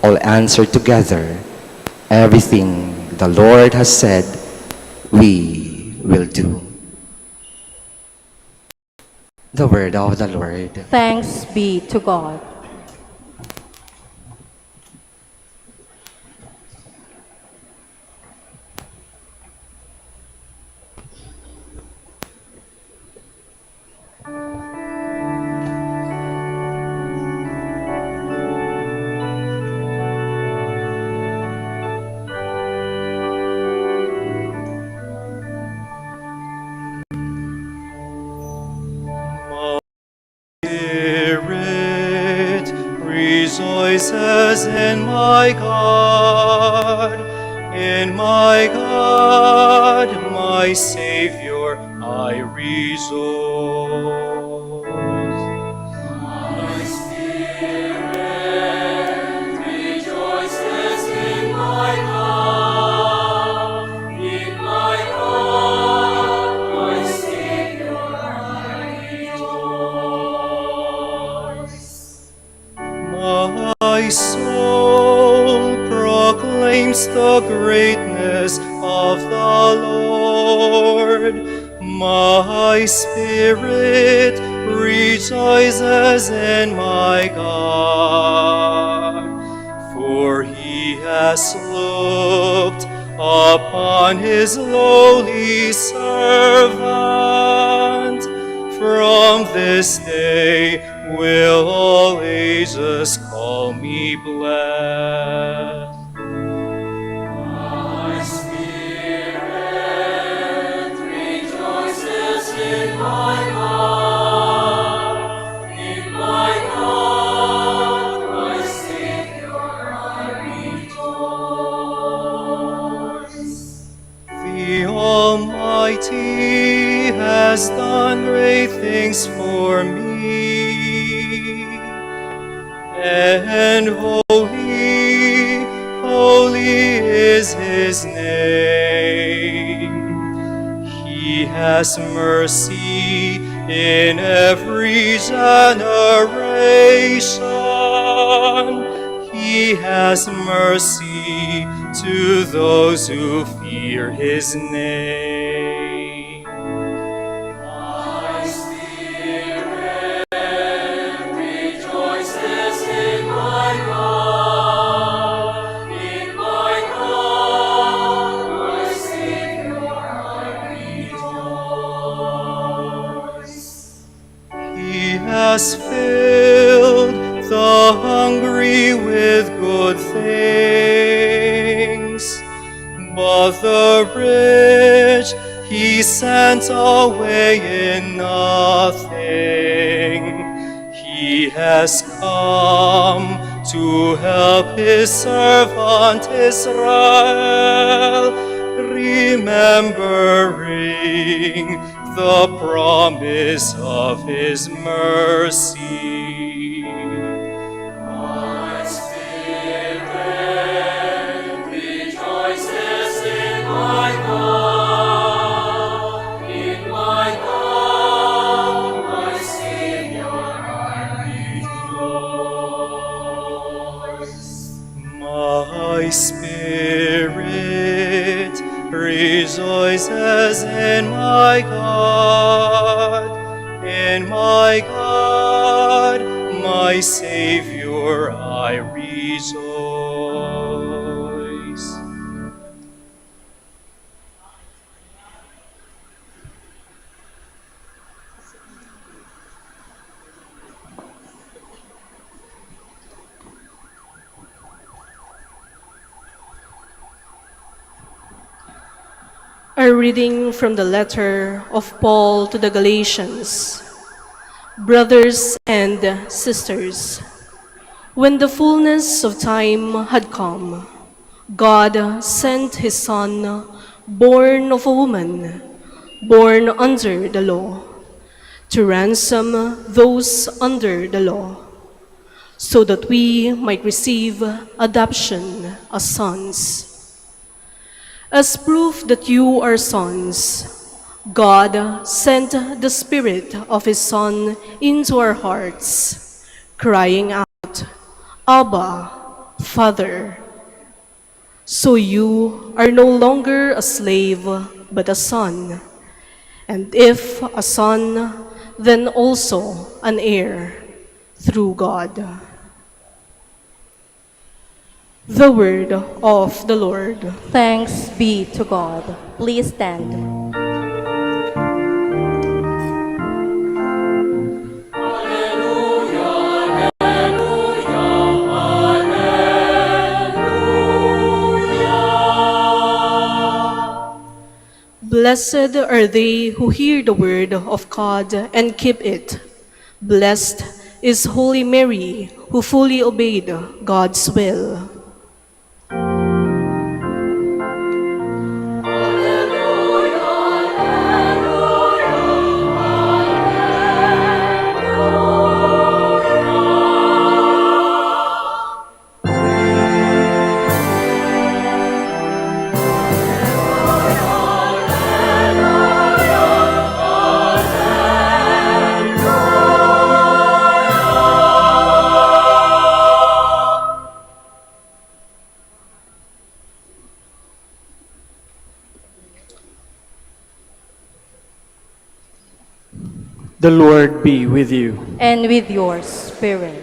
all answered together, "Everything the Lord has said, we will do." The word of the Lord. Thanks be to God. Spirit rejoices in my God, my Savior, I rejoice. My soul proclaims the greatness of the Lord. My spirit rejoices in my God, for he has looked upon his lowly servant. From this day will all ages call me blessed. My spirit rejoices in my God, my Savior, I rejoice. The Almighty has done great things for me, and holy, holy is his name. He has mercy in every generation. He has mercy to those who fear his name. My spirit rejoices in my God, my Savior, I rejoice. He has filled the hungry with good things, but the rich he sent away in nothing. He has come to help his servant Israel, remembering the promise of his mercy. My spirit rejoices in my God, my Savior, I rejoice. My spirit rejoices in my God, my Savior, I rejoice. A reading from the letter of Paul to the Galatians. Brothers and sisters, when the fullness of time had come, God sent his Son, born of a woman, born under the law, to ransom those under the law, so that we might receive adoption as sons. As proof that you are sons, God sent the Spirit of his Son into our hearts, crying out, "Abba, Father, so you are no longer a slave, but a son. And if a son, then also an heir through God. The word of the Lord. Thanks be to God. Please stand. Blessed are they who hear the word of God and keep it. Blessed is Holy Mary, who fully obeyed God's will. The Lord be with you. And with your spirit.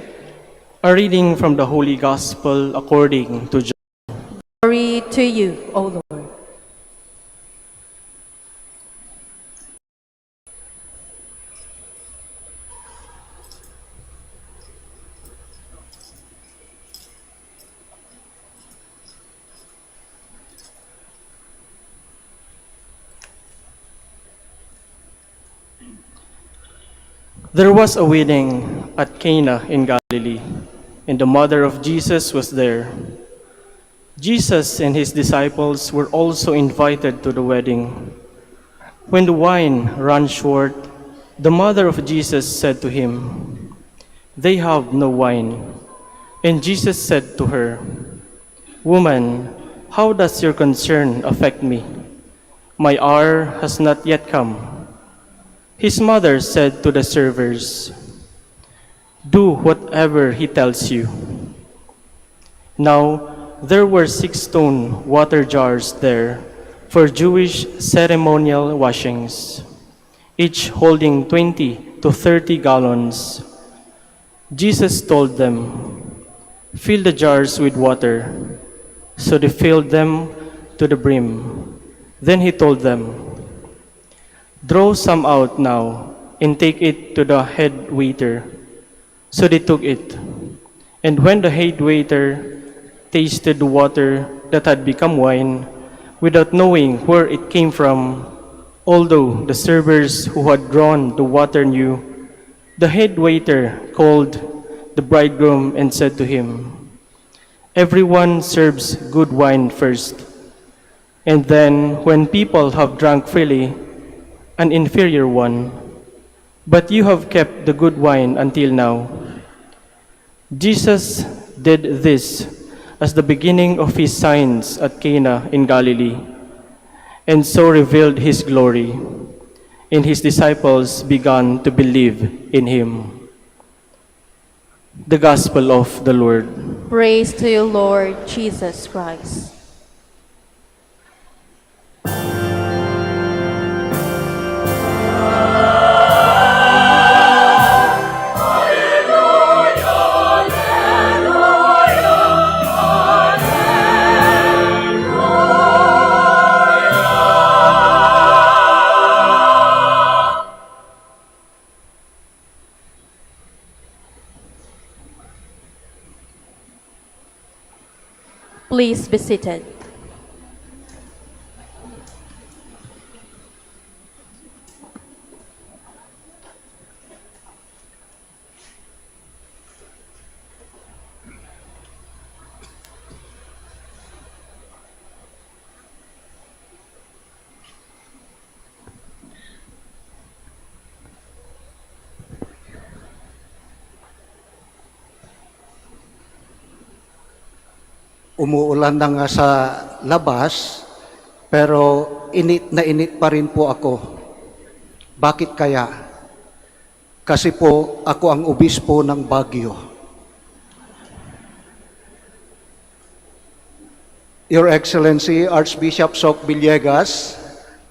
A reading from the Holy Gospel according to John. Glory to you, O Lord. There was a wedding at Cana in Galilee, and the mother of Jesus was there. Jesus and his disciples were also invited to the wedding. When the wine ran short, the mother of Jesus said to him, "They have no wine." And Jesus said to her, "Woman, how does your concern affect me? My hour has not yet come." His mother said to the servers, "Do whatever he tells you." Now there were 6 stone water jars there for Jewish ceremonial washings, each holding 20 to 30 gallons. Jesus told them, "Fill the jars with water." So they filled them to the brim. Then he told them, "Draw some out now and take it to the head waiter." So they took it. And when the head waiter tasted the water that had become wine, without knowing where it came from, although the servers who had drawn the water knew, the head waiter called the bridegroom and said to him, "Everyone serves good wine first, and then when people have drunk freely, an inferior one, but you have kept the good wine until now." Jesus did this as the beginning of his signs at Cana in Galilee, and so revealed his glory, and his disciples began to believe in him. The Gospel of the Lord. Praise to you, Lord Jesus Christ. Please be seated. Umuulan na nga sa labas, pero init na init pa rin po ako. Bakit kaya? Kasi po ako ang obispo ng Baguio. Your Excellency, Archbishop Soc Villegas,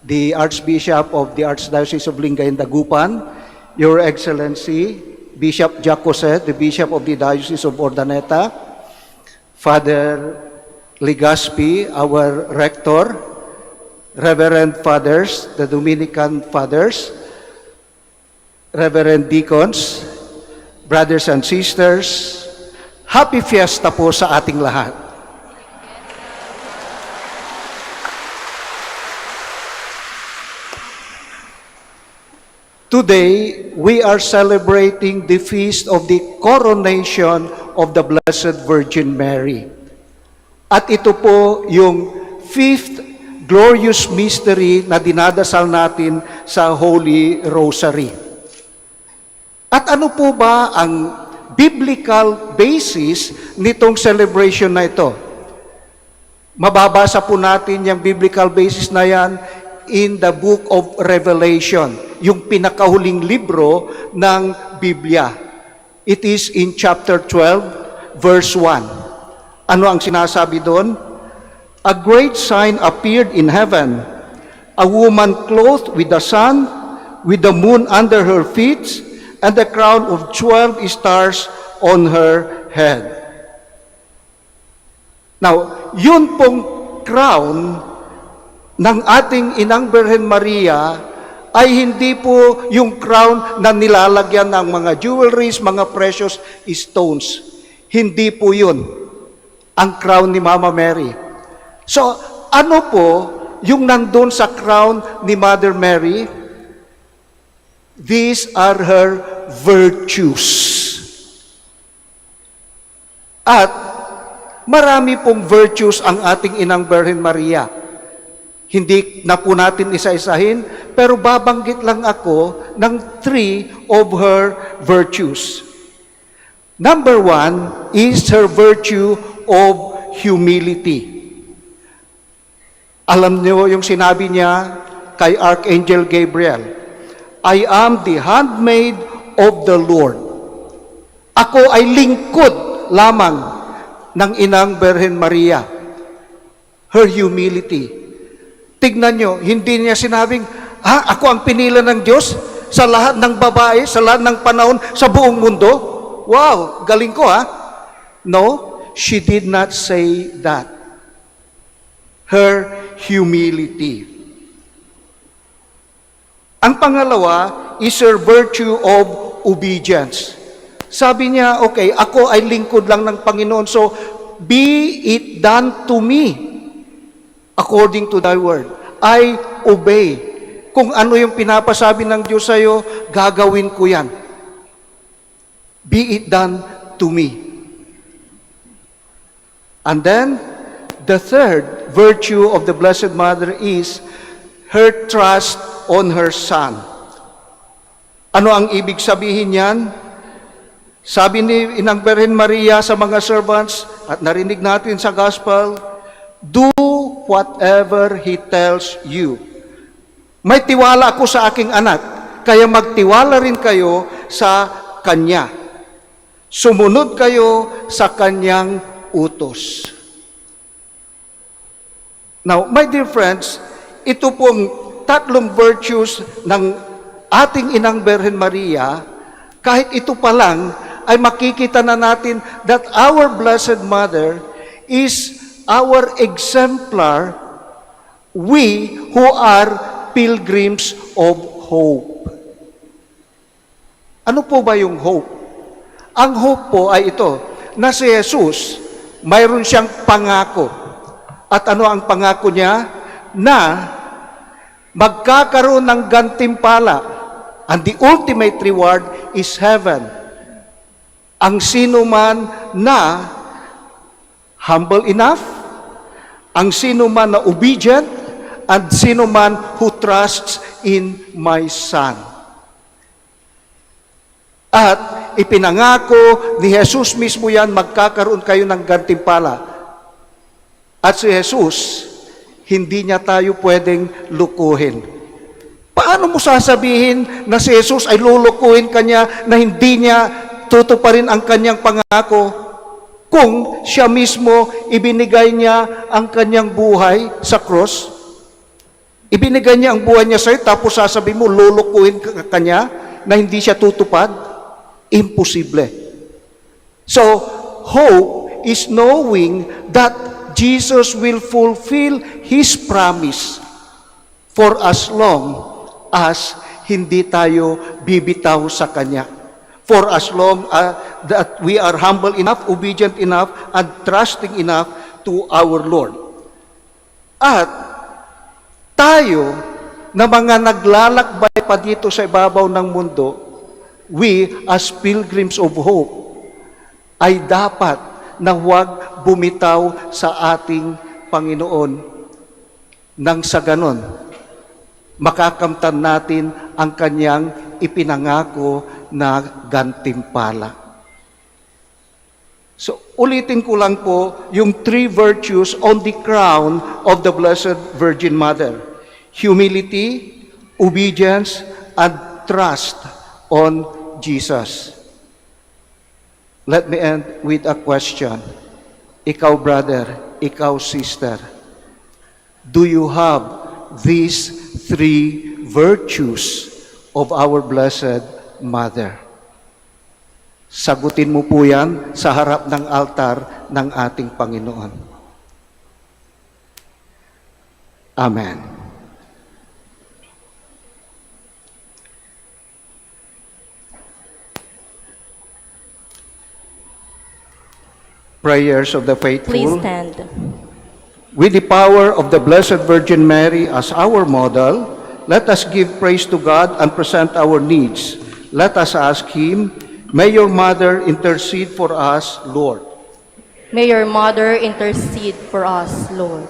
the Archbishop of the Archdiocese of Lingayen Dagupan, Your Excellency, Bishop Jack Jose, the Bishop of the Diocese of Urdaneta, Father Legaspi, our Rector, Reverend Fathers, the Dominican Fathers, Reverend Deacons, Brothers and Sisters, Happy Fiesta po sa ating lahat. Today, we are celebrating the feast of the coronation of the Blessed Virgin Mary. At ito po yung fifth glorious mystery na dinadasal natin sa Holy Rosary. At ano po ba ang biblical basis nitong celebration na ito? Mababasa po natin yung biblical basis na yan in the book of Revelation, yung pinakahuling libro ng Biblia. It is in chapter 12, verse 1. Ano ang sinasabi doon? A great sign appeared in heaven, a woman clothed with the sun, with the moon under her feet, and the crown of 12 stars on her head. Now, yun pong crown ng ating Inang Birhen Maria ay hindi po yung crown na nilalagyan ng mga jewelries, mga precious stones. Hindi po yun ang crown ni Mama Mary. So, ano po yung nandun sa crown ni Mother Mary? These are her virtues. At marami pong virtues ang ating Inang Birhen Maria. Hindi na po natin isa-isahin, pero babanggit lang ako ng 3 of her virtues. Number 1 is her virtue of humility. Alam niyo yung sinabi niya kay Archangel Gabriel, I am the handmaid of the Lord. Ako ay lingkod lamang ng Inang Birhen Maria. Her humility. Tignan nyo, hindi niya sinabing, ako ang pinili ng Diyos sa lahat ng babae, sa lahat ng panahon, sa buong mundo? Wow, galing ko ha? No, she did not say that. Her humility. Ang pangalawa is her virtue of obedience. Sabi niya, okay, ako ay lingkod lang ng Panginoon, so be it done to me according to thy word. I obey. Kung ano yung pinapasabi ng Diyos sa'yo, gagawin ko yan. Be it done to me. And then, the third virtue of the Blessed Mother is her trust on her Son. Ano ang ibig sabihin yan? Sabi ni Inang Birhen Maria sa mga servants, at narinig natin sa Gospel, do whatever He tells you. May tiwala ako sa aking anak, kaya magtiwala rin kayo sa Kanya. Sumunod kayo sa Kanyang utos. Now, my dear friends, ito pong tatlong virtues ng ating Inang Birhen Maria, kahit ito pa lang, ay makikita na natin that our Blessed Mother is our exemplar, we who are pilgrims of hope. Ano po ba yung hope? Ang hope po ay ito, na si Jesus, mayroon siyang pangako. At ano ang pangako niya? Na magkakaroon ng gantimpala. And the ultimate reward is heaven. Ang sino man na humble enough, ang sino man na obedient, at sino man who trusts in my Son. At ipinangako ni Jesus mismo yan, magkakaroon kayo ng gantimpala. At si Jesus, hindi niya tayo pwedeng lukuhin. Paano mo sasabihin na si Jesus ay lulukuhin kanya na hindi niya tutuparin ang kanyang pangako? kung siya mismo ibinigay niya ang kanyang buhay sa cross? Ibinigay niya ang buhay niya sa'yo, tapos sasabihin mo, lulukuhin ka kanya na hindi siya tutupad? Imposible. So, hope is knowing that Jesus will fulfill His promise for as long as hindi tayo bibitaw sa Kanya. For as long that we are humble enough, obedient enough, and trusting enough to our Lord. At tayo na mga naglalakbay pa dito sa ibabaw ng mundo, we as pilgrims of hope ay dapat na huwag bumitaw sa ating Panginoon nang sa ganon makakamtan natin ang kanyang ipinangako na gantimpala. So, ulitin ko lang po yung 3 virtues on the crown of the Blessed Virgin Mother. Humility, obedience, and trust on Jesus. Let me end with a question. Ikaw, brother, ikaw, sister, do you have these 3 virtues of our Blessed Mother? Sagutin mo po yan sa harap ng altar ng ating Panginoon. Amen. Prayers of the faithful. Please stand. With the power of the Blessed Virgin Mary as our model, let us give praise to God and present our needs. Let us ask Him, may your Mother intercede for us, Lord. May your Mother intercede for us, Lord.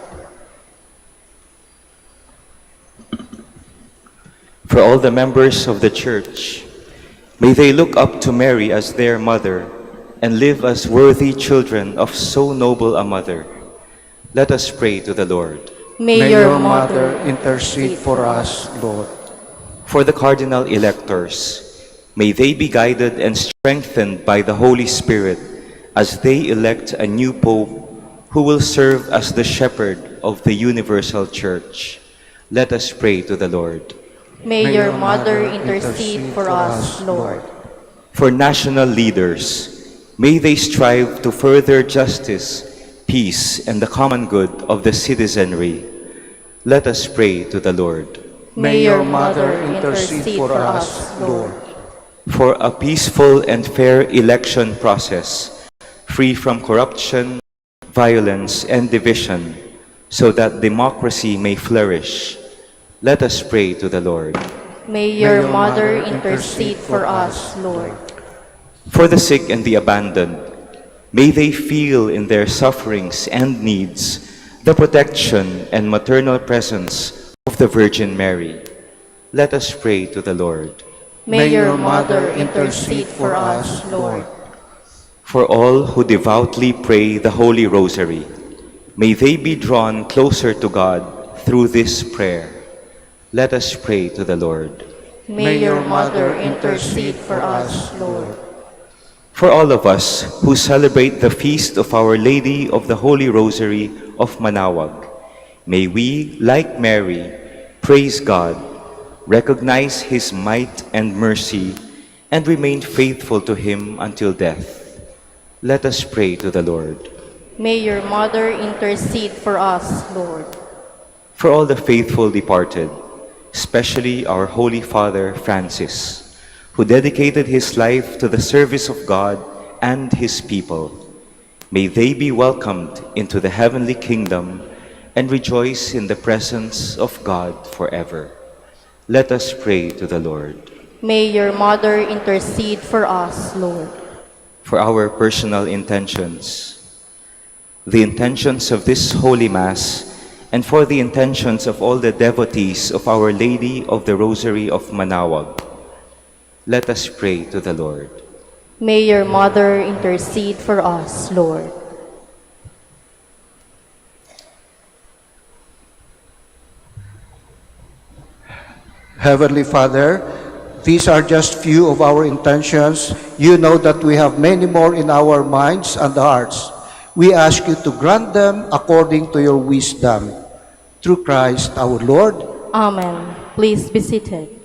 For all the members of the Church, may they look up to Mary as their mother and live as worthy children of so noble a mother. Let us pray to the Lord. May your Mother intercede for us, Lord. For the cardinal electors, may they be guided and strengthened by the Holy Spirit as they elect a new Pope who will serve as the shepherd of the universal Church. Let us pray to the Lord. May your Mother intercede for us, Lord. For national leaders, may they strive to further justice, peace, and the common good of the citizenry. Let us pray to the Lord. May your Mother intercede for us, Lord. For a peaceful and fair election process, free from corruption, violence, and division, so that democracy may flourish. Let us pray to the Lord. May your Mother intercede for us, Lord. For the sick and the abandoned, may they feel in their sufferings and needs the protection and maternal presence of the Virgin Mary. Let us pray to the Lord. May your Mother intercede for us, Lord. For all who devoutly pray the Holy Rosary, may they be drawn closer to God through this prayer. Let us pray to the Lord. May your Mother intercede for us, Lord. For all of us who celebrate the feast of Our Lady of the Holy Rosary of Manaoag, may we, like Mary, praise God, recognize His might and mercy, and remain faithful to Him until death. Let us pray to the Lord. May your Mother intercede for us, Lord. For all the faithful departed, especially our Holy Father Francis, who dedicated his life to the service of God and His people, may they be welcomed into the heavenly kingdom and rejoice in the presence of God forever. Let us pray to the Lord. May your Mother intercede for us, Lord. For our personal intentions, the intentions of this Holy Mass, and for the intentions of all the devotees of Our Lady of the Rosary of Manaoag, let us pray to the Lord. May your Mother intercede for us, Lord. Heavenly Father, These are just few of our intentions. You know that we have many more in our minds and hearts. We ask you to grant them according to your wisdom. Through Christ our Lord. Amen. Please be seated.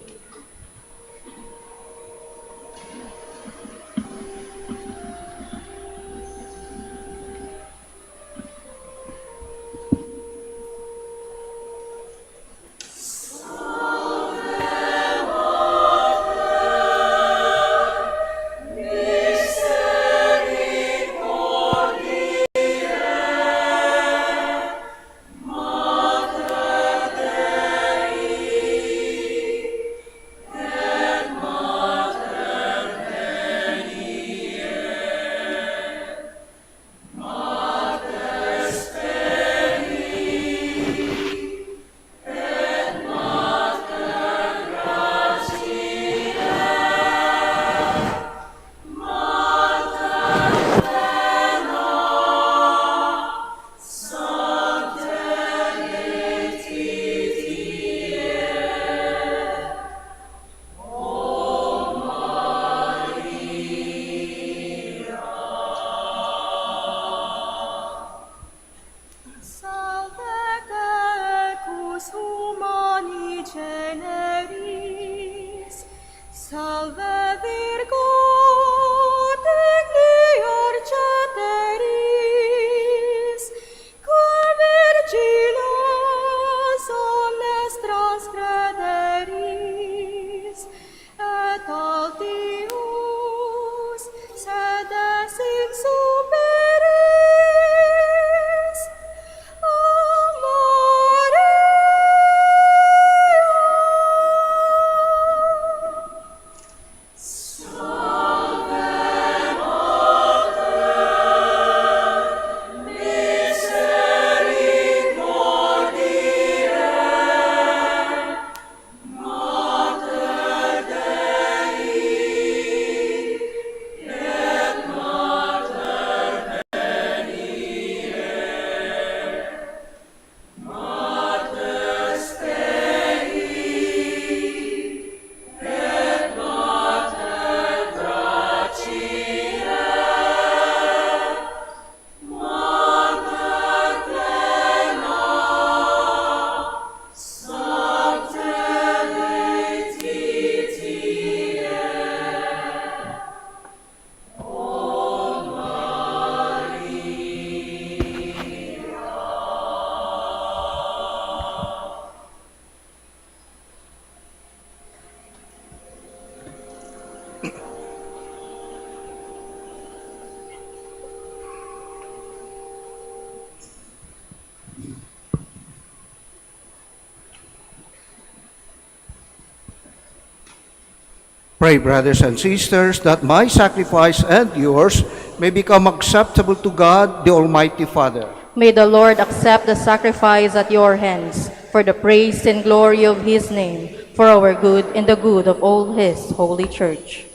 Pray, brothers and sisters, that my sacrifice and yours may become acceptable to God, the Almighty Father. May the Lord accept the sacrifice at your hands for the praise and glory of his name, for our good and the good of all his holy church.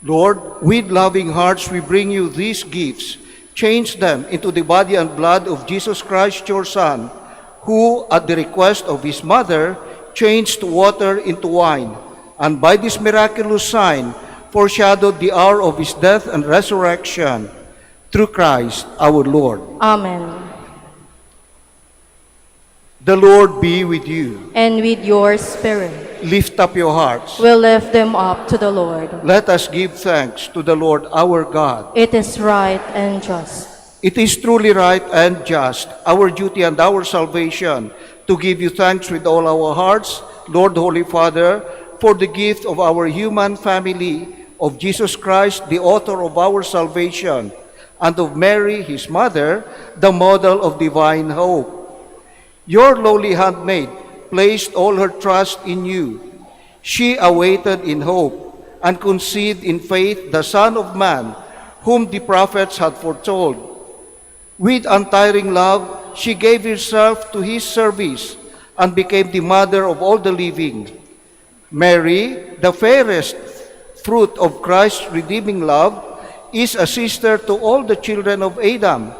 Lord, with loving hearts we bring you these gifts. Change them into the body and blood of Jesus Christ, your Son, who, at the request of his mother, changed water into wine, and by this miraculous sign foreshadowed the hour of his death and resurrection. Through Christ our Lord. Amen. The Lord be with you. And with your spirit, Lift up your hearts. we'll lift them up to the Lord. Let us give thanks to the Lord our God. It is right and just. It is truly right and just, our duty and our salvation, to give you thanks with all our hearts, Lord, Holy Father, for the gift of our human family, of Jesus Christ, the author of our salvation, and of Mary, his mother, the model of divine hope. Your lowly handmaid placed all her trust in you. She awaited in hope and conceived in faith the Son of Man, whom the prophets had foretold. With untiring love, she gave herself to his service and became the mother of all the living. Mary, the fairest fruit of Christ's redeeming love, is a sister to all the children of Adam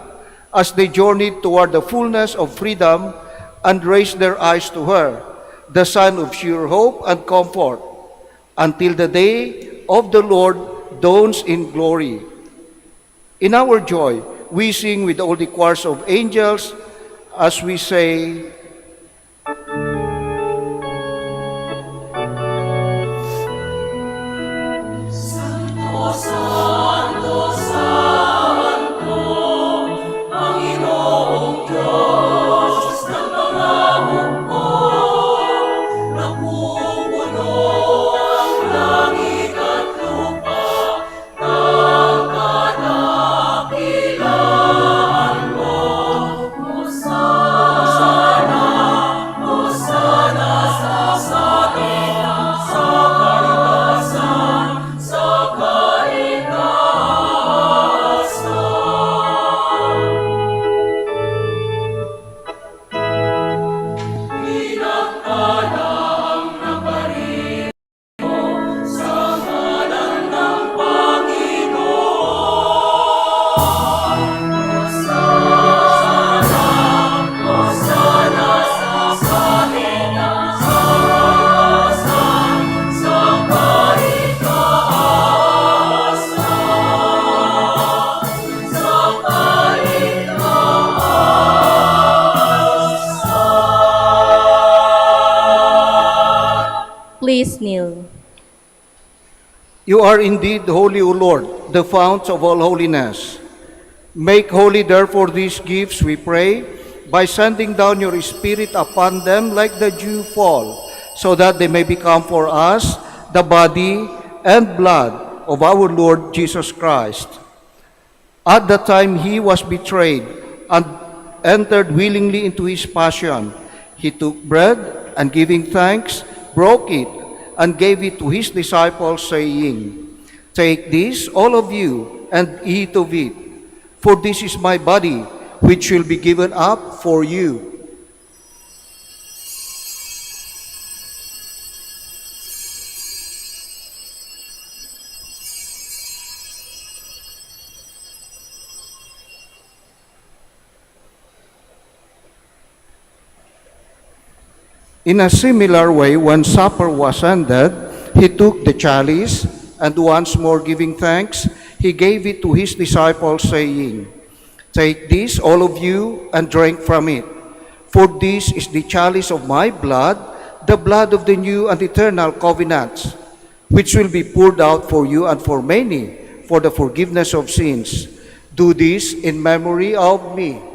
as they journeyed toward the fullness of freedom and raised their eyes to her, the Son of sure hope and comfort. until the day of the Lord dawns in glory. In our joy, we sing with all the choirs of angels as we say, Please kneel. You are indeed holy, O Lord, the fount of all holiness. Make holy, therefore, these gifts, we pray, by sending down your Spirit upon them like the dew fall, so that they may become for us the body and blood of our Lord Jesus Christ. At the time he was betrayed and entered willingly into his passion, he took bread and giving thanks, broke it, and gave it to his disciples, saying, "Take this, all of you, and eat of it, for this is my body, which will be given up for you." In a similar way, when supper was ended, he took the chalice, and once more giving thanks, he gave it to his disciples, saying, "Take this, all of you, and drink from it. For this is the chalice of my blood, the blood of the new and eternal covenant, which will be poured out for you and for many for the forgiveness of sins. Do this in memory of me."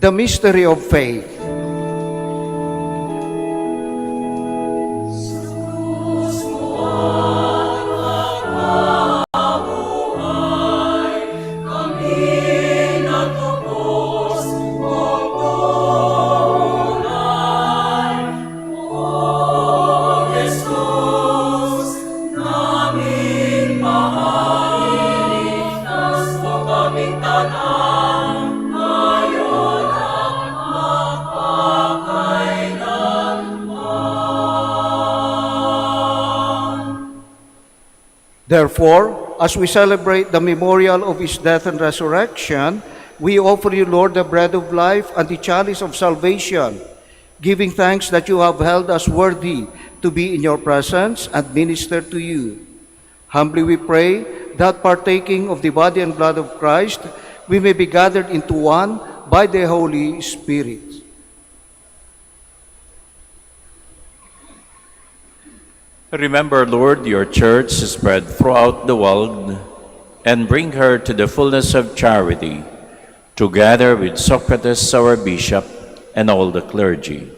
The mystery of faith. Therefore, as we celebrate the memorial of his death and resurrection, we offer you, Lord, the bread of life and the chalice of salvation, giving thanks that you have held us worthy to be in your presence and minister to you. Humbly we pray that partaking of the body and blood of Christ, we may be gathered into one by the Holy Spirit. Remember, Lord, your church spread throughout the world and bring her to the fullness of charity, together with Socrates, our bishop, and all the clergy.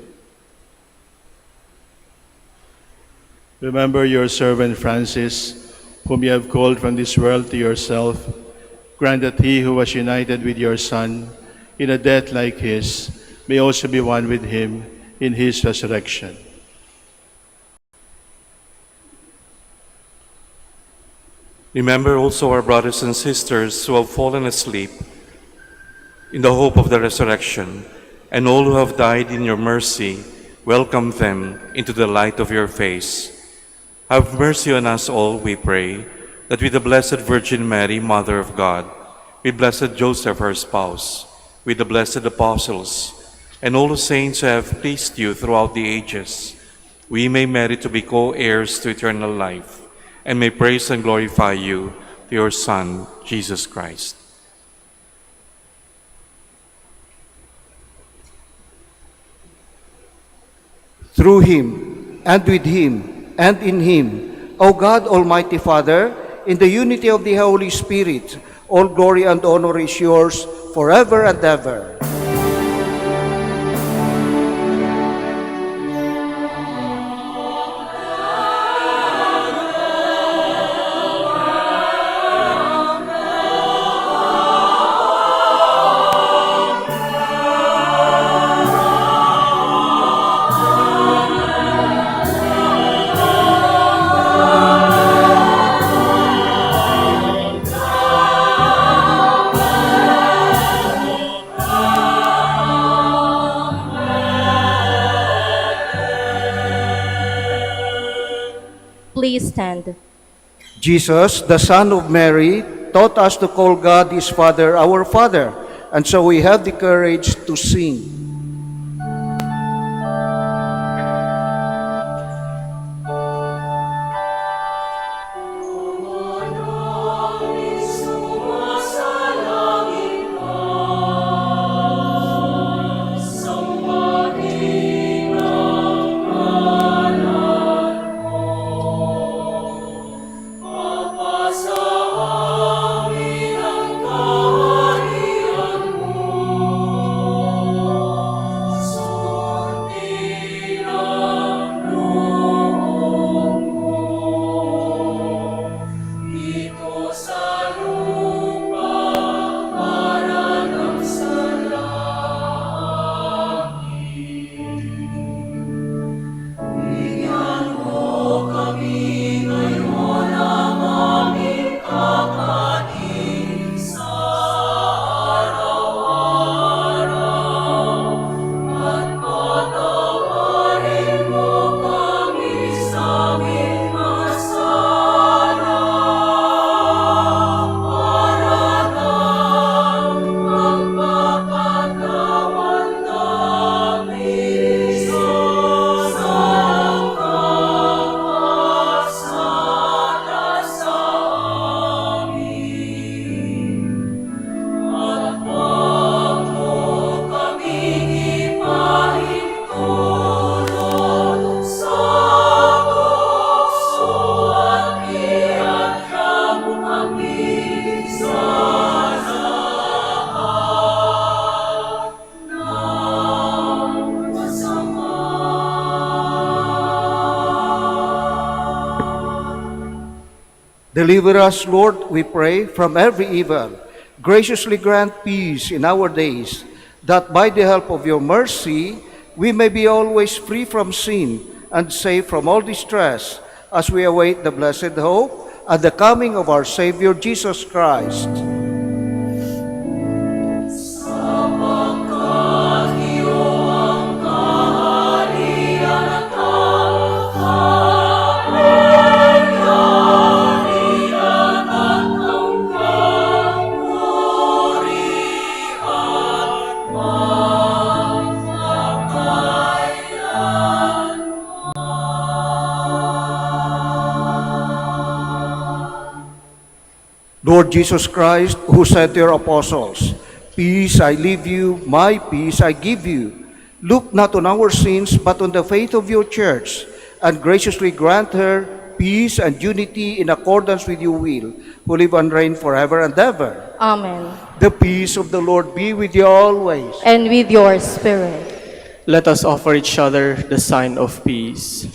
Remember your servant Francis, whom you have called from this world to yourself. Grant that he who was united with your Son in a death like his may also be one with him in his resurrection. Remember also our brothers and sisters who have fallen asleep in the hope of the resurrection, and all who have died in your mercy, Welcome them into the light of your face. Have mercy on us all, we pray, that with the Blessed Virgin Mary, Mother of God, with blessed Joseph, her spouse, with the blessed apostles, and all the saints who have pleased you throughout the ages, we may merit to be co-heirs to eternal life, and may praise and glorify you through your Son, Jesus Christ. Through him, and with him, and in him, O God, Almighty Father, in the unity of the Holy Spirit, all glory and honor is yours forever and ever. Please stand. Jesus, the Son of Mary, taught us to call God his Father our Father, and so we have the courage to sing. Deliver us, Lord, we pray, from every evil. Graciously grant peace in our days, that by the help of your mercy, we may be always free from sin and safe from all distress, as we await the blessed hope and the coming of our Savior Jesus Christ. Lord Jesus Christ, who said to your apostles, "Peace I leave you, my peace I give you," look not on our sins, but on the faith of your church, and graciously grant her peace and unity in accordance with your will, who live and reign forever and ever. Amen. The peace of the Lord be with you always. And with your spirit. Let us offer each other the sign of peace.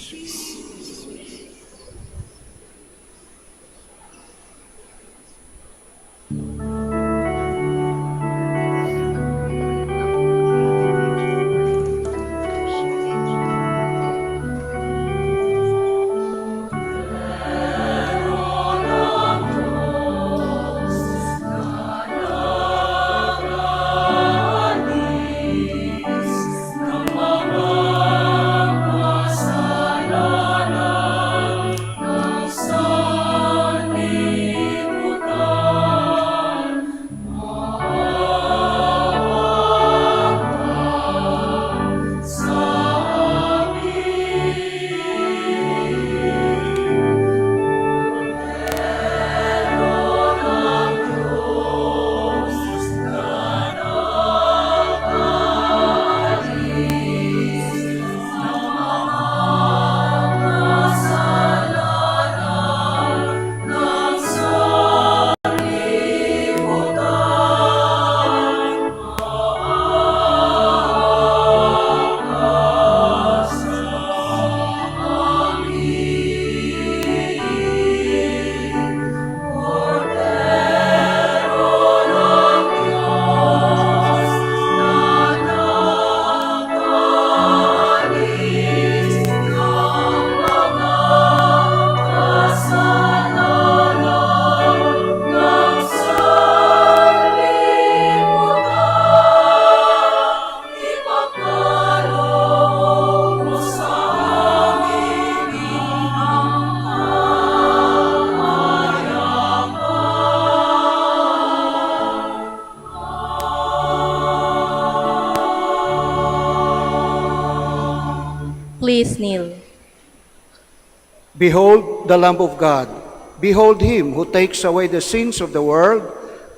Behold the Lamb of God. Behold him who takes away the sins of the world.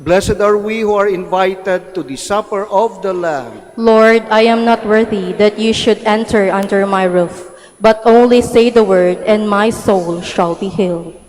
Blessed are we who are invited to the supper of the Lamb. Lord, I am not worthy that you should enter under my roof, but only say the word, and my soul shall be healed.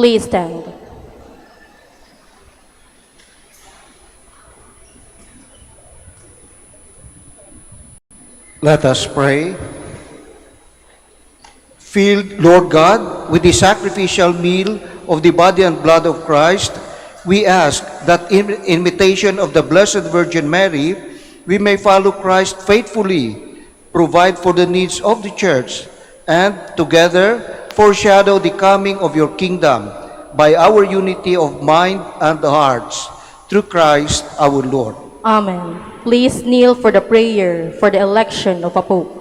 Please stand. Let us pray. Filled, Lord God, with the sacrificial meal of the body and blood of Christ, we ask that in imitation of the Blessed Virgin Mary, we may follow Christ faithfully, provide for the needs of the Church, and together foreshadow the coming of your kingdom by our unity of mind and hearts, through Christ our Lord. Amen. Please kneel for the prayer for the election of a Pope.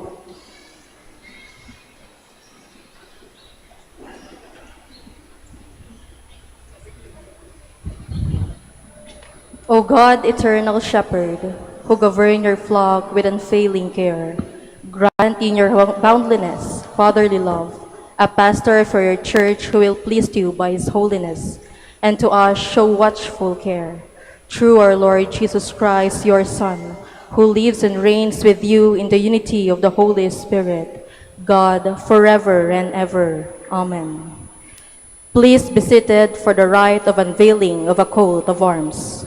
O God, eternal shepherd, who govern your flock with unfailing care, grant in your boundlessness, fatherly love, a pastor for your church who will please you by his holiness, and to us show watchful care. Through our Lord Jesus Christ, your Son, who lives and reigns with you in the unity of the Holy Spirit, God, forever and ever. Amen. Please be seated for the rite of unveiling of a coat of arms.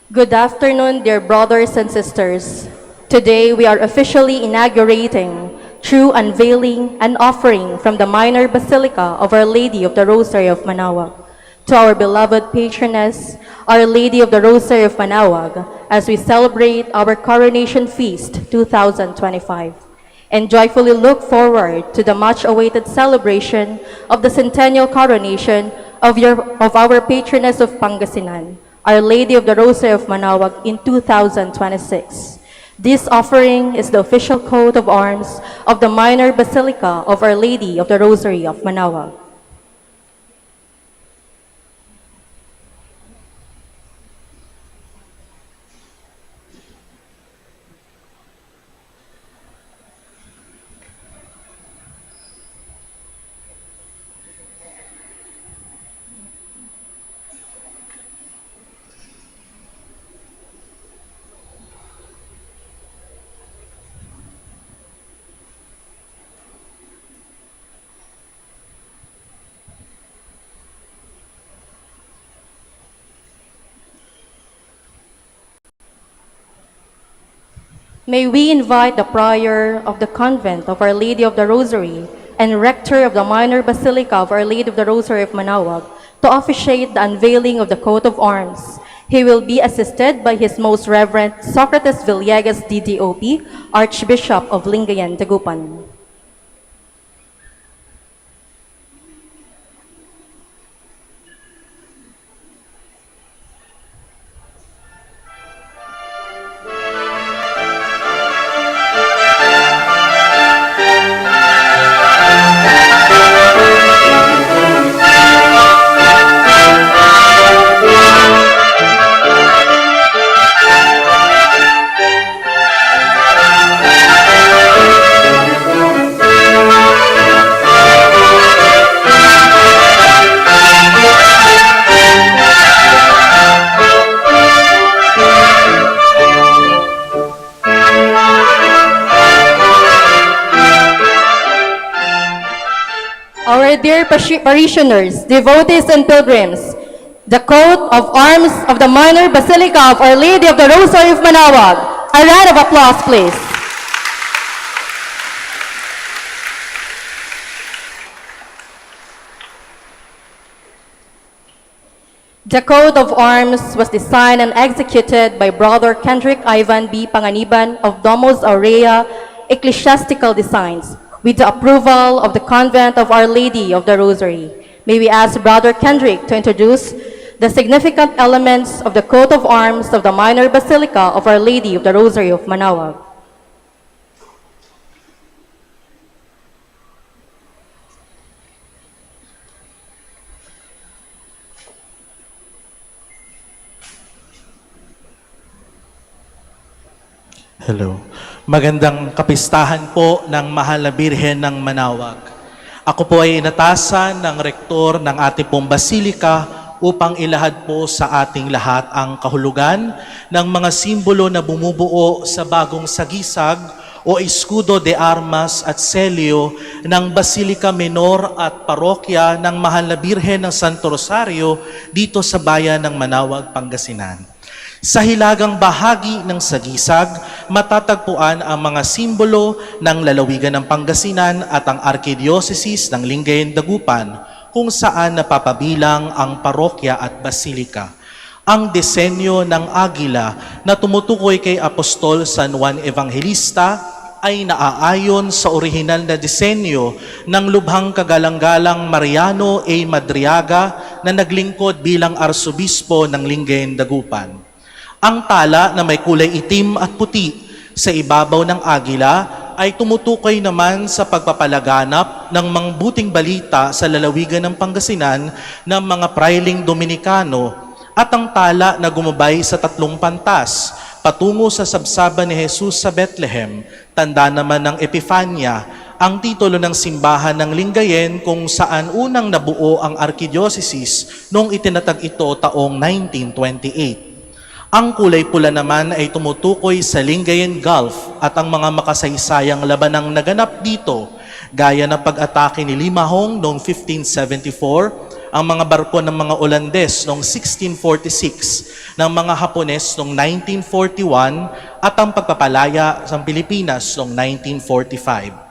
Good afternoon, dear brothers and sisters. Today we are officially inaugurating, through unveiling and offering from the minor basilica of Our Lady of the Rosary of Manaoag, to our beloved patroness, Our Lady of the Rosary of Manaoag, as we celebrate our Coronation Feast 2025, and joyfully look forward to the much-awaited celebration of the centennial coronation of our patroness of Pangasinan, Our Lady of the Rosary of Manaoag, in 2026. This offering is the official coat of arms of the minor basilica of Our Lady of the Rosary of Manaoag. May we invite the prior of the convent of Our Lady of the Rosary and rector of the minor basilica of Our Lady of the Rosary of Manaoag to officiate the unveiling of the coat of arms. He will be assisted by His Most Reverend Socrates Villegas, DDOP, Archbishop of Lingayen, Dagupan. Our dear parishioners, devotees, and pilgrims, the coat of arms of the minor basilica of Our Lady of the Rosary of Manaoag. A round of applause, please. The coat of arms was designed and executed by Brother Kendrick Ivan B. Panganiban of Domus Aurea Ecclesiastical Designs, with the approval of the Convent of Our Lady of the Rosary. May we ask Brother Kendrick to introduce the significant elements of the coat of arms of the minor basilica of Our Lady of the Rosary of Manaoag. Hello. Magandang kapistahan po ng Mahal na Birhen ng Manaoag. Ako po ay inatasan ng rektor ng ating pong basilika upang ilahad po sa ating lahat ang kahulugan ng mga simbolo na bumubuo sa bagong sagisag o escudo de armas at selyo ng Basilica Menor at Parokya ng Mahal na Birhen ng Santo Rosario dito sa bayan ng Manawag, Pangasinan. Sa hilagang bahagi ng sagisag, matatagpuan ang mga simbolo ng lalawigan ng Pangasinan at ang Archdiocese ng Lingayen Dagupan, kung saan napapabilang ang parokya at basilika. Ang disenyo ng agila na tumutukoy kay Apostol San Juan Evangelista ay naaayon sa orihinal na disenyo ng lubhang kagalang-galang Mariano A. Madriaga na naglingkod bilang arsobispo ng Lingayen Dagupan. Ang tala na may kulay itim at puti sa ibabaw ng agila ay tumutukoy naman sa pagpapalaganap ng mangbuting balita sa lalawigan ng Pangasinan ng mga prailing Dominikano at ang tala na gumabay sa 3 pantas patungo sa sabsaba ni Jesus sa Bethlehem, tanda naman ng Epifania, ang titulo ng simbahan ng Lingayen kung saan unang nabuo ang Archdiocese noong itinatag ito taong 1928. Ang kulay pula naman ay tumutukoy sa Lingayen Gulf at ang mga makasaysayang labanang naganap dito, gaya ng pag-atake ni Limahong noong 1574, ang mga barko ng mga Olandes noong 1646, ng mga Hapones noong 1941, at ang pagpapalaya sa Pilipinas noong 1945.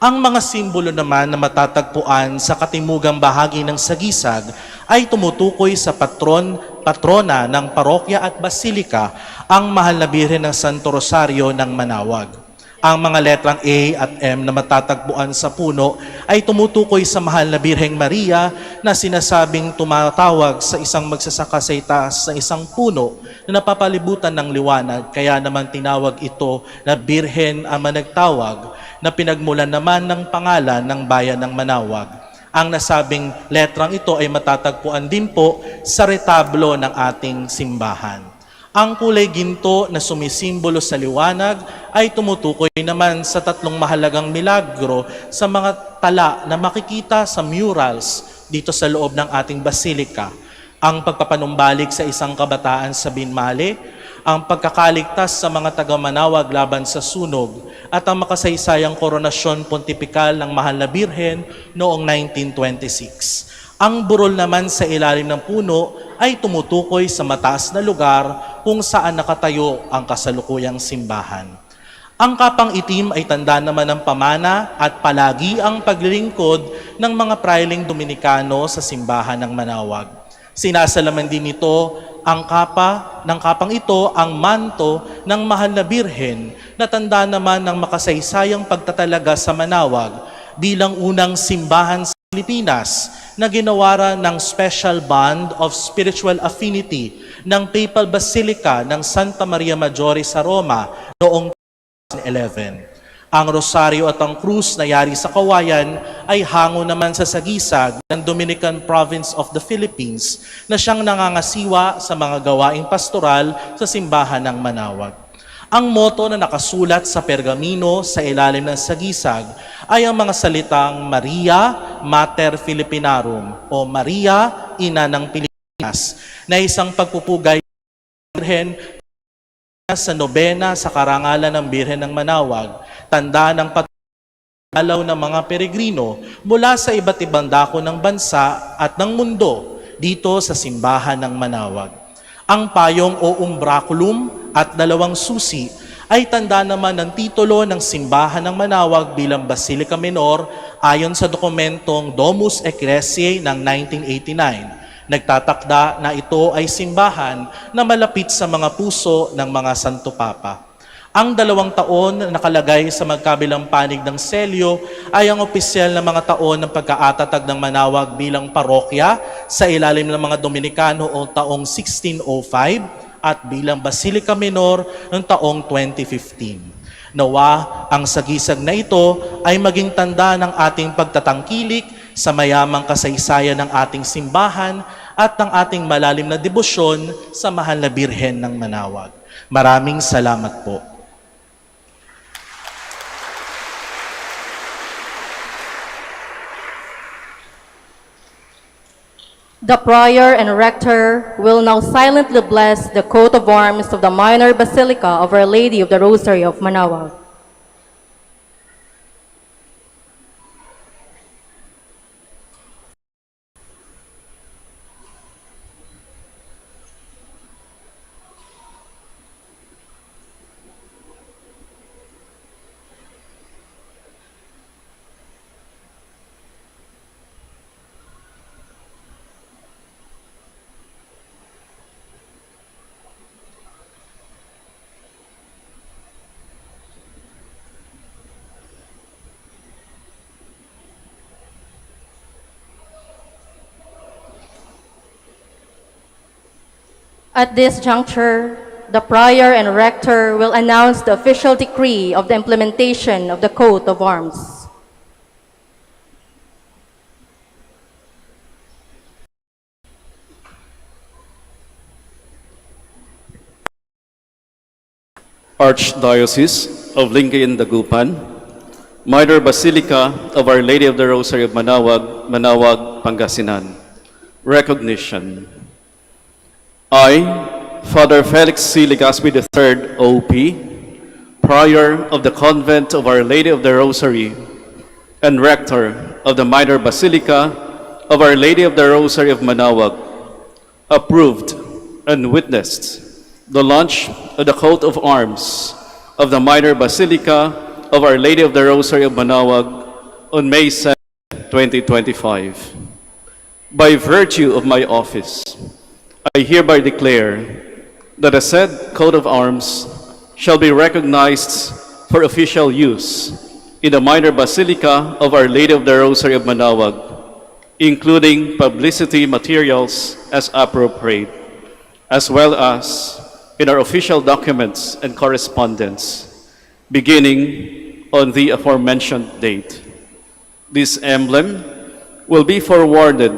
Ang mga simbolo naman na matatagpuan sa katimugang bahagi ng sagisag ay tumutukoy sa patrona ng parokya at basilika, ang Mahal na Birhen ng Santo Rosario ng Manawag. Ang mga letrang A at M na matatagpuan sa puno ay tumutukoy sa Mahal na Birheng Maria na sinasabing tumatawag sa isang magsasaka sa itaas ng isang puno na napapalibutan ng liwanag, kaya naman tinawag ito na Birhen ama nagtawag, na pinagmulan naman ng pangalan ng bayan ng Manawag. Ang nasabing letrang ito ay matatagpuan din po sa retablo ng ating simbahan. Ang kulay ginto na sumisimbolo sa liwanag ay tumutukoy naman sa 3 mahalagang milagro sa mga tala na makikita sa murals dito sa loob ng ating basilika. Ang pagpapanumbalik sa isang kabataan sa Binmale, ang pagkakaligtas sa mga taga-Manawag laban sa sunog, at ang makasaysayang koronasyon pontipikal ng Mahal na Birhen noong 1926. Ang burol naman sa ilalim ng puno ay tumutukoy sa mataas na lugar kung saan nakatayo ang kasalukuyang simbahan. Ang kapang itim ay tanda naman ng pamana at palagi ang paglilingkod ng mga prailing Dominikano sa simbahan ng Manawag. Sinasalaman din nito ang kapang ito ang manto ng Mahal na Birhen na tanda naman ng makasaysayang pagtatalaga sa Manawag bilang unang simbahan sa Pilipinas na ginawaran ng Special Bond of Spiritual Affinity ng Papal Basilica ng Santa Maria Maggiore sa Roma noong 2011. Ang rosaryo at ang krus na yari sa kawayan ay hango naman sa sagisag ng Dominican Province of the Philippines na siyang nangangasiwa sa mga gawaing pastoral sa simbahan ng Manawag. Ang moto na nakasulat sa pergamino sa ilalim ng sagisag ay ang mga salitang Maria Mater Filipinarum o Maria Ina ng Pilipinas, na isang pagpupugay ng Birhen sa nobena sa karangalan ng Birhen ng Manawag, tanda ng pagdalaw ng mga peregrino mula sa iba't ibang dako ng bansa at ng mundo dito sa simbahan ng Manawag. Ang payong o umbraculum at 2 susi ay tanda naman ng titulo ng simbahan ng Manawag bilang Basilica Menor ayon sa dokumentong Domus Ecclesiae ng 1989. Nagtatakda na ito ay simbahan na malapit sa mga puso ng mga Santo Papa. Ang 2 taon na nakalagay sa magkabilang panig ng selyo ay ang opisyal na mga taon ng pagkaatatag ng Manawag bilang parokya sa ilalim ng mga Dominikano o taong 1605 at bilang Basilica Menor noong taong 2015. Nawa ang sagisag na ito ay maging tanda ng ating pagtatangkilik sa mayamang kasaysayan ng ating simbahan at ng ating malalim na debosyon sa Mahal na Birhen ng Manawag. Maraming salamat po. The prior and rector will now silently bless the coat of arms of the minor basilica of Our Lady of the Rosary of Manawag. At this juncture, the prior and rector will announce the official decree of the implementation of the coat of arms. Archdiocese of Lingayen Dagupan, Minor Basilica of Our Lady of the Rosary of Manaoag, Manaoag, Pangasinan. Recognition. I, Father Felix C. Legaspi III, OP, Prior of the Convent of Our Lady of the Rosary and Rector of the Minor Basilica of Our Lady of the Rosary of Manaoag, approved and witnessed the launch of the coat of arms of the Minor Basilica of Our Lady of the Rosary of Manaoag on May 7, 2025. By virtue of my office, I hereby declare that the said coat of arms shall be recognized for official use in the Minor Basilica of Our Lady of the Rosary of Manaoag, including publicity materials as appropriate, as well as in our official documents and correspondence, beginning on the aforementioned date. This emblem will be forwarded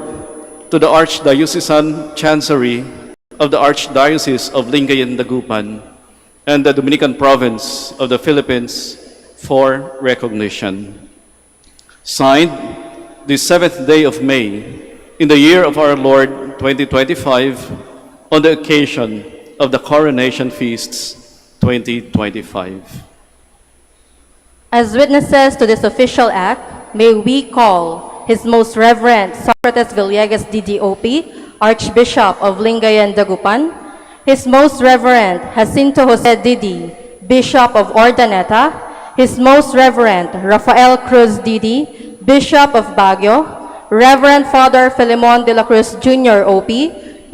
to the Archdiocesan Chancery of the Archdiocese of Lingayen Dagupan and the Dominican Province of the Philippines for recognition. Signed this 7th day of May in the year of our Lord 2025 on the occasion of the Coronation Feasts 2025. As witnesses to this official act, may we call His Most Reverend Socrates Villegas DDOP, Archbishop of Lingayen Dagupan, His Most Reverend Jacinto Jose Didi, Bishop of Ordaneta, His Most Reverend Rafael Cruz Didi, Bishop of Baguio, Reverend Father Filemon de la Cruz Jr. OP,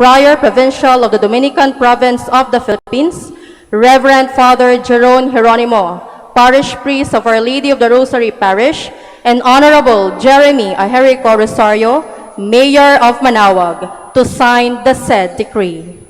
Prior Provincial of the Dominican Province of the Philippines, Reverend Father Jeron Geronimo, Parish Priest of Our Lady of the Rosary Parish, and Honorable Jeremy Aherico Rosario, Mayor of Manaoag, to sign the said decree.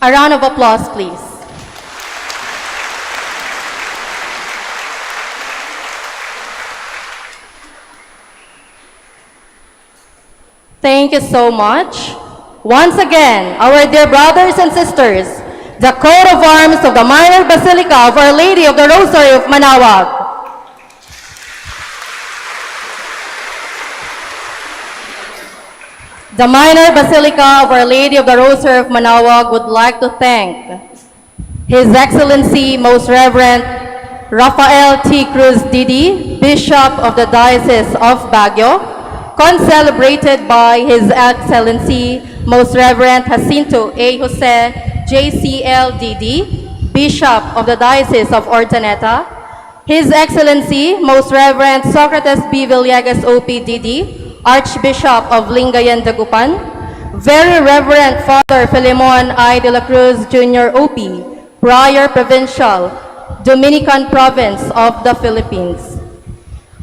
A round of applause, please. Thank you so much. Once again, our dear brothers and sisters, the coat of arms of the Minor Basilica of Our Lady of the Rosary of Manaoag. The Minor Basilica of Our Lady of the Rosary of Manaoag would like to thank His Excellency Most Reverend Rafael T. Cruz Didi, Bishop of the Diocese of Baguio, concelebrated by His Excellency Most Reverend Jacinto A. Jose, JCL Didi, Bishop of the Diocese of Ordaneta, His Excellency Most Reverend Socrates B. Villegas OPDD, Archbishop of Lingayen Dagupan, Very Reverend Father Filemon I. de la Cruz Jr. OP, Prior Provincial, Dominican Province of the Philippines.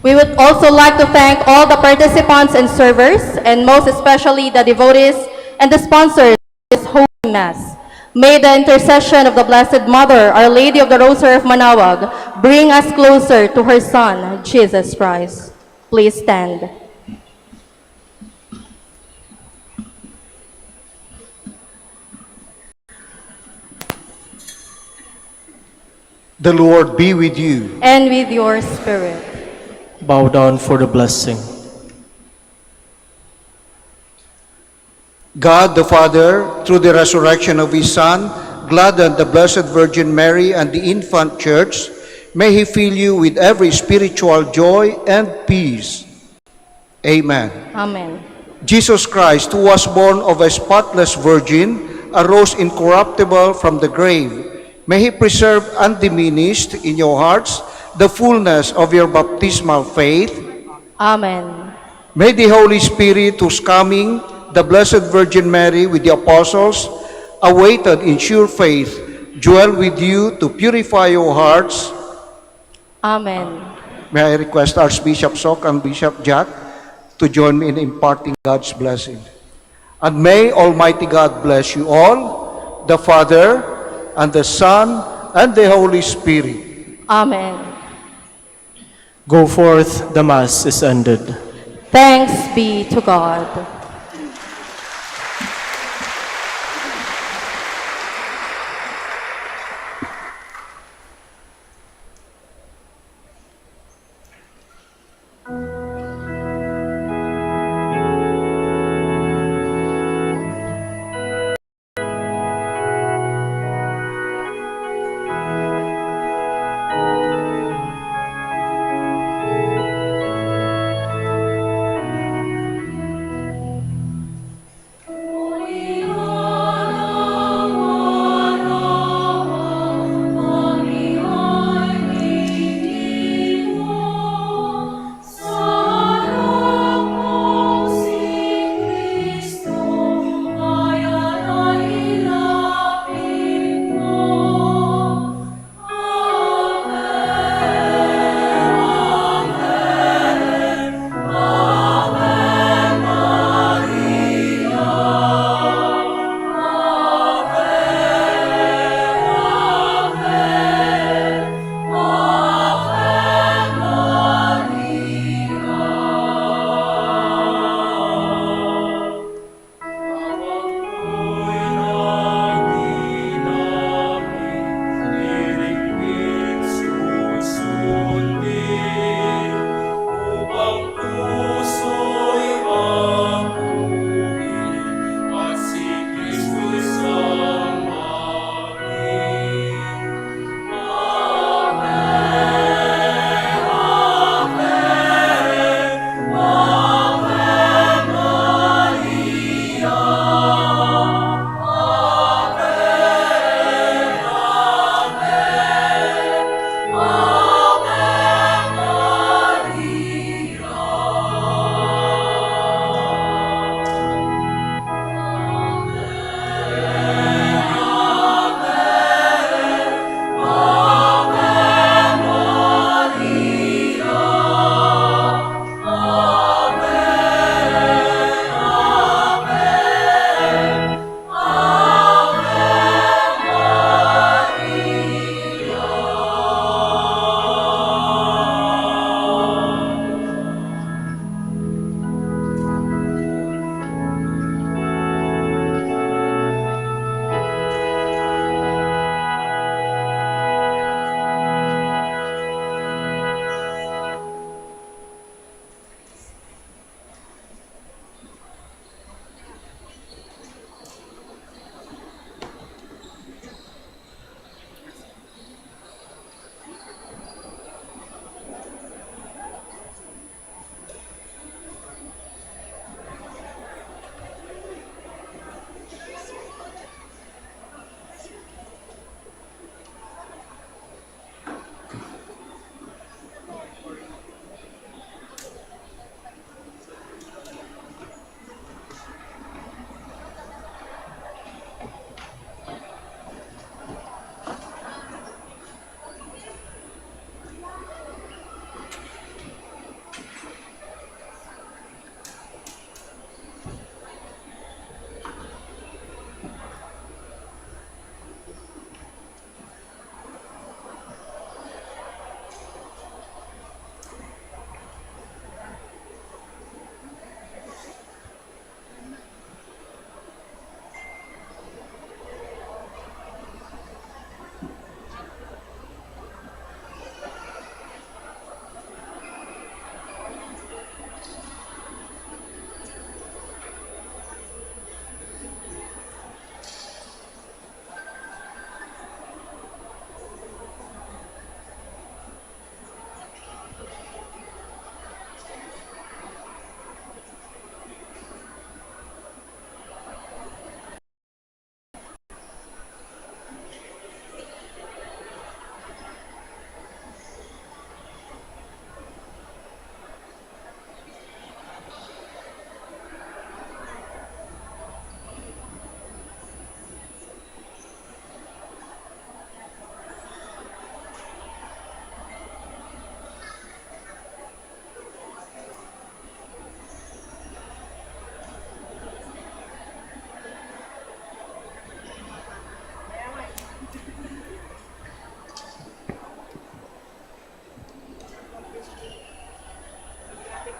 We would also like to thank all the participants and servers, and most especially the devotees and the sponsors of this Holy Mass. May the intercession of the Blessed Mother, Our Lady of the Rosary of Manaoag, bring us closer to her Son, Jesus Christ. Please stand. The Lord be with you. And with your spirit. Bow down for the blessing. God the Father, through the resurrection of His Son, gladdened the Blessed Virgin Mary and the infant Church. May He fill you with every spiritual joy and peace. Amen. Amen. Jesus Christ, who was born of a spotless virgin, arose incorruptible from the grave. May He preserve undiminished in your hearts the fullness of your baptismal faith. Amen. May the Holy Spirit, whose coming the Blessed Virgin Mary with the apostles awaited in sure faith, dwell with you to purify your hearts. Amen. May I request Archbishop Sok and Bishop Jack to join me in imparting God's blessing. And may Almighty God bless you all, the Father, and the Son, and the Holy Spirit. Amen. Go forth, the Mass is ended. Thanks be to God.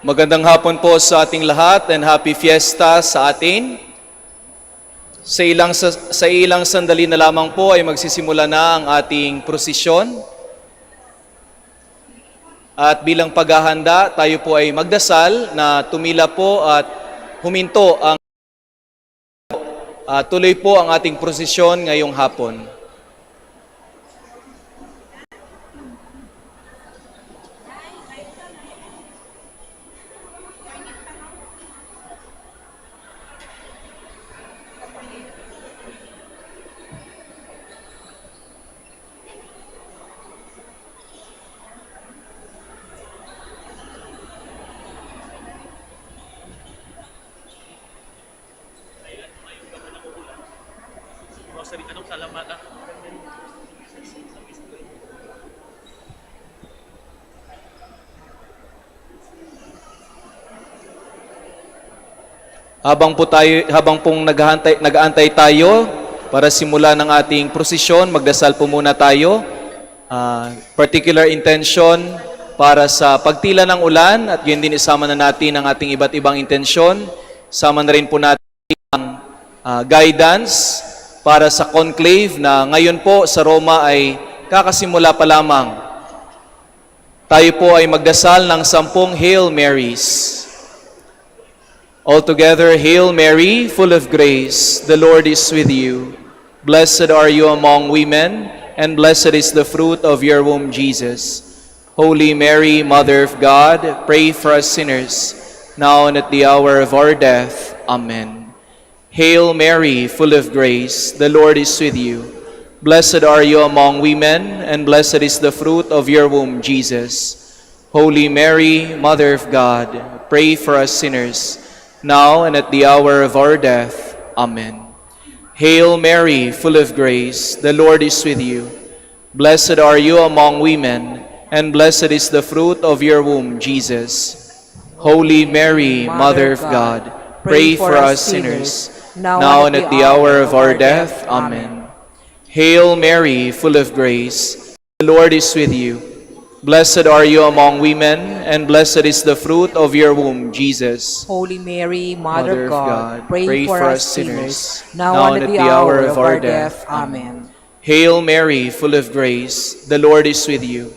Magandang hapon po sa ating lahat and happy fiesta sa atin. Sa ilang sandali na lamang po ay magsisimula na ang ating prosesyon. At bilang paghahanda, tayo po ay magdasal na tumila po at huminto ang tuloy po ang ating prosesyon ngayong hapon. Habang pong nag-aantay tayo para simula ng ating prosesyon, magdasal po muna tayo. Particular intention para sa pagtila ng ulan at yun din isama na natin ang ating iba't ibang intensyon. Sama na rin po natin ang guidance para sa conclave na ngayon po sa Roma ay kakasimula pa lamang. Tayo po ay magdasal ng 10 Hail Marys. Altogether, Hail Mary, full of grace, the Lord is with you. Blessed are you among women, and blessed is the fruit of your womb, Jesus. Holy Mary, Mother of God, pray for us sinners, now and at the hour of our death. Amen. Hail Mary, full of grace, the Lord is with you. Blessed are you among women, and blessed is the fruit of your womb, Jesus. Holy Mary, Mother of God, pray for us sinners, now and at the hour of our death. Amen. Hail Mary, full of grace, the Lord is with you. Blessed are you among women, and blessed is the fruit of your womb, Jesus. Holy Mary, Mother of God, pray for us sinners, now and at the hour of our death. Amen. Hail Mary, full of grace, the Lord is with you. Blessed are you among women, and blessed is the fruit of your womb, Jesus. Holy Mary, Mother of God, pray for us sinners, now and at the hour of our death. Amen. Hail Mary, full of grace, the Lord is with you.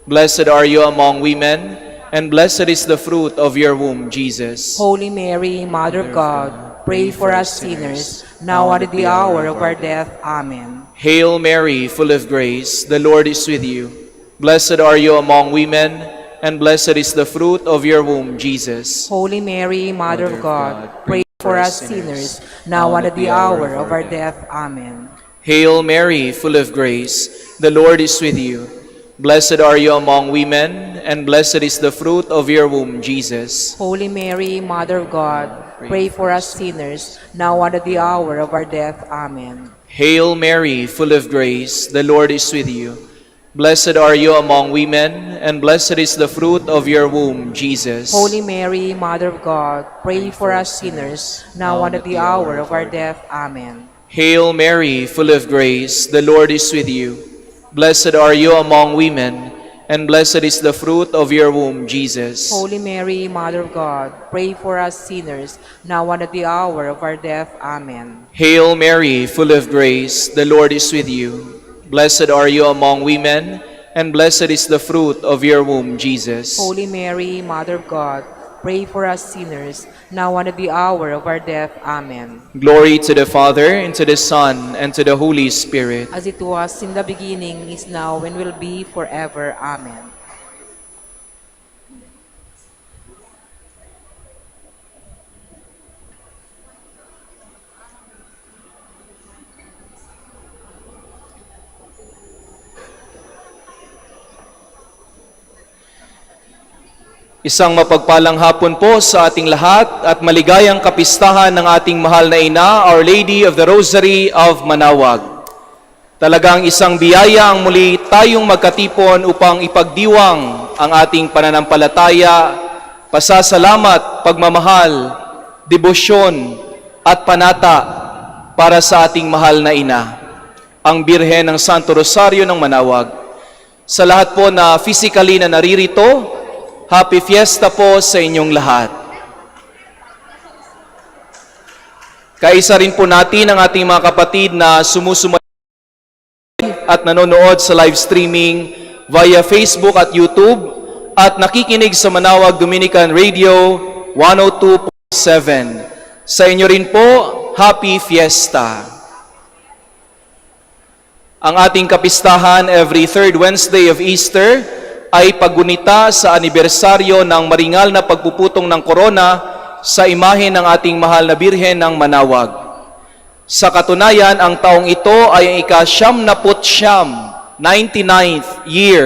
Blessed are you among women, and blessed is the fruit of your womb, Jesus. Holy Mary, Mother of God, pray for us sinners, now and at the hour of our death. Amen. Hail Mary, full of grace, the Lord is with you. Blessed are you among women, and blessed is the fruit of your womb, Jesus. Holy Mary, Mother of God, pray for us sinners, now and at the hour of our death. Amen. Hail Mary, full of grace, the Lord is with you. Blessed are you among women, and blessed is the fruit of your womb, Jesus. Holy Mary, Mother of God, pray for us sinners, now and at the hour of our death. Amen. Hail Mary, full of grace, the Lord is with you. Blessed are you among women, and blessed is the fruit of your womb, Jesus. Holy Mary, Mother of God, pray for us sinners, now and at the hour of our death. Amen. Hail Mary, full of grace, the Lord is with you. Blessed are you among women, and blessed is the fruit of your womb, Jesus. Holy Mary, Mother of God, pray for us sinners, now and at the hour of our death. Amen. Hail Mary, full of grace, the Lord is with you. Blessed are you among women, and blessed is the fruit of your womb, Jesus. Holy Mary, Mother of God, pray for us sinners, now and at the hour of our death. Amen. Glory to the Father, and to the Son, and to the Holy Spirit. As it was in the beginning, is now, and will be forever. Amen. Isang mapagpalang hapon po sa ating lahat at maligayang kapistahan ng ating mahal na ina, Our Lady of the Rosary of Manaoag. Talagang isang biyaya ang muli tayong magkatipon upang ipagdiwang ang ating pananampalataya, pasasalamat, pagmamahal, debosyon at panata para sa ating mahal na ina, ang Birhen ng Santo Rosario ng Manaoag. Sa lahat po na physically na naririto, Happy Fiesta po sa inyong lahat. Kaisa rin po natin ang ating mga kapatid na sumusumaybay at nanonood sa live streaming via Facebook at YouTube at nakikinig sa Manawag Dominican Radio 102.7. Sa inyo rin po, Happy Fiesta. Ang ating kapistahan every third Wednesday of Easter ay paggunita sa anibersaryo ng maringal na pagpuputong ng korona sa imahe ng ating mahal na Birhen ng Manawag. Sa katunayan, ang taong ito ay ang ika-99th 99th year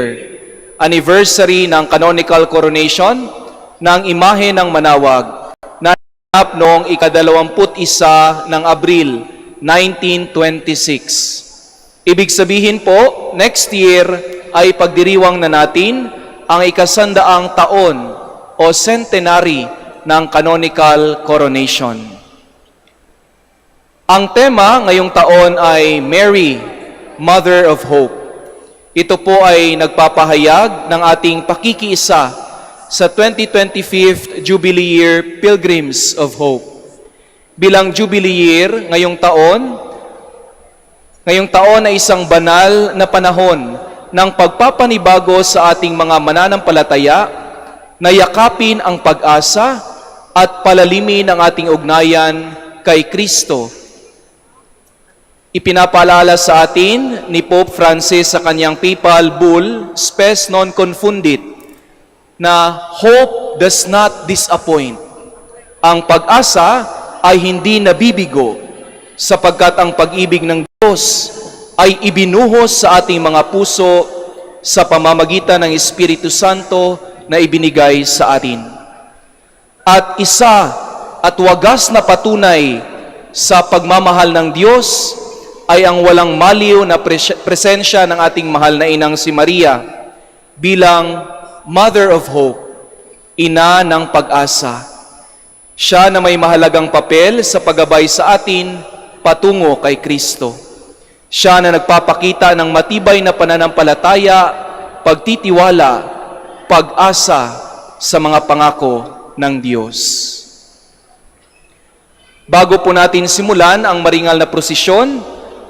anniversary ng canonical coronation ng imahe ng Manawag na naganap noong ika-21 ng Abril 1926. Ibig sabihin po, next year ay pagdiriwang na natin ang ika-100 taon o centenary ng canonical coronation. Ang tema ngayong taon ay Mary, Mother of Hope. Ito po ay nagpapahayag ng ating pakikiisa sa 2025th Jubilee Year Pilgrims of Hope. Bilang Jubilee Year ngayong taon ay isang banal na panahon ng pagpapanibago sa ating mga mananampalataya na yakapin ang pag-asa at palalimin ang ating ugnayan kay Kristo. Ipinapaalala sa atin ni Pope Francis sa kanyang papal bull, Spes non confundit, na hope does not disappoint. Ang pag-asa ay hindi nabibigo sapagkat ang pag-ibig ng Diyos ay ibinuhos sa ating mga puso sa pamamagitan ng Espiritu Santo na ibinigay sa atin. At isa at wagas na patunay sa pagmamahal ng Diyos ay ang walang maliw na presensya ng ating mahal na inang si Maria bilang Mother of Hope, ina ng pag-asa. Siya na may mahalagang papel sa paggabay sa atin patungo kay Kristo. Siya na nagpapakita ng matibay na pananampalataya, pagtitiwala, pag-asa sa mga pangako ng Diyos. Bago po natin simulan ang maringal na prosesyon,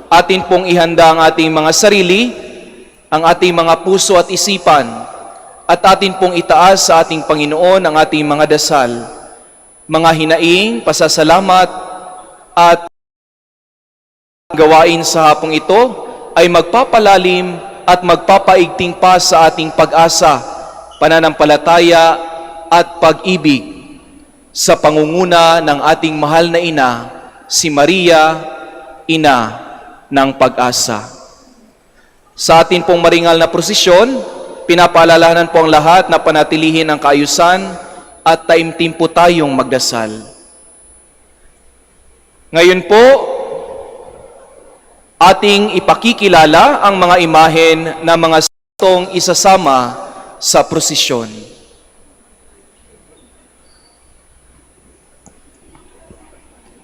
atin pong ihanda ang ating mga sarili, ang ating mga puso at isipan, at atin pong itaas sa ating Panginoon ang ating mga dasal, mga hinaing, pasasalamat, at gawain sa hapong ito ay magpapalalim at magpapaigting pa sa ating pag-asa, pananampalataya at pag-ibig sa pangunguna ng ating mahal na ina, si Maria, ina ng pag-asa. Sa atin pong maringal na prosesyon, pinapaalalahanan po ang lahat na panatilihin ang kaayusan at taimtim po tayong magdasal. Ngayon po, ating ipakikilala ang mga imahen na mga santong isasama sa prosesyon.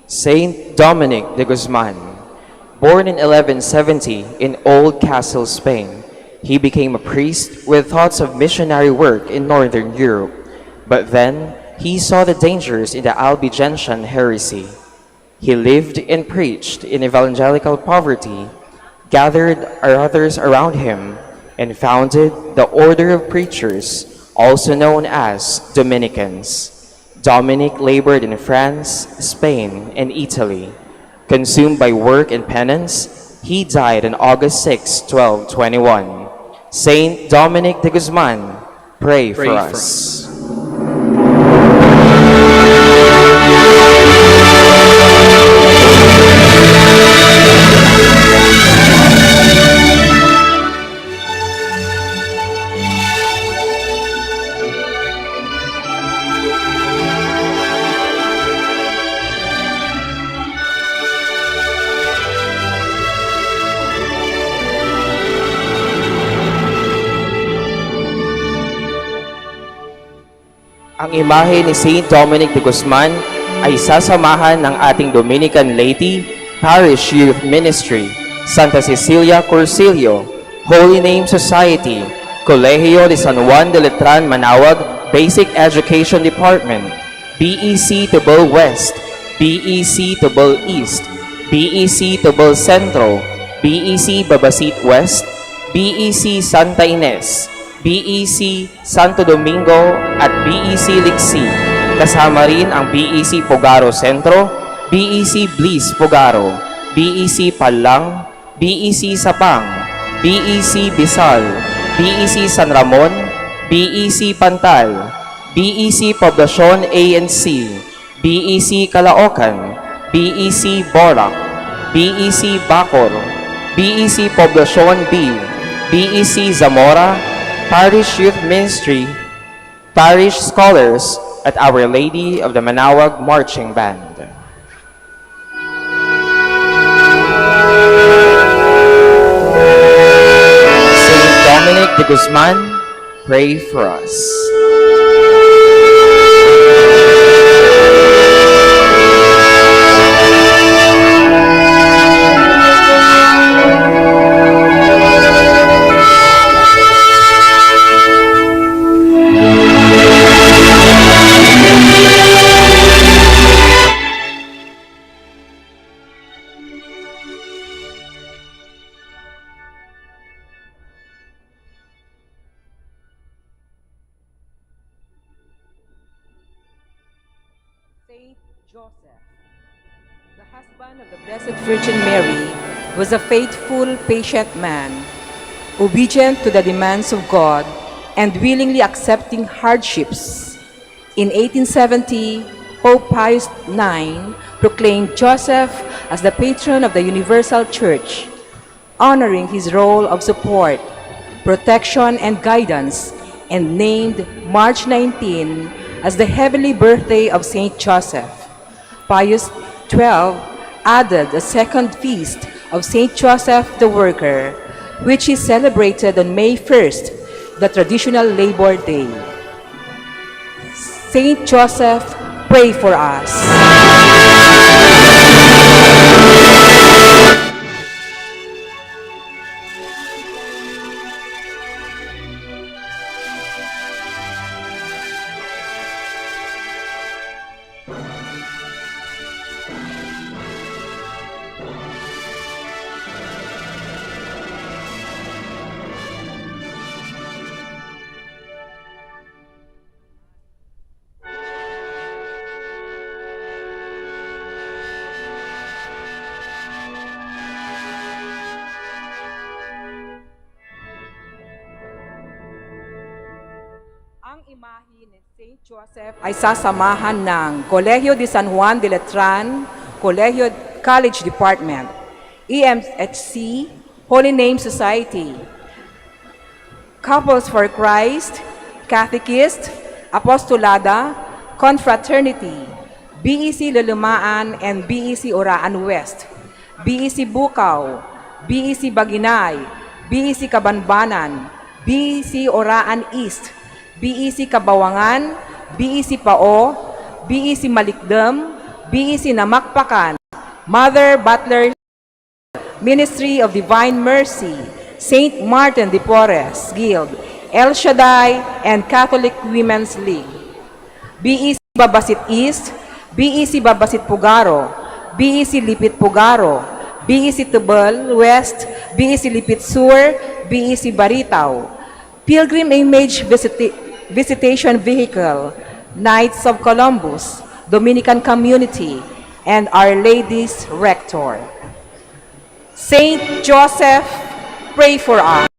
Saint Dominic de Guzman, born in 1170 in Old Castle, Spain, he became a priest with thoughts of missionary work in Northern Europe, but then he saw the dangers in the Albigensian heresy. He lived and preached in evangelical poverty, gathered others around him, and founded the Order of Preachers, also known as Dominicans. Dominic labored in France, Spain, and Italy. Consumed by work and penance, he died on August 6, 1221. Saint Dominic de Guzman, pray for us. Ang imahe ni Saint Dominic de Guzman ay sasamahan ng ating Dominican Laity, Parish Youth Ministry, Santa Cecilia Cursillo, Holy Name Society, Colegio de San Juan de Letran, Manawag, Basic Education Department, BEC Tubal West, BEC Tubal East, BEC Tubal Centro, BEC Babasit West, BEC Santa Ines, BEC Santo Domingo at BEC Liksi. Kasama rin ang BEC Pogaro Centro, BEC Bliss Pogaro, BEC Palang, BEC Sapang, BEC Bisal, BEC San Ramon, BEC Pantal, BEC Poblacion ANC, BEC Caloocan, BEC Borac, BEC Bacor, BEC Poblacion B, BEC Zamora, Parish Youth Ministry, Parish Scholars, at Our Lady of the Manawag Marching Band. Saint Dominic de Guzman, pray for us. Saint Joseph, the husband of the Blessed Virgin Mary, was a faithful, patient man, obedient to the demands of God and willingly accepting hardships. In 1870, Pope Pius IX proclaimed Joseph as the patron of the Universal Church, honoring his role of support, protection, and guidance, and named March 19 as the heavenly birthday of Saint Joseph. Pius XII added a second feast of Saint Joseph the Worker, which is celebrated on May 1st, the traditional Labor Day. Saint Joseph, pray for us. Ang imahe ni Saint Joseph ay sasamahan ng Colegio de San Juan de Letran, Colegio College Department, EMHC, Holy Name Society, Couples for Christ, Catechist, Apostolada, Confraternity, BEC Lulumaan and BEC Oraan West, BEC Bukaw, BEC Baginay, BEC Kabanbanan, BEC Oraan East, BEC Kabawangan, BEC Pao, BEC Malikdam, BEC Namakpakan, Mother Butler, Ministry of Divine Mercy, St. Martin de Porres Guild, El Shaddai, and Catholic Women's League. BEC Babasit East, BEC Babasit Pugaro, BEC Lipit Pugaro, BEC Tubal West, BEC Lipit Sur, BEC Baritaw, Pilgrim Image Visitation Vehicle, Knights of Columbus, Dominican Community, and Our Lady's Rector. Saint Joseph, pray for us.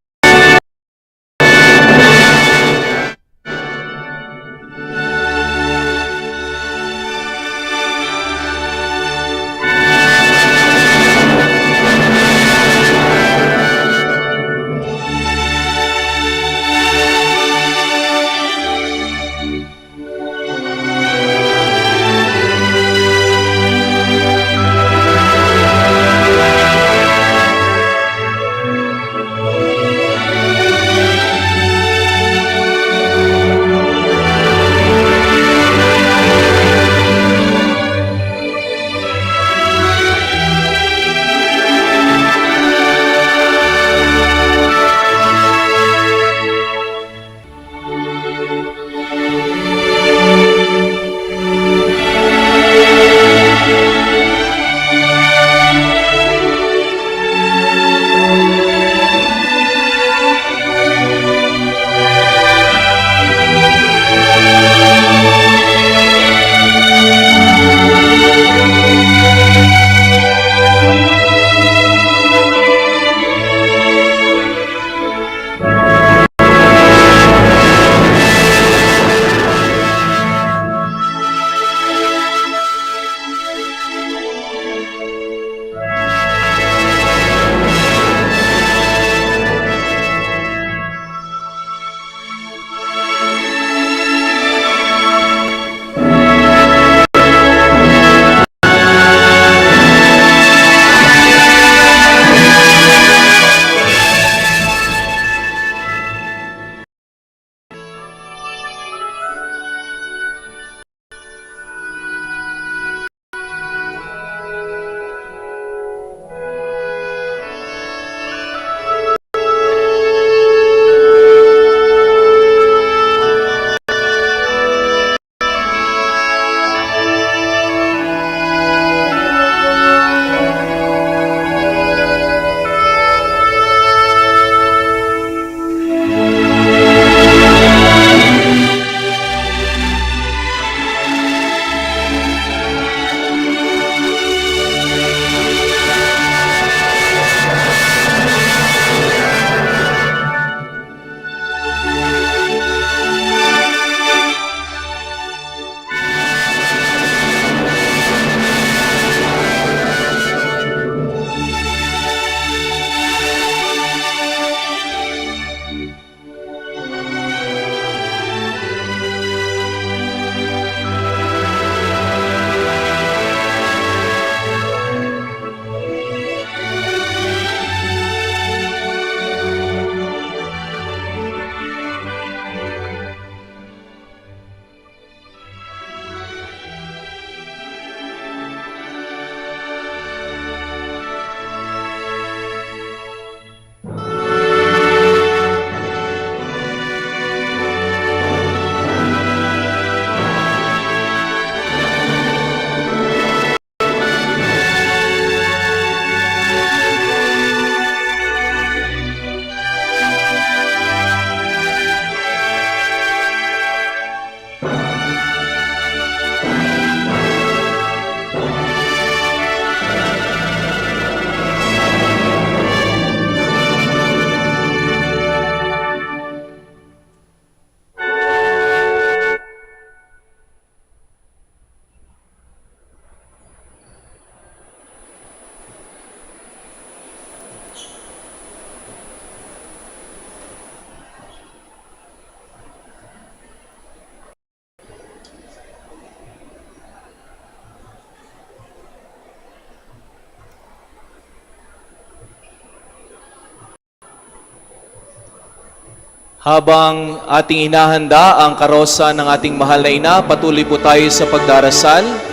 Habang ating inahanda ang karosa ng ating mahal na ina, patuloy po tayo sa pagdarasal.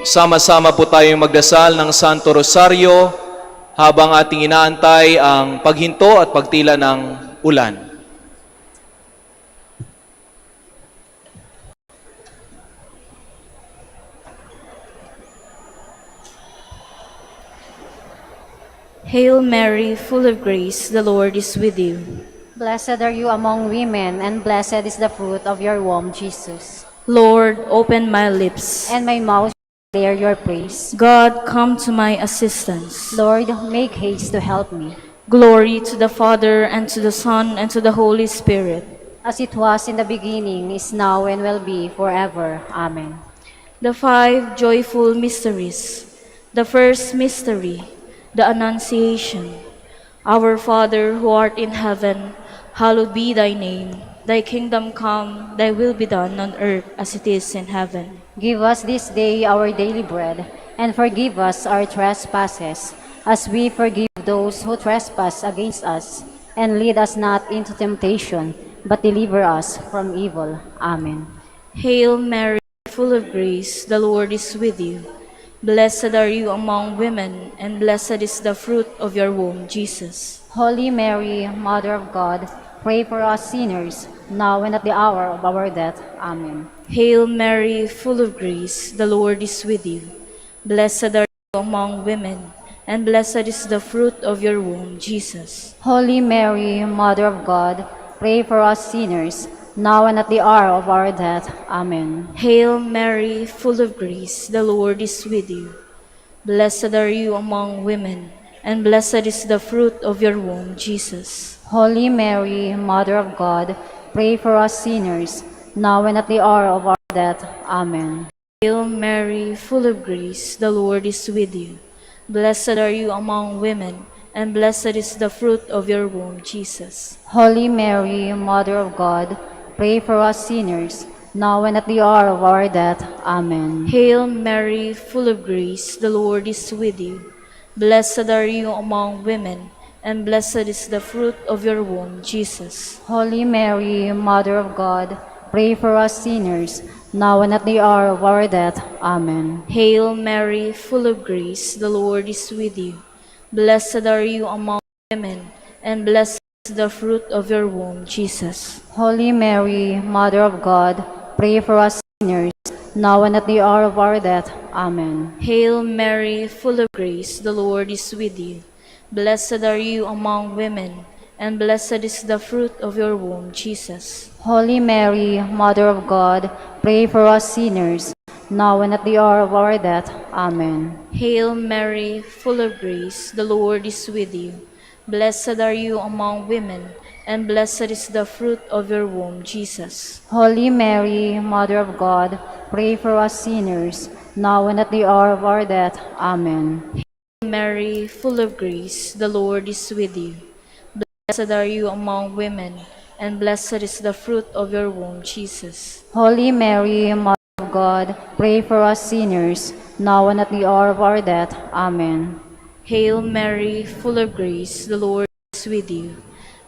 Sama-sama po tayong magdasal ng Santo Rosario habang ating inaantay ang paghinto at pagtila ng ulan. Hail Mary, full of grace, the Lord is with you. Blessed are you among women, and blessed is the fruit of your womb, Jesus. Lord, open my lips, And my mouth shall declare your praise. God, come to my assistance. Lord, make haste to help me. Glory to the Father, and to the Son, and to the Holy Spirit. As it was in the beginning, is now, and will be forever. Amen. The five joyful mysteries. The first mystery, the Annunciation. Our Father, who art in heaven, hallowed be thy name. Thy kingdom come, thy will be done on earth as it is in heaven. Give us this day our daily bread, and forgive us our trespasses, as we forgive those who trespass against us. And lead us not into temptation, but deliver us from evil. Amen. Hail Mary, full of grace, the Lord is with you. Blessed are you among women, and blessed is the fruit of your womb, Jesus. Holy Mary, Mother of God, pray for us sinners, now and at the hour of our death. Amen. Hail Mary, full of grace, the Lord is with you. Blessed are you among women, and blessed is the fruit of your womb, Jesus. Holy Mary, Mother of God, pray for us sinners, now and at the hour of our death. Amen. Hail Mary, full of grace, the Lord is with you. Blessed are you among women, and blessed is the fruit of your womb, Jesus. Holy Mary, Mother of God, pray for us sinners, now and at the hour of our death. Amen. Hail Mary, full of grace, the Lord is with you. Blessed are you among women, and blessed is the fruit of your womb, Jesus. Holy Mary, Mother of God, pray for us sinners, now and at the hour of our death. Amen. Hail Mary, full of grace, the Lord is with you. Blessed are you among women, and blessed is the fruit of your womb, Jesus. Holy Mary, Mother of God, pray for us sinners, now and at the hour of our death. Amen. Hail Mary, full of grace, the Lord is with you. Blessed are you among women, and blessed is the fruit of your womb, Jesus. Holy Mary, Mother of God, pray for us sinners, now and at the hour of our death. Amen. Hail Mary, full of grace, the Lord is with you. Blessed are you among women, and blessed is the fruit of your womb, Jesus. Holy Mary, Mother of God, pray for us sinners, now and at the hour of our death. Amen. Hail Mary, full of grace, the Lord is with you. Blessed are you among women, and blessed is the fruit of your womb, Jesus. Holy Mary, Mother of God, pray for us sinners, now and at the hour of our death. Amen. Hail Mary, full of grace, the Lord is with you. Blessed are you among women, and blessed is the fruit of your womb, Jesus. Holy Mary, Mother of God, pray for us sinners, now and at the hour of our death. Amen. Hail Mary, full of grace, the Lord is with you.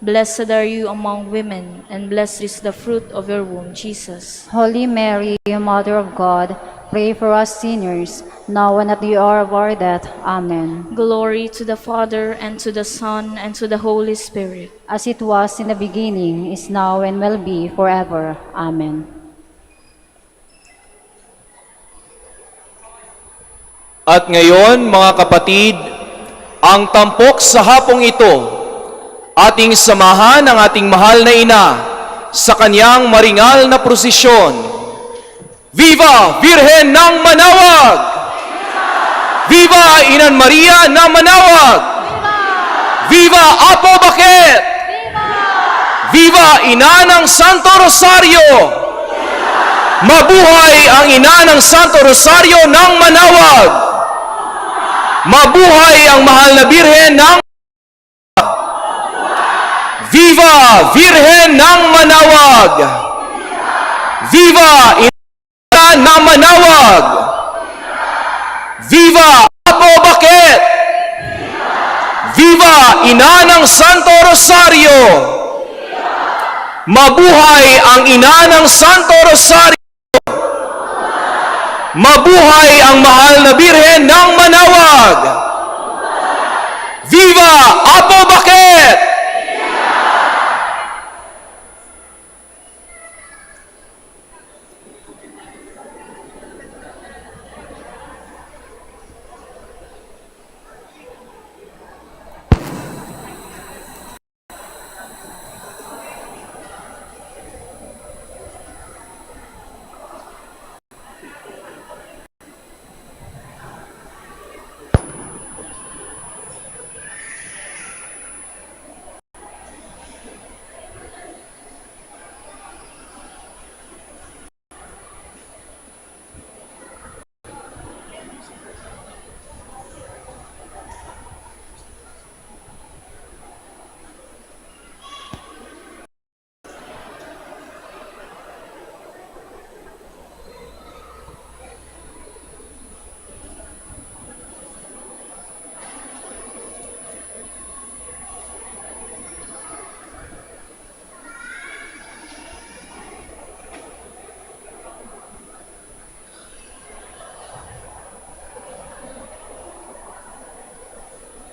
Blessed are you among women, and blessed is the fruit of your womb, Jesus. Holy Mary, Mother of God, pray for us sinners, now and at the hour of our death. Amen. Glory to the Father, and to the Son, and to the Holy Spirit. As it was in the beginning, is now, and will be forever. Amen. At ngayon, mga kapatid, ang tampok sa hapong ito, ating samahan ang ating mahal na ina sa kanyang maringal na prosesyon. Viva Virhen ng Manawag! Viva Inan Maria na Manawag! Viva Apo Bakit! Viva Ina ng Santo Rosario! Mabuhay ang Ina ng Santo Rosario ng Manawag! Mabuhay ang mahal na Birhen ng Viva Virhen ng Manawag! Viva Ina ng Manawag! Viva Apo Bakit! Viva Ina ng Santo Rosario! Mabuhay ang Ina ng Santo Rosario! Mabuhay ang mahal na Birhen ng Manawag! Viva Apo Bakit!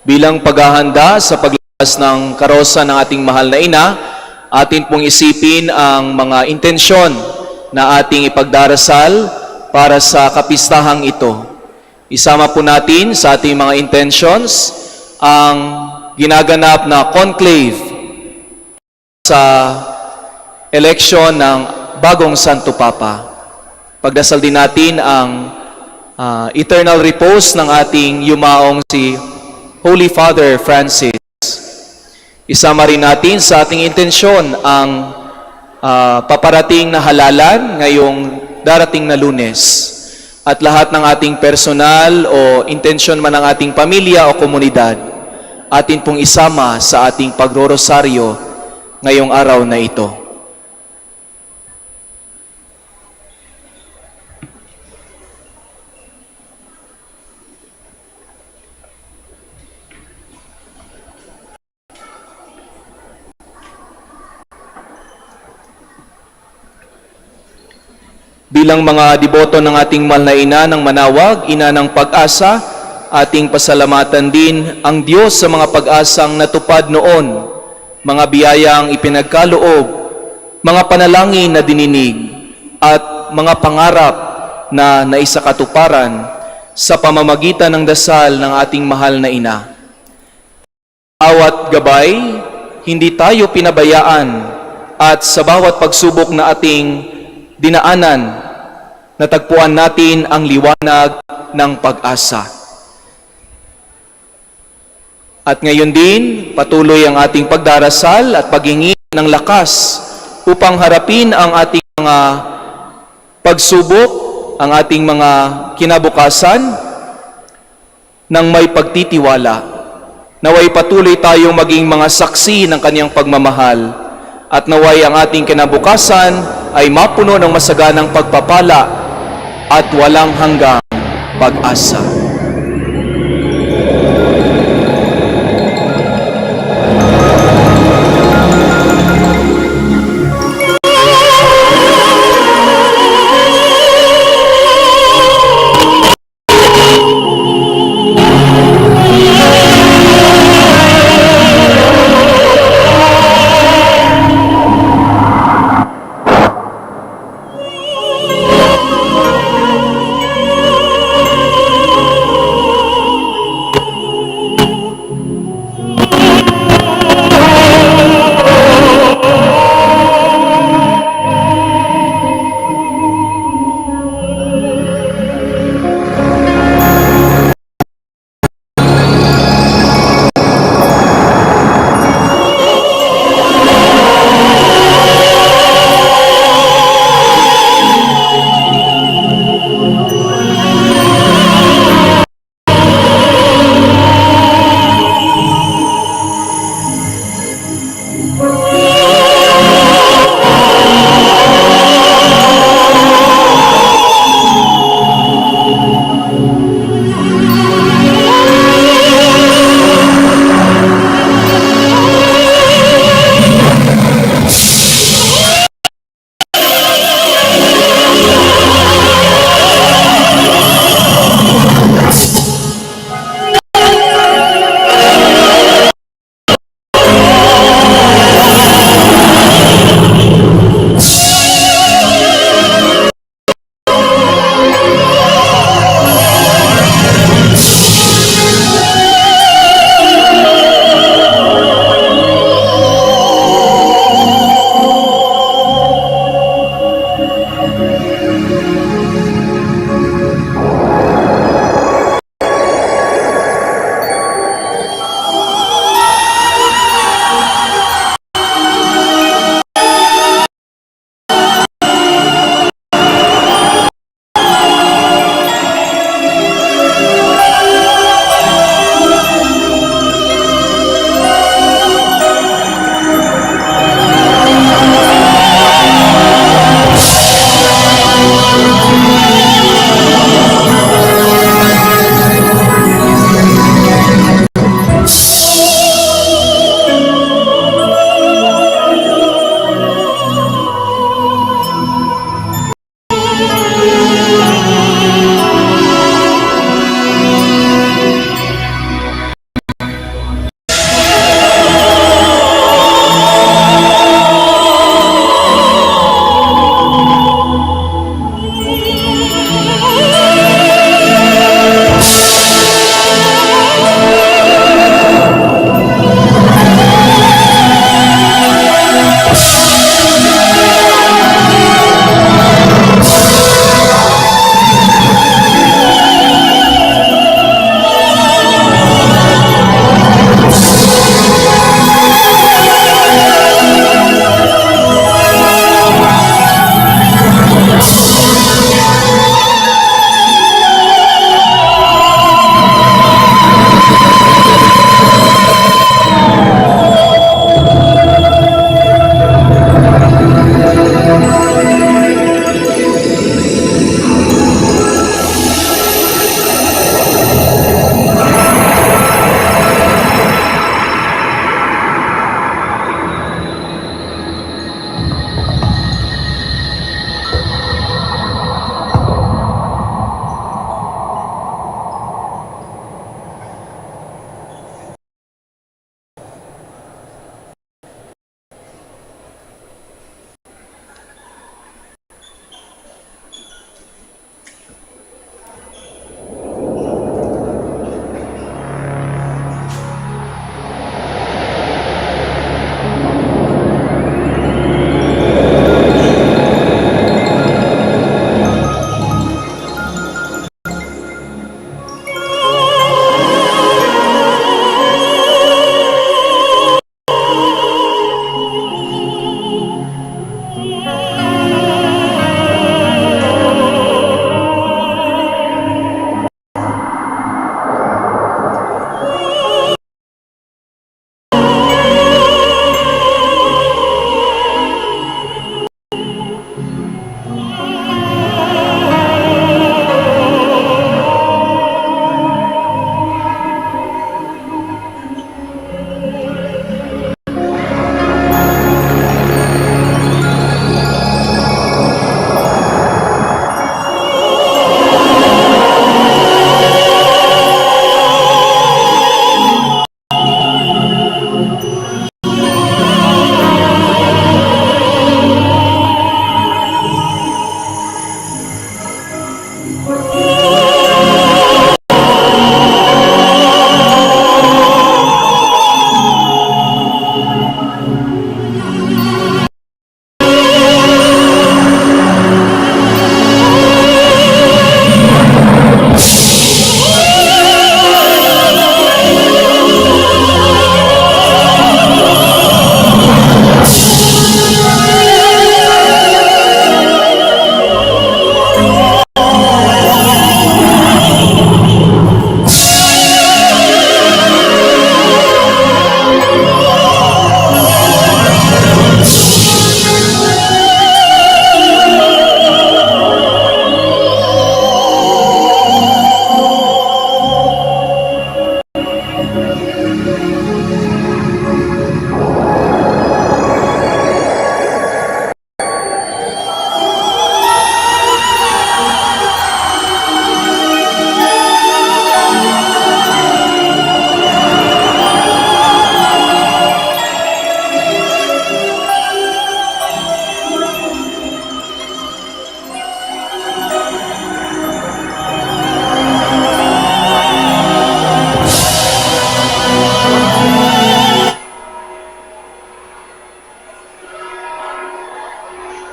Bilang paghahanda sa paglakas ng karosa ng ating mahal na ina, atin pong isipin ang mga intensyon na ating ipagdarasal para sa kapistahang ito. Isama po natin sa ating mga intentions ang ginaganap na conclave sa eleksyon ng bagong Santo Papa. Pagdasal din natin ang eternal repose ng ating yumaong si Holy Father Francis. Isama rin natin sa ating intensyon ang paparating na halalan ngayong darating na Lunes. At lahat ng ating personal o intensyon man ng ating pamilya o komunidad, atin pong isama sa ating pagrorosaryo ngayong araw na ito. Bilang mga deboto ng ating mahal na ina ng Manawag, ina ng pag-asa, ating pasalamatan din ang Diyos sa mga pag-asang natupad noon, mga biyayang ipinagkaloob, mga panalangin na dininig, at mga pangarap na naisakatuparan sa pamamagitan ng dasal ng ating mahal na ina. Bawat gabay, hindi tayo pinabayaan, at sa bawat pagsubok na ating dinaanan, natagpuan natin ang liwanag ng pag-asa. At ngayon din, patuloy ang ating pagdarasal at paghingi ng lakas upang harapin ang ating mga pagsubok, ang ating mga kinabukasan ng may pagtitiwala. Naway patuloy tayong maging mga saksi ng kanyang pagmamahal at naway ang ating kinabukasan ay mapuno ng masaganang pagpapala at walang hanggang pag-asa.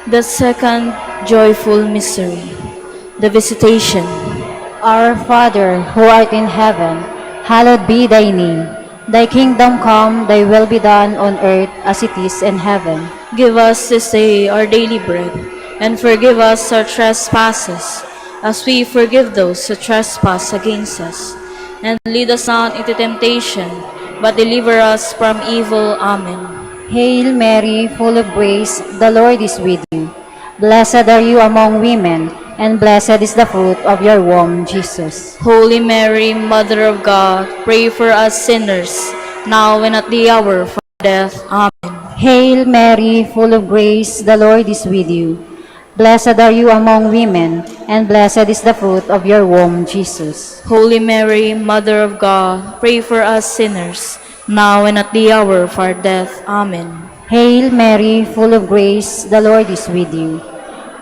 The second joyful mystery, the Visitation. Our Father, who art in heaven, hallowed be thy name. Thy kingdom come, thy will be done on earth as it is in heaven. Give us this day our daily bread, and forgive us our trespasses, as we forgive those who trespass against us. And lead us not into temptation, but deliver us from evil. Amen. Hail Mary, full of grace, the Lord is with you. Blessed are you among women, and blessed is the fruit of your womb, Jesus. Holy Mary, Mother of God, pray for us sinners, now and at the hour of our death. Amen. Hail Mary, full of grace, the Lord is with you. Blessed are you among women, and blessed is the fruit of your womb, Jesus. Holy Mary, Mother of God, pray for us sinners, now and at the hour of our death. Amen. Hail Mary, full of grace, the Lord is with you.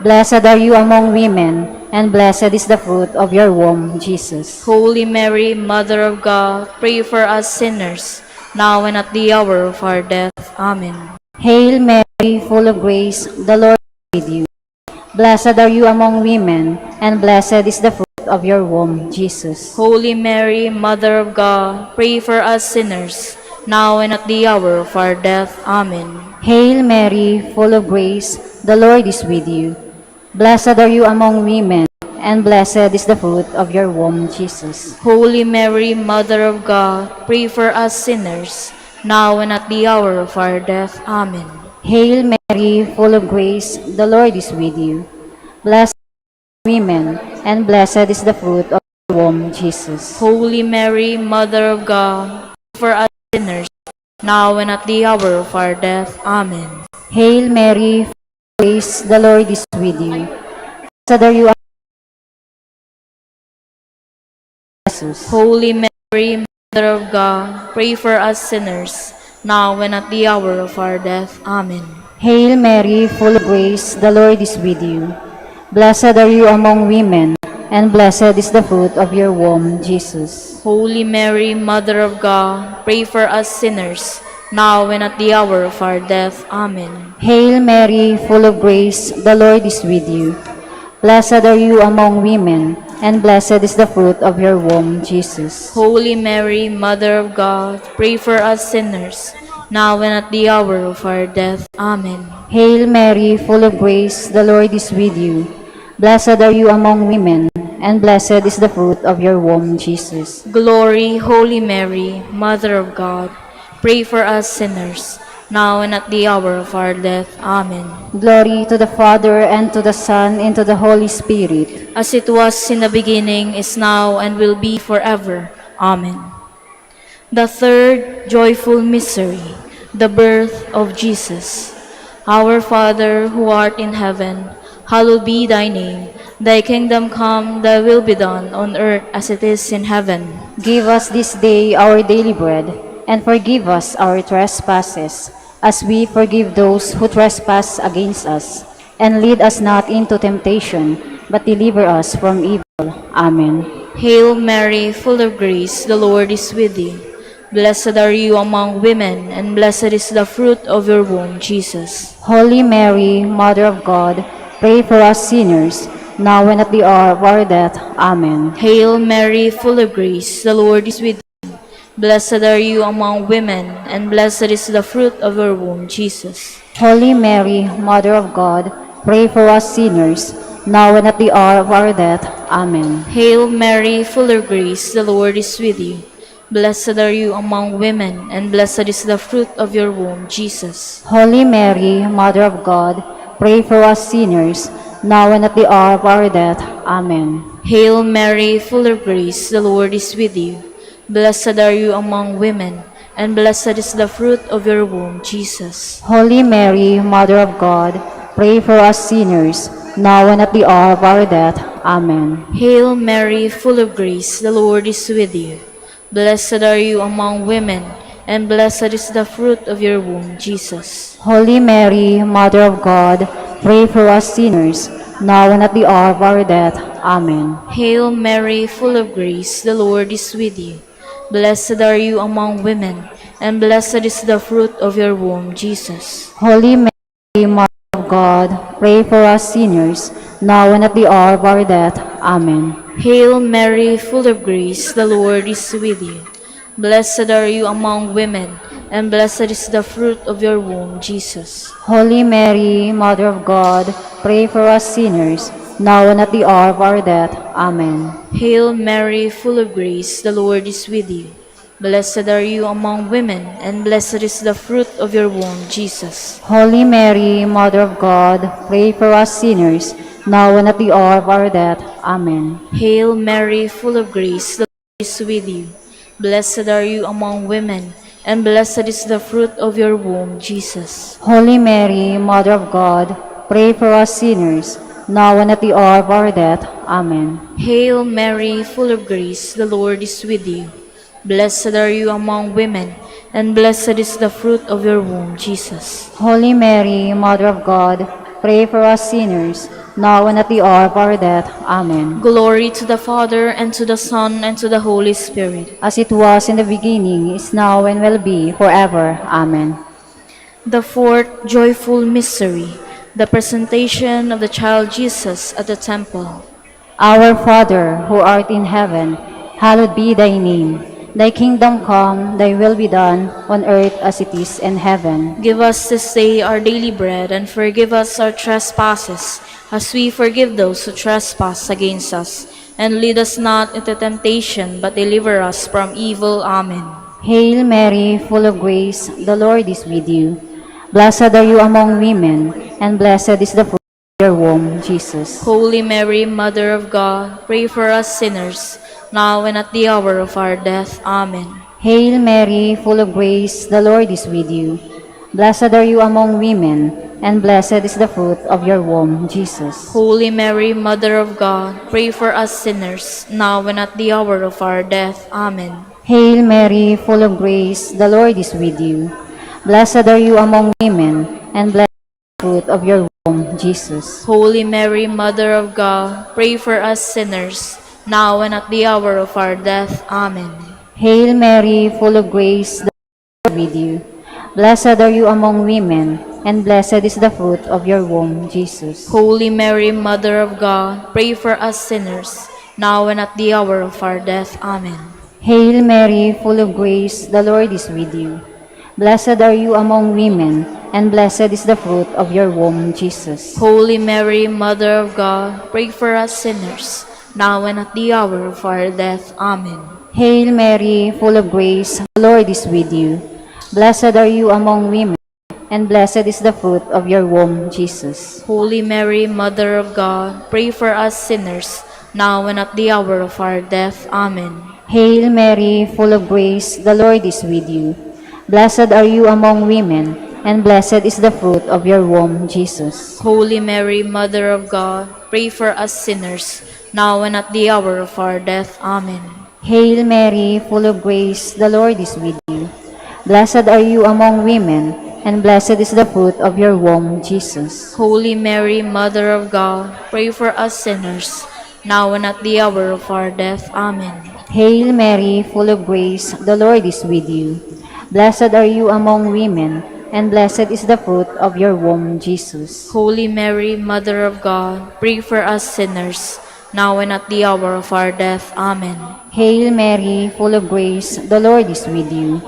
Blessed are you among women, and blessed is the fruit of your womb, Jesus. Holy Mary, Mother of God, pray for us sinners, now and at the hour of our death. Amen. Hail Mary, full of grace, the Lord is with you. Blessed are you among women, and blessed is the fruit of your womb, Jesus. Holy Mary, Mother of God, pray for us sinners, now and at the hour of our death. Amen. Hail Mary, full of grace, the Lord is with you. Blessed are you among women, and blessed is the fruit of your womb, Jesus. Holy Mary, Mother of God, pray for us sinners, now and at the hour of our death. Amen. Hail Mary, full of grace, the Lord is with you. Blessed are you among women, and blessed is the fruit of your womb, Jesus. Holy Mary, Mother of God, pray for us sinners, now and at the hour of our death. Amen. Hail Mary, full of grace, the Lord is with you. Blessed are you among Jesus. Holy Mary, Mother of God, pray for us sinners, now and at the hour of our death. Amen. Hail Mary, full of grace, the Lord is with you. Blessed are you among women, and blessed is the fruit of your womb, Jesus. Holy Mary, Mother of God, pray for us sinners, now and at the hour of our death. Amen. Hail Mary, full of grace, the Lord is with you. Blessed are you among women, and blessed is the fruit of your womb, Jesus. Holy Mary, Mother of God, pray for us sinners, now and at the hour of our death. Amen. Hail Mary, full of grace, the Lord is with you. Blessed are you among women, and blessed is the fruit of your womb, Jesus. Glory, Holy Mary, Mother of God, pray for us sinners, now and at the hour of our death. Amen. Glory to the Father, and to the Son, and to the Holy Spirit. As it was in the beginning, is now, and will be forever. Amen. The third joyful mystery, the birth of Jesus. Our Father, who art in heaven, hallowed be thy name. Thy kingdom come, thy will be done, on earth as it is in heaven. Give us this day our daily bread, and forgive us our trespasses, as we forgive those who trespass against us. And lead us not into temptation, but deliver us from evil. Amen. Hail Mary, full of grace, the Lord is with thee. Blessed are you among women, and blessed is the fruit of your womb, Jesus. Holy Mary, Mother of God, pray for us sinners, now and at the hour of our death. Amen. Hail Mary, full of grace, the Lord is with thee. Blessed are you among women, and blessed is the fruit of your womb, Jesus. Holy Mary, Mother of God, pray for us sinners, now and at the hour of our death. Amen. Hail Mary, full of grace, the Lord is with you. Blessed are you among women, and blessed is the fruit of your womb, Jesus. Holy Mary, Mother of God, pray for us sinners, now and at the hour of our death. Amen. Hail Mary, full of grace, the Lord is with you. Blessed are you among women, and blessed is the fruit of your womb, Jesus. Holy Mary, Mother of God, pray for us sinners, now and at the hour of our death. Amen. Hail Mary, full of grace, the Lord is with you. Blessed are you among women, and blessed is the fruit of your womb, Jesus. Holy Mary, Mother of God, pray for us sinners, now and at the hour of our death. Amen. Hail Mary, full of grace, the Lord is with you. Blessed are you among women, and blessed is the fruit of your womb, Jesus. Holy Mary, Mother of of God, pray for us sinners, now and at the hour of our death. Amen. Hail Mary, full of grace, the Lord is with you. Blessed are you among women, and blessed is the fruit of your womb, Jesus. Holy Mary, Mother of God, pray for us sinners, now and at the hour of our death. Amen. Hail Mary, full of grace, the Lord is with you. Blessed are you among women, and blessed is the fruit of your womb, Jesus. Holy Mary, Mother of God, pray for us sinners, now and at the hour of our death. Amen. Hail Mary, full of grace, the Lord is with you. Blessed are you among women, and blessed is the fruit of your womb, Jesus. Holy Mary, Mother of God, pray for us sinners, now and at the hour of our death. Amen. Hail Mary, full of grace, the Lord is with you. Blessed are you among women, and blessed is the fruit of your womb, Jesus. Holy Mary, Mother of God, pray for us sinners, now and at the hour of our death. Amen. Glory to the Father, and to the Son, and to the Holy Spirit. As it was in the beginning, is now, and will be, forever. Amen. The fourth joyful mystery, the presentation of the child Jesus at the temple. Our Father, who art in heaven, hallowed be thy name. Thy kingdom come, thy will be done, on earth as it is in heaven. Give us this day our daily bread, and forgive us our trespasses, as we forgive those who trespass against us. And lead us not into temptation, but deliver us from evil. Amen. Hail Mary, full of grace, the Lord is with you. Blessed are you among women, and blessed is the fruit of your womb, Jesus. Holy Mary, Mother of God, pray for us sinners, now and at the hour of our death. Amen. Hail Mary, full of grace, the Lord is with you. Blessed are you among women, and blessed is the fruit of your womb, Jesus. Holy Mary, Mother of God, pray for us sinners, now and at the hour of our death. Amen. Hail Mary, full of grace, the Lord is with you. Blessed are you among women, and blessed is the fruit of your womb, Jesus. Holy Mary, Mother of God, pray for us sinners, now and at the hour of our death. Amen. Hail Mary, full of grace, the Lord is with you. Blessed are you among women, and blessed is the fruit of your womb, Jesus. Holy Mary, Mother of God, pray for us sinners, now and at the hour of our death. Amen. Hail Mary, full of grace, the Lord is with you. Blessed are you among women, and blessed is the fruit of your womb, Jesus. Holy Mary, Mother of God, pray for us sinners, now and at the hour of our death. Amen. Hail Mary, full of grace, the Lord is with you. Blessed are you among women, and blessed is the fruit of your womb, Jesus. Holy Mary, Mother of God, pray for us sinners, now and at the hour of our death. Amen. Hail Mary, full of grace, the Lord is with you. Blessed are you among women, and blessed is the fruit of your womb, Jesus. Holy Mary, Mother of God, pray for us sinners, now and at the hour of our death. Amen. Hail Mary, full of grace, the Lord is with you. Blessed are you among women, and blessed is the fruit of your womb, Jesus. Holy Mary, Mother of God, pray for us sinners, now and at the hour of our death. Amen. Hail Mary, full of grace, the Lord is with you. Blessed are you among women, and blessed is the fruit of your womb, Jesus. Holy Mary, Mother of God, pray for us sinners, now and at the hour of our death. Amen. Hail Mary, full of grace, the Lord is with you.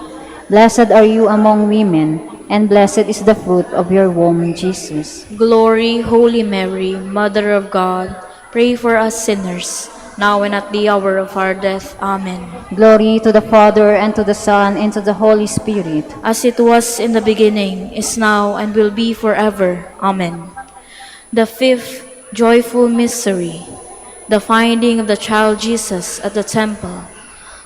Blessed are you among women, and blessed is the fruit of your womb, Jesus. Glory, Holy Mary, Mother of God, pray for us sinners, now and at the hour of our death. Amen. Glory to the Father, and to the Son, and to the Holy Spirit. As it was in the beginning, is now, and will be forever. Amen. The fifth joyful mystery, the finding of the child Jesus at the temple.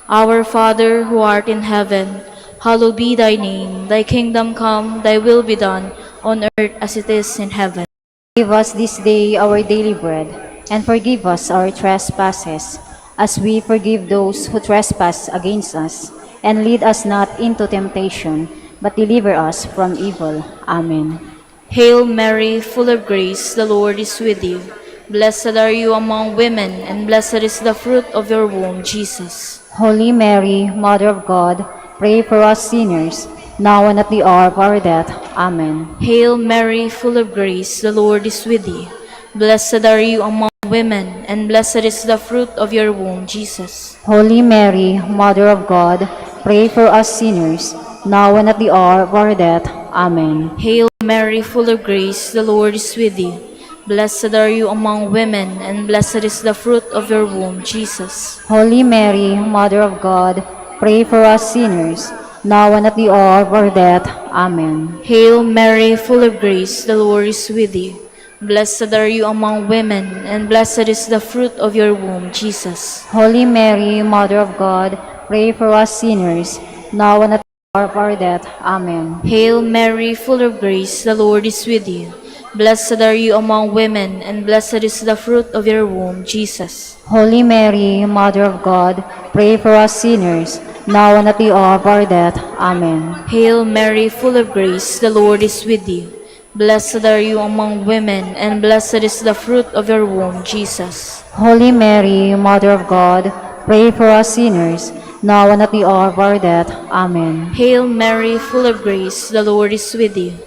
Our Father, who art in heaven, hallowed be thy name. Thy kingdom come, thy will be done, on earth as it is in heaven. Give us this day our daily bread, and forgive us our trespasses, as we forgive those who trespass against us. And lead us not into temptation, but deliver us from evil. Amen. Hail Mary, full of grace, the Lord is with you. Blessed are you among women, and blessed is the fruit of your womb, Jesus. Holy Mary, Mother of God, pray for us sinners, now and at the hour of our death. Amen. Hail Mary, full of grace, the Lord is with thee. Blessed are you among women, and blessed is the fruit of your womb, Jesus. Holy Mary, Mother of God, pray for us sinners, now and at the hour of our death. Amen. Hail Mary, full of grace, the Lord is with thee. Blessed are you among women, and blessed is the fruit of your womb, Jesus. Holy Mary, Mother of God, pray for us sinners, now and at the hour of our death. Amen. Hail Mary, full of grace, the Lord is with thee. Blessed are you among women, and blessed is the fruit of your womb, Jesus. Holy Mary, Mother of God, pray for us sinners, now and at the hour of our death. Amen. Hail Mary, full of grace, the Lord is with you. Blessed are you among women, and blessed is the fruit of your womb, Jesus. Holy Mary, Mother of God, pray for us sinners, now and at the hour of our death. Amen. Hail Mary, full of grace, the Lord is with you. Blessed are you among women, and blessed is the fruit of your womb, Jesus. Holy Mary, Mother of God, pray for us sinners, now and at the hour of our death. Amen. Hail Mary, full of grace, the Lord is with you.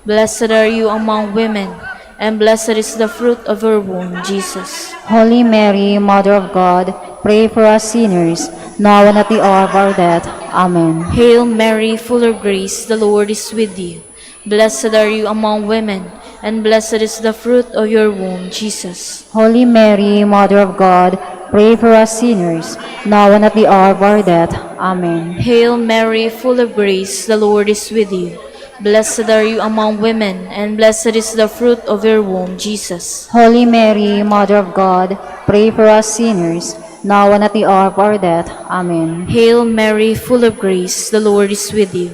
Blessed are you among women, and blessed is the fruit of your womb, Jesus. Holy Mary, Mother of God, pray for us sinners, now and at the hour of our death. Amen. Hail Mary, full of grace, the Lord is with you. Blessed are you among women, and blessed is the fruit of your womb, Jesus. Holy Mary, Mother of God, pray for us sinners, now and at the hour of our death. Amen. Hail Mary, full of grace, the Lord is with you. Blessed are you among women, and blessed is the fruit of your womb, Jesus. Holy Mary, Mother of God, pray for us sinners, now and at the hour of our death. Amen. Hail Mary, full of grace, the Lord is with you.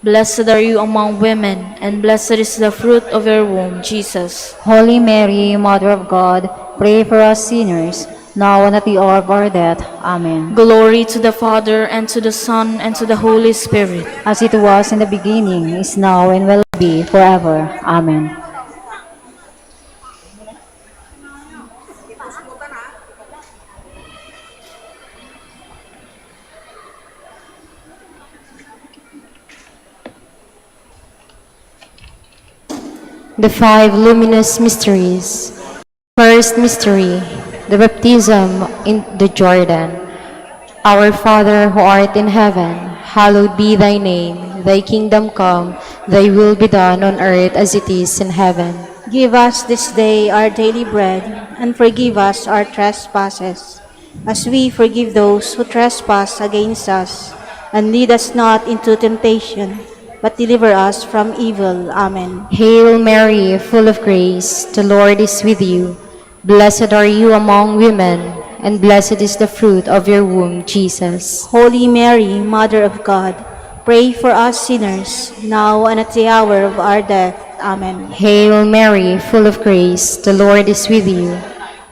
Blessed are you among women, and blessed is the fruit of your womb, Jesus. Holy Mary, Mother of God, pray for us sinners, now and at the hour of our death. Amen. Glory to the Father, and to the Son, and to the Holy Spirit. As it was in the beginning, is now, and will be forever. Amen. The five luminous mysteries. First mystery, the baptism in the Jordan. Our Father who art in heaven, hallowed be thy name. Thy kingdom come, thy will be done on earth as it is in heaven. Give us this day our daily bread, and forgive us our trespasses, as we forgive those who trespass against us. And lead us not into temptation, but deliver us from evil. Amen. Hail Mary, full of grace, the Lord is with you. Blessed are you among women, and blessed is the fruit of your womb, Jesus. Holy Mary, Mother of God, pray for us sinners, now and at the hour of our death. Amen. Hail Mary, full of grace, the Lord is with you.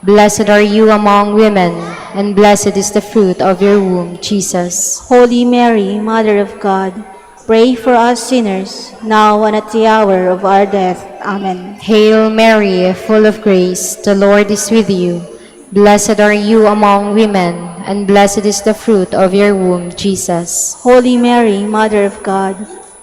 Blessed are you among women, and blessed is the fruit of your womb, Jesus. Holy Mary, Mother of God, pray for us sinners, now and at the hour of our death. Amen. Hail Mary, full of grace, the Lord is with you. Blessed are you among women, and blessed is the fruit of your womb, Jesus. Holy Mary, Mother of God,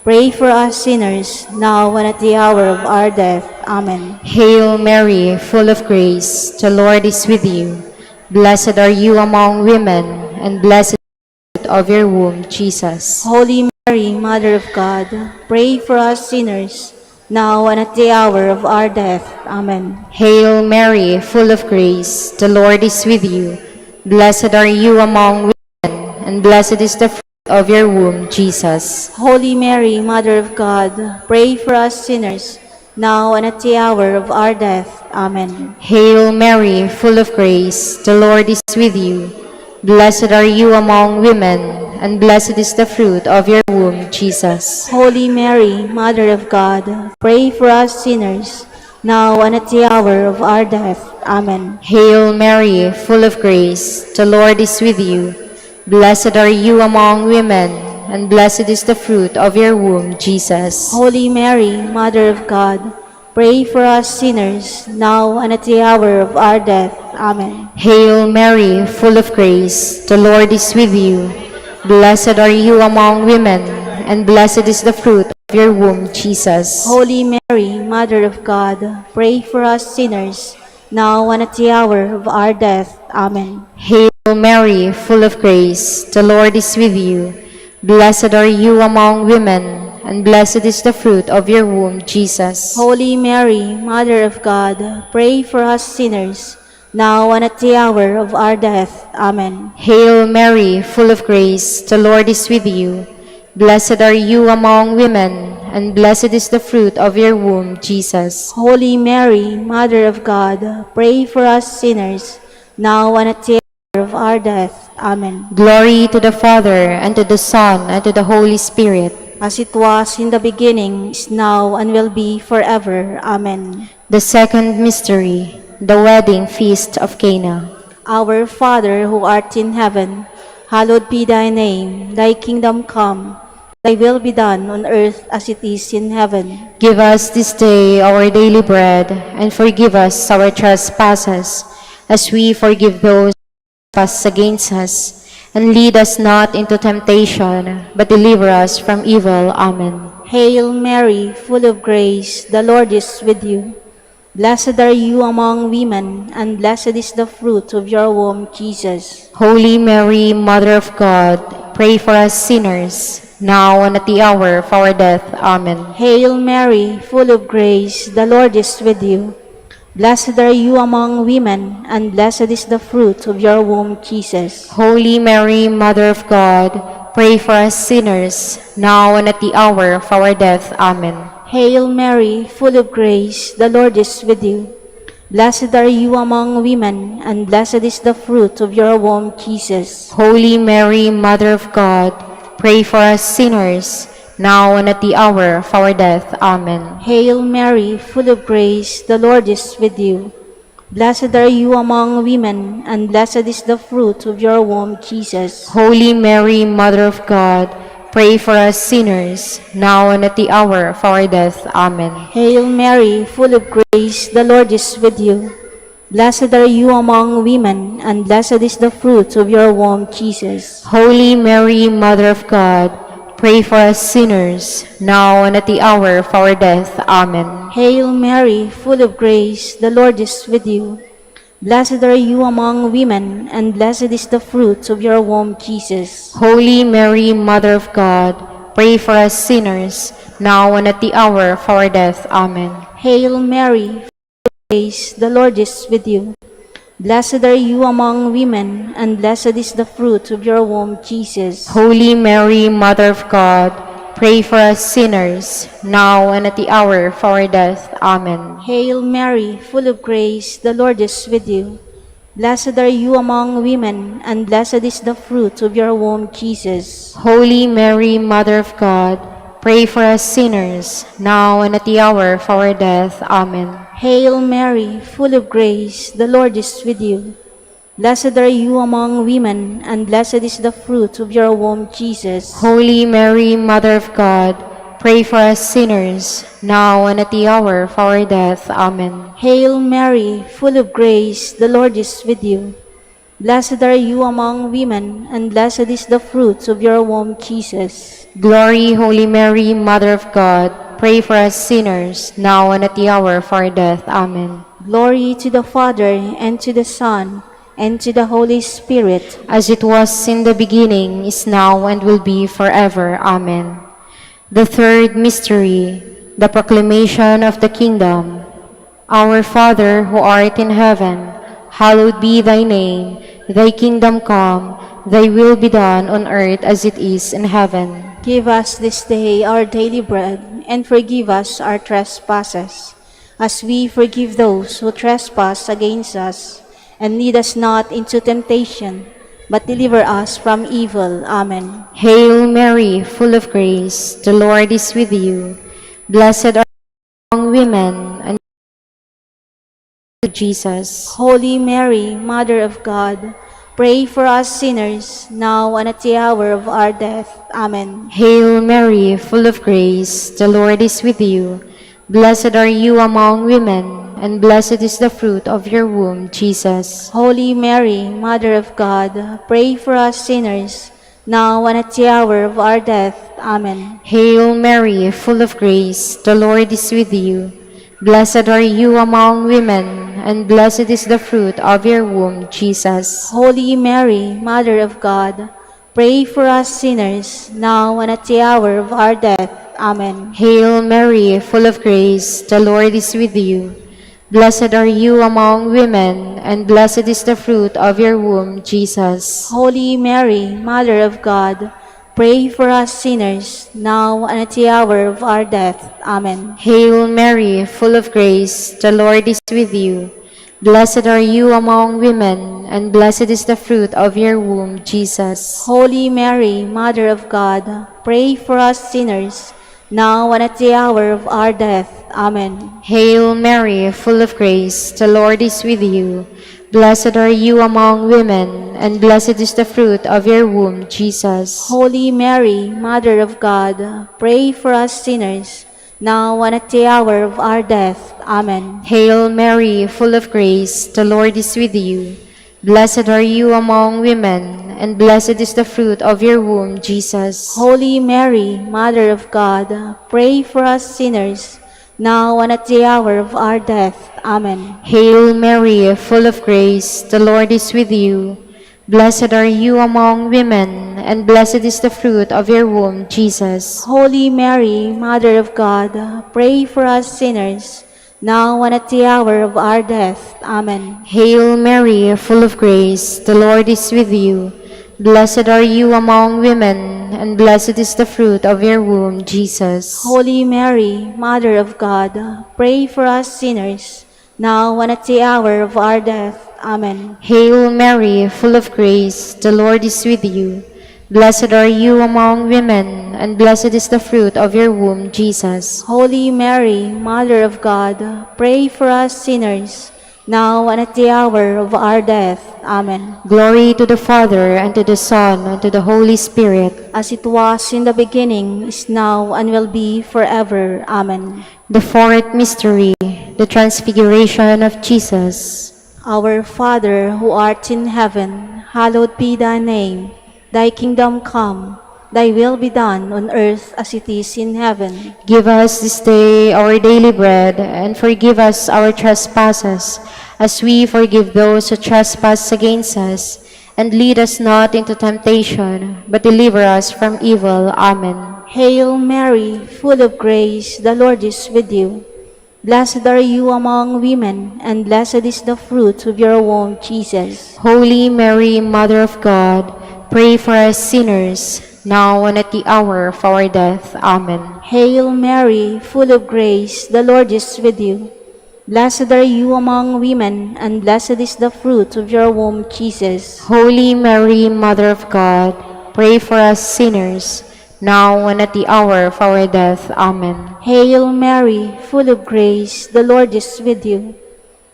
pray for us sinners, now and at the hour of our death. Amen. Hail Mary, full of grace, the Lord is with you. Blessed are you among women, and blessed is the fruit of your womb, Jesus. Holy Mary, Mother of God, pray for us sinners, now and at the hour of our death. Amen. Hail Mary, full of grace, the Lord is with you. Blessed are you among women, and blessed is the fruit of your womb, Jesus. Holy Mary, Mother of God, pray for us sinners, now and at the hour of our death. Amen. Hail Mary, full of grace, the Lord is with you. Blessed are you among women, and blessed is the fruit of your womb, Jesus. Holy Mary, Mother of God, pray for us sinners, now and at the hour of our death. Amen. Hail Mary, full of grace, the Lord is with you. Blessed are you among women, and blessed is the fruit of your womb, Jesus. Holy Mary, Mother of God, pray for us sinners, now and at the hour of our death. Amen. Hail Mary, full of grace, the Lord is with you. Blessed are you among women, and blessed is the fruit of your womb, Jesus. Holy Mary, Mother of God, pray for us sinners, now and at the hour of our death. Amen. Hail Mary, full of grace, the Lord is with you. Blessed are you among women, and blessed is the fruit of your womb, Jesus. Holy Mary, Mother of God, pray for us sinners, now and at the hour of our death. Amen. Hail Mary, full of grace, the Lord is with you. Blessed are you among women, and blessed is the fruit of your womb, Jesus. Holy Mary, Mother of God, pray for us sinners, now and at the hour of our death. Amen. Glory to the Father, and to the Son, and to the Holy Spirit. As it was in the beginning, is now, and will be forever. Amen. The second mystery, the wedding feast of Cana. Our Father, who art in heaven, hallowed be thy name. Thy kingdom come. Thy will be done on earth as it is in heaven. Give us this day our daily bread, and forgive us our trespasses, as we forgive those who trespass against us. And lead us not into temptation, but deliver us from evil. Amen. Hail Mary, full of grace, the Lord is with you. Blessed are you among women, and blessed is the fruit of your womb, Jesus. Holy Mary, Mother of God, pray for us sinners, now and at the hour of our death. Amen. Hail Mary, full of grace, the Lord is with you. Blessed are you among women, and blessed is the fruit of your womb, Jesus. Holy Mary, Mother of God, pray for us sinners, now and at the hour of our death. Amen. Hail Mary, full of grace, the Lord is with you. Blessed are you among women, and blessed is the fruit of your womb, Jesus. Holy Mary, Mother of God, pray for us sinners, now and at the hour of our death. Amen. Hail Mary, full of grace, the Lord is with you. Blessed are you among women, and blessed is the fruit of your womb, Jesus. Holy Mary, Mother of God, pray for us sinners, now and at the hour of our death. Amen. Hail Mary, full of grace, the Lord is with you. Blessed are you among women, and blessed is the fruit of your womb, Jesus. Holy Mary, Mother of God, pray for us sinners, now and at the hour of our death. Amen. Hail Mary, full of grace, the Lord is with you. Blessed are you among women, and blessed is the fruit of your womb, Jesus. Holy Mary, Mother of God, pray for us sinners, now and at the hour of our death. Amen. Hail Mary, full of grace, the Lord is with you. Blessed are you among women, and blessed is the fruit of your womb, Jesus. Holy Mary, Mother of God, pray for us sinners, now and at the hour of our death. Amen. Hail Mary, full of grace, the Lord is with you. Blessed are you among women, and blessed is the fruit of your womb, Jesus. Holy Mary, Mother of God, pray for us sinners, now and at the hour of our death. Amen. Hail Mary, full of grace, the Lord is with you. Blessed are you among women, and blessed is the fruit of your womb, Jesus. Holy Mary, Mother of God, pray for us sinners, now and at the hour of our death. Amen. Hail Mary, full of grace, the Lord is with you. Blessed are you among women, and blessed is the fruit of your womb, Jesus. Glory, Holy Mary, Mother of God, pray for us sinners, now and at the hour of our death. Amen. Glory to the Father, and to the Son, and to the Holy Spirit. As it was in the beginning, is now, and will be forever. Amen. The third mystery, the proclamation of the kingdom. Our Father, who art in heaven, hallowed be thy name. Thy kingdom come, thy will be done on earth as it is in heaven. Give us this day our daily bread, and forgive us our trespasses, as we forgive those who trespass against us. And lead us not into temptation, but deliver us from evil. Amen. Hail Mary, full of grace, the Lord is with you. Blessed are you among women, and Jesus. Holy Mary, Mother of God, pray for us sinners, now and at the hour of our death. Amen. Hail Mary, full of grace, the Lord is with you. Blessed are you among women, and blessed is the fruit of your womb, Jesus. Holy Mary, Mother of God, pray for us sinners, now and at the hour of our death. Amen. Hail Mary, full of grace, the Lord is with you. Blessed are you among women, and blessed is the fruit of your womb, Jesus. Holy Mary, Mother of God, pray for us sinners, now and at the hour of our death. Amen. Hail Mary, full of grace, the Lord is with you. Blessed are you among women, and blessed is the fruit of your womb, Jesus. Holy Mary, Mother of God, pray for us sinners, now and at the hour of our death. Amen. Hail Mary, full of grace, the Lord is with you. Blessed are you among women, and blessed is the fruit of your womb, Jesus. Holy Mary, Mother of God, pray for us sinners, now and at the hour of our death. Amen. Hail Mary, full of grace, the Lord is with you. Blessed are you among women, and blessed is the fruit of your womb, Jesus. Holy Mary, Mother of God, pray for us sinners, now and at the hour of our death. Amen. Hail Mary, full of grace, the Lord is with you. Blessed are you among women, and blessed is the fruit of your womb, Jesus. Holy Mary, Mother of God, pray for us sinners, now and at the hour of our death. Amen. Hail Mary, full of grace, the Lord is with you. Blessed are you among women, and blessed is the fruit of your womb, Jesus. Holy Mary, Mother of God, pray for us sinners, now and at the hour of our death. Amen. Hail Mary, full of grace, the Lord is with you. Blessed are you among women, and blessed is the fruit of your womb, Jesus. Holy Mary, Mother of God, pray for us sinners, now and at the hour of our death. Amen. Hail Mary, full of grace, the Lord is with you. Blessed are you among women, and blessed is the fruit of your womb, Jesus. Holy Mary, Mother of God, pray for us sinners, now and at the hour of our death. Amen. Glory to the Father, and to the Son, and to the Holy Spirit. As it was in the beginning, is now, and will be forever. Amen. The fourth mystery, the transfiguration of Jesus. Our Father, who art in heaven, hallowed be thy name. Thy kingdom come, thy will be done on earth as it is in heaven. Give us this day our daily bread, and forgive us our trespasses, as we forgive those who trespass against us. And lead us not into temptation, but deliver us from evil. Amen. Hail Mary, full of grace, the Lord is with you. Blessed are you among women, and blessed is the fruit of your womb, Jesus. Holy Mary, Mother of God, pray for us sinners, now and at the hour of our death. Amen. Hail Mary, full of grace, the Lord is with you. Blessed are you among women, and blessed is the fruit of your womb, Jesus. Holy Mary, Mother of God, pray for us sinners, now and at the hour of our death. Amen. Hail Mary, full of grace, the Lord is with you.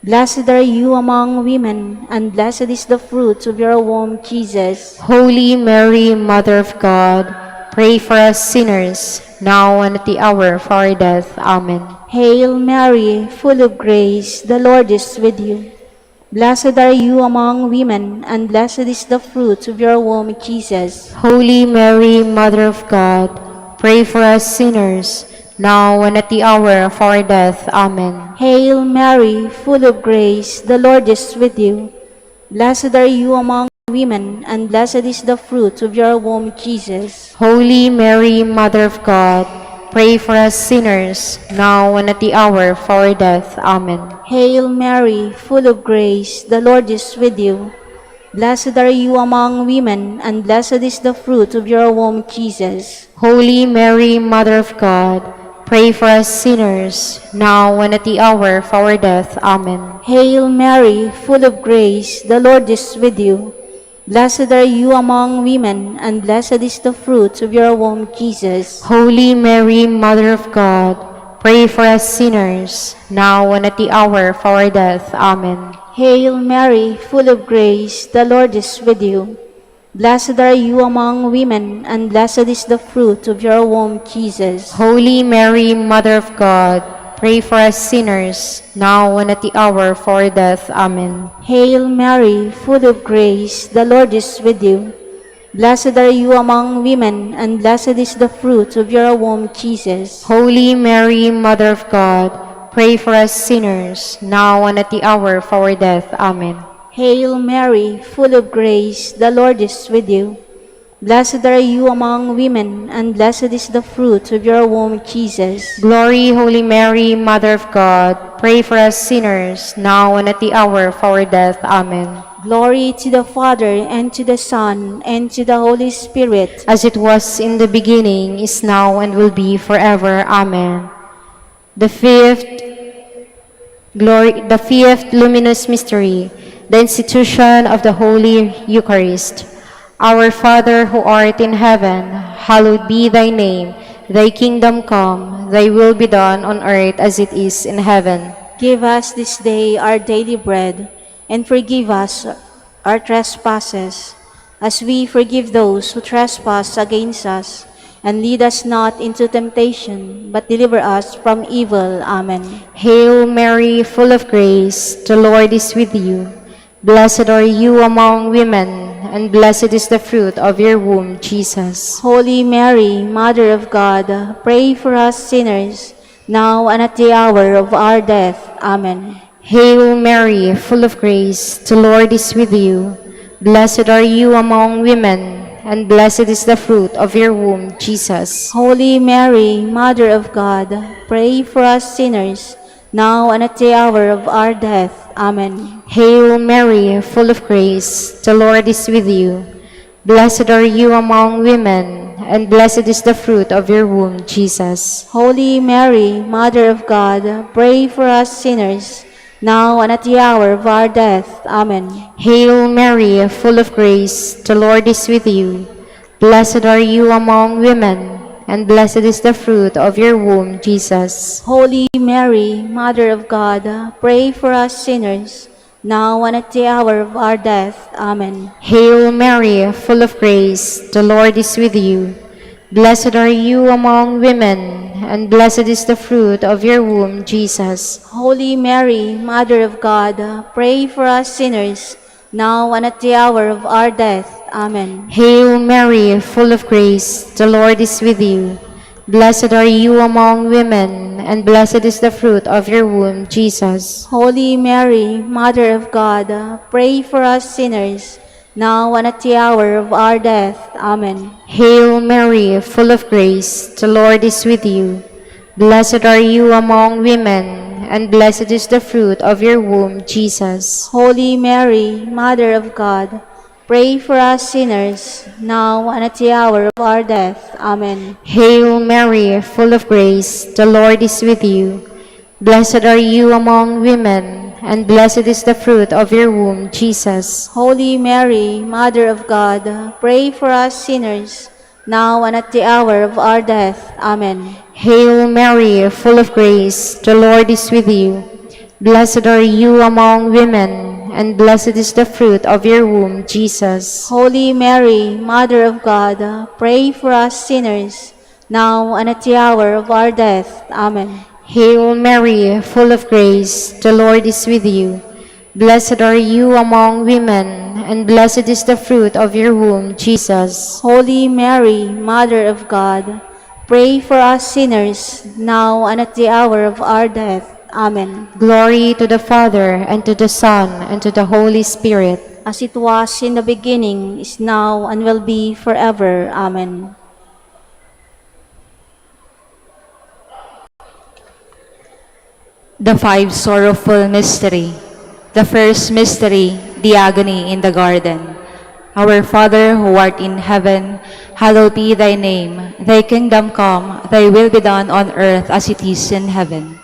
Blessed are you among women, and blessed is the fruit of your womb, Jesus. Holy Mary, Mother of God, pray for us sinners, now and at the hour of our death. Amen. Hail Mary, full of grace, the Lord is with you. Blessed are you among women, and blessed is the fruit of your womb, Jesus. Holy Mary, Mother of God, pray for us sinners, now and at the hour of our death. Amen. Hail Mary, full of grace, the Lord is with you. Blessed are you among women, and blessed is the fruit of your womb, Jesus. Holy Mary, Mother of God, pray for us sinners, now and at the hour of our death. Amen. Hail Mary, full of grace, the Lord is with you. Blessed are you among women, and blessed is the fruit of your womb, Jesus. Holy Mary, Mother of God, pray for us sinners, now and at the hour of our death. Amen. Hail Mary, full of grace, the Lord is with you. Blessed are you among women, and blessed is the fruit of your womb, Jesus. Holy Mary, Mother of God, pray for us sinners, now and at the hour of our death. Amen. Hail Mary, full of grace, the Lord is with you. Blessed are you among women, and blessed is the fruit of your womb, Jesus. Holy Mary, Mother of God, pray for us sinners, now and at the hour of our death. Amen. Hail Mary, full of grace, the Lord is with you. Blessed are you among women, and blessed is the fruit of your womb, Jesus. Holy Mary, Mother of God, pray for us sinners, now and at the hour of our death. Amen. Hail Mary, full of grace, the Lord is with you. Blessed are you among women, and blessed is the fruit of your womb, Jesus. Glory, Holy Mary, Mother of God, pray for us sinners, now and at the hour of our death. Amen. Glory to the Father, and to the Son, and to the Holy Spirit. As it was in the beginning, is now, and will be forever. Amen. The fifth luminous mystery, the institution of the Holy Eucharist. Our Father who art in heaven, hallowed be thy name. Thy kingdom come, thy will be done on earth as it is in heaven. Give us this day our daily bread, and forgive us our trespasses, as we forgive those who trespass against us. And lead us not into temptation, but deliver us from evil. Amen. Hail Mary, full of grace, the Lord is with you. Blessed are you among women, and blessed is the fruit of your womb, Jesus. Holy Mary, Mother of God, pray for us sinners, now and at the hour of our death. Amen. Hail Mary, full of grace, the Lord is with you. Blessed are you among women, and blessed is the fruit of your womb, Jesus. Holy Mary, Mother of God, pray for us sinners, now and at the hour of our death. Amen. Hail Mary, full of grace, the Lord is with you. Blessed are you among women, and blessed is the fruit of your womb, Jesus. Holy Mary, Mother of God, pray for us sinners, now and at the hour of our death. Amen. Hail Mary, full of grace, the Lord is with you. Blessed are you among women, and blessed is the fruit of your womb, Jesus. Holy Mary, Mother of God, pray for us sinners, now and at the hour of our death. Amen. Hail Mary, full of grace, the Lord is with you. Blessed are you among women, and blessed is the fruit of your womb, Jesus. Holy Mary, Mother of God, pray for us sinners, now and at the hour of our death. Amen. Hail Mary, full of grace, the Lord is with you. Blessed are you among women, and blessed is the fruit of your womb, Jesus. Holy Mary, Mother of God, pray for us sinners, now and at the hour of our death. Amen. Hail Mary, full of grace, the Lord is with you. Blessed are you among women, and blessed is the fruit of your womb, Jesus. Holy Mary, Mother of God, pray for us sinners, now and at the hour of our death. Amen. Hail Mary, full of grace, the Lord is with you. Blessed are you among women, and blessed is the fruit of your womb, Jesus. Holy Mary, Mother of God, pray for us sinners, now and at the hour of our death. Amen. Hail Mary, full of grace, the Lord is with you. Blessed are you among women, and blessed is the fruit of your womb, Jesus. Holy Mary, Mother of God, pray for us sinners, now and at the hour of our death. Amen. Hail Mary, full of grace, the Lord is with you. Blessed are you among women, and blessed is the fruit of your womb, Jesus. Holy Mary, Mother of God, pray for us sinners, now and at the hour of our death. Amen. Glory to the Father, and to the Son, and to the Holy Spirit. As it was in the beginning, is now, and will be forever. Amen. The five sorrowful mystery. The first mystery, the agony in the garden. Our Father who art in heaven, hallowed be thy name. Thy kingdom come, thy will be done on earth as it is in heaven.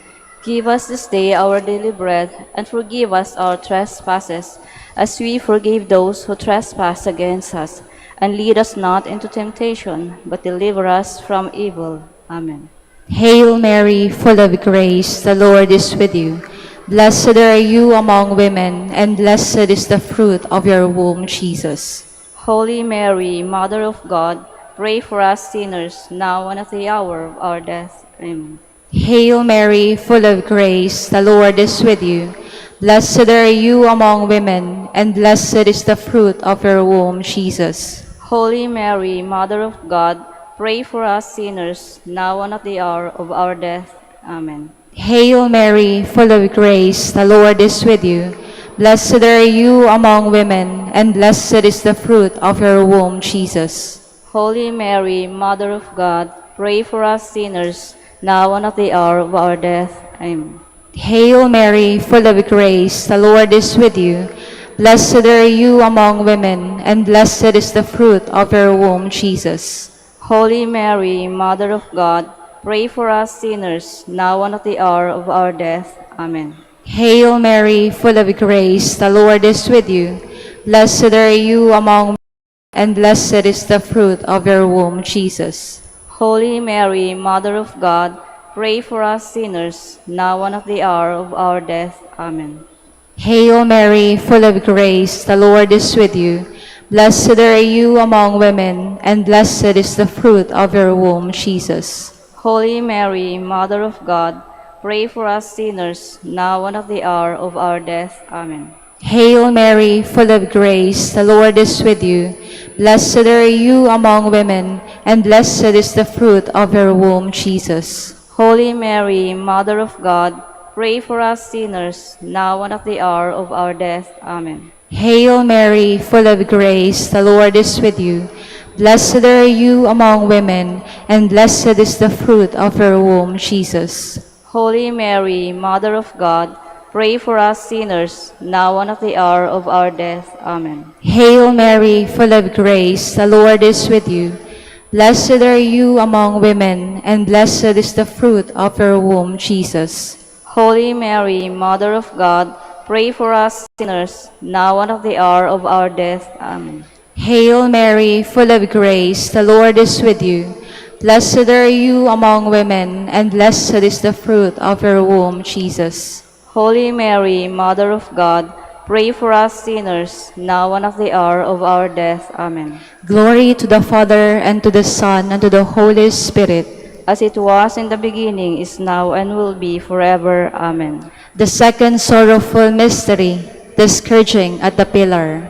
Give us this day our daily bread, and forgive us our trespasses, as we forgive those who trespass against us. And lead us not into temptation, but deliver us from evil. Amen. Hail Mary, full of grace, the Lord is with you. Blessed are you among women, and blessed is the fruit of your womb, Jesus. Holy Mary, Mother of God, pray for us sinners, now and at the hour of our death. Amen. Hail Mary, full of grace, the Lord is with you. Blessed are you among women, and blessed is the fruit of your womb, Jesus. Holy Mary, Mother of God, pray for us sinners, now and at the hour of our death. Amen. Hail Mary, full of grace, the Lord is with you. Blessed are you among women, and blessed is the fruit of your womb, Jesus. Holy Mary, Mother of God, pray for us sinners, now and at the hour of our death. Amen. Hail Mary, full of grace, the Lord is with you. Blessed are you among women, and blessed is the fruit of your womb, Jesus. Holy Mary, Mother of God, pray for us sinners, now and at the hour of our death. Amen. Hail Mary, full of grace, the Lord is with you. Blessed are you among women, and blessed is the fruit of your womb, Jesus. Holy Mary, Mother of God, pray for us sinners, now and at the hour of our death. Amen. Hail Mary, full of grace, the Lord is with you. Blessed are you among women, and blessed is the fruit of your womb, Jesus. Holy Mary, Mother of God, pray for us sinners, now and at the hour of our death. Amen. Hail Mary, full of grace, the Lord is with you. Blessed are you among women, and blessed is the fruit of your womb, Jesus. Holy Mary, Mother of God, pray for us sinners, now and at the hour of our death. Amen. Hail Mary, full of grace, the Lord is with you. Blessed are you among women, and blessed is the fruit of your womb, Jesus. Holy Mary, Mother of God, pray for us sinners, now and at the hour of our death. Amen. Hail Mary, full of grace, the Lord is with you. Blessed are you among women, and blessed is the fruit of your womb, Jesus. Holy Mary, Mother of God, pray for us sinners, now and at the hour of our death. Amen. Hail Mary, full of grace, the Lord is with you. Blessed are you among women, and blessed is the fruit of your womb, Jesus. Holy Mary, Mother of God, pray for us sinners, now and at the hour of our death. Amen. Glory to the Father, and to the Son, and to the Holy Spirit. As it was in the beginning, is now, and will be forever. Amen. The second sorrowful mystery, the scourging at the pillar.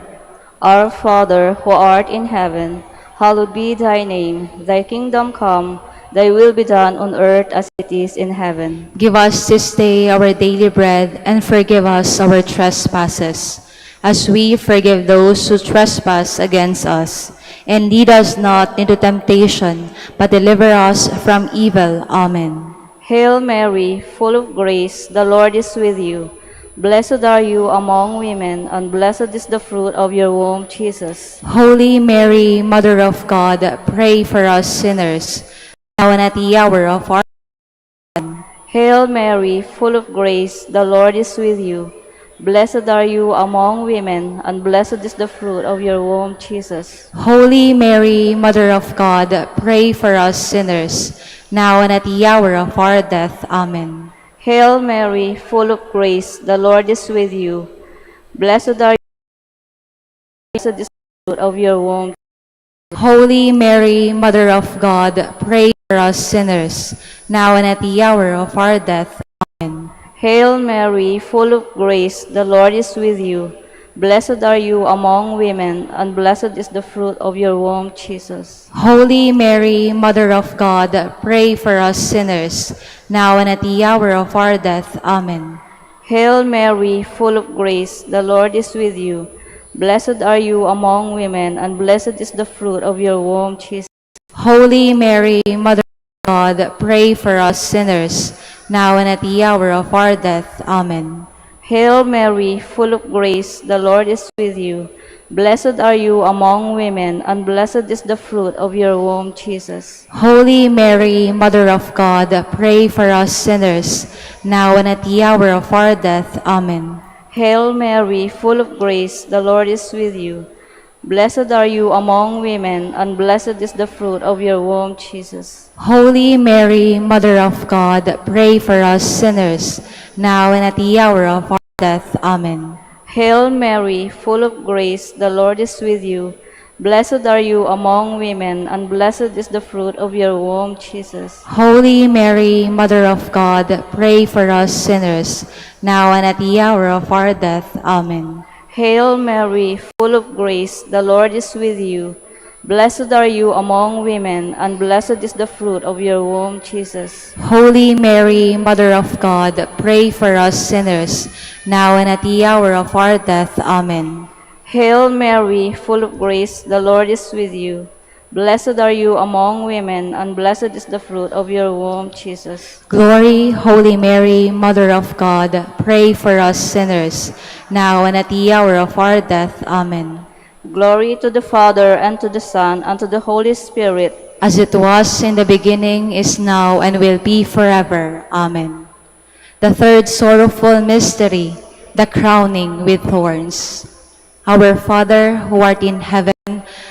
Our Father, who art in heaven, hallowed be thy name. Thy kingdom come, thy will be done on earth as it is in heaven. Give us this day our daily bread, and forgive us our trespasses, as we forgive those who trespass against us. And lead us not into temptation, but deliver us from evil. Amen. Hail Mary, full of grace, the Lord is with you. Blessed are you among women, and blessed is the fruit of your womb, Jesus. Holy Mary, Mother of God, pray for us sinners, now and at the hour of our death. Hail Mary, full of grace, the Lord is with you. Blessed are you among women, and blessed is the fruit of your womb, Jesus. Holy Mary, Mother of God, pray for us sinners, now and at the hour of our death. Amen. Hail Mary, full of grace, the Lord is with you. Blessed are you, blessed is the fruit of your womb. Holy Mary, Mother of God, pray for us sinners, now and at the hour of our death. Amen. Hail Mary, full of grace, the Lord is with you. Blessed are you among women, and blessed is the fruit of your womb, Jesus. Holy Mary, Mother of God, pray for us sinners, now and at the hour of our death. Amen. Hail Mary, full of grace, the Lord is with you. Blessed are you among women, and blessed is the fruit of your womb, Jesus. Holy Mary, Mother of God, pray for us sinners, now and at the hour of our death. Amen. Hail Mary, full of grace, the Lord is with you. Blessed are you among women, and blessed is the fruit of your womb, Jesus. Holy Mary, Mother of God, pray for us sinners, now and at the hour of our death. Amen. Hail Mary, full of grace, the Lord is with you. Blessed are you among women, and blessed is the fruit of your womb, Jesus. Holy Mary, Mother of God, pray for us sinners, now and at the hour of our death. Amen. Hail Mary, full of grace, the Lord is with you. Blessed are you among women, and blessed is the fruit of your womb, Jesus. Holy Mary, Mother of God, pray for us sinners, now and at the hour of our death. Amen. Hail Mary, full of grace, the Lord is with you. Blessed are you among women, and blessed is the fruit of your womb, Jesus. Holy Mary, Mother of God, pray for us sinners, now and at the hour of our death. Amen. Hail Mary, full of grace, the Lord is with you. Blessed are you among women, and blessed is the fruit of your womb, Jesus. Glory, Holy Mary, Mother of God, pray for us sinners, now and at the hour of our death. Amen. Glory to the Father, and to the Son, and to the Holy Spirit. As it was in the beginning, is now, and will be forever. Amen. The third sorrowful mystery, the crowning with thorns. Our Father, who art in heaven,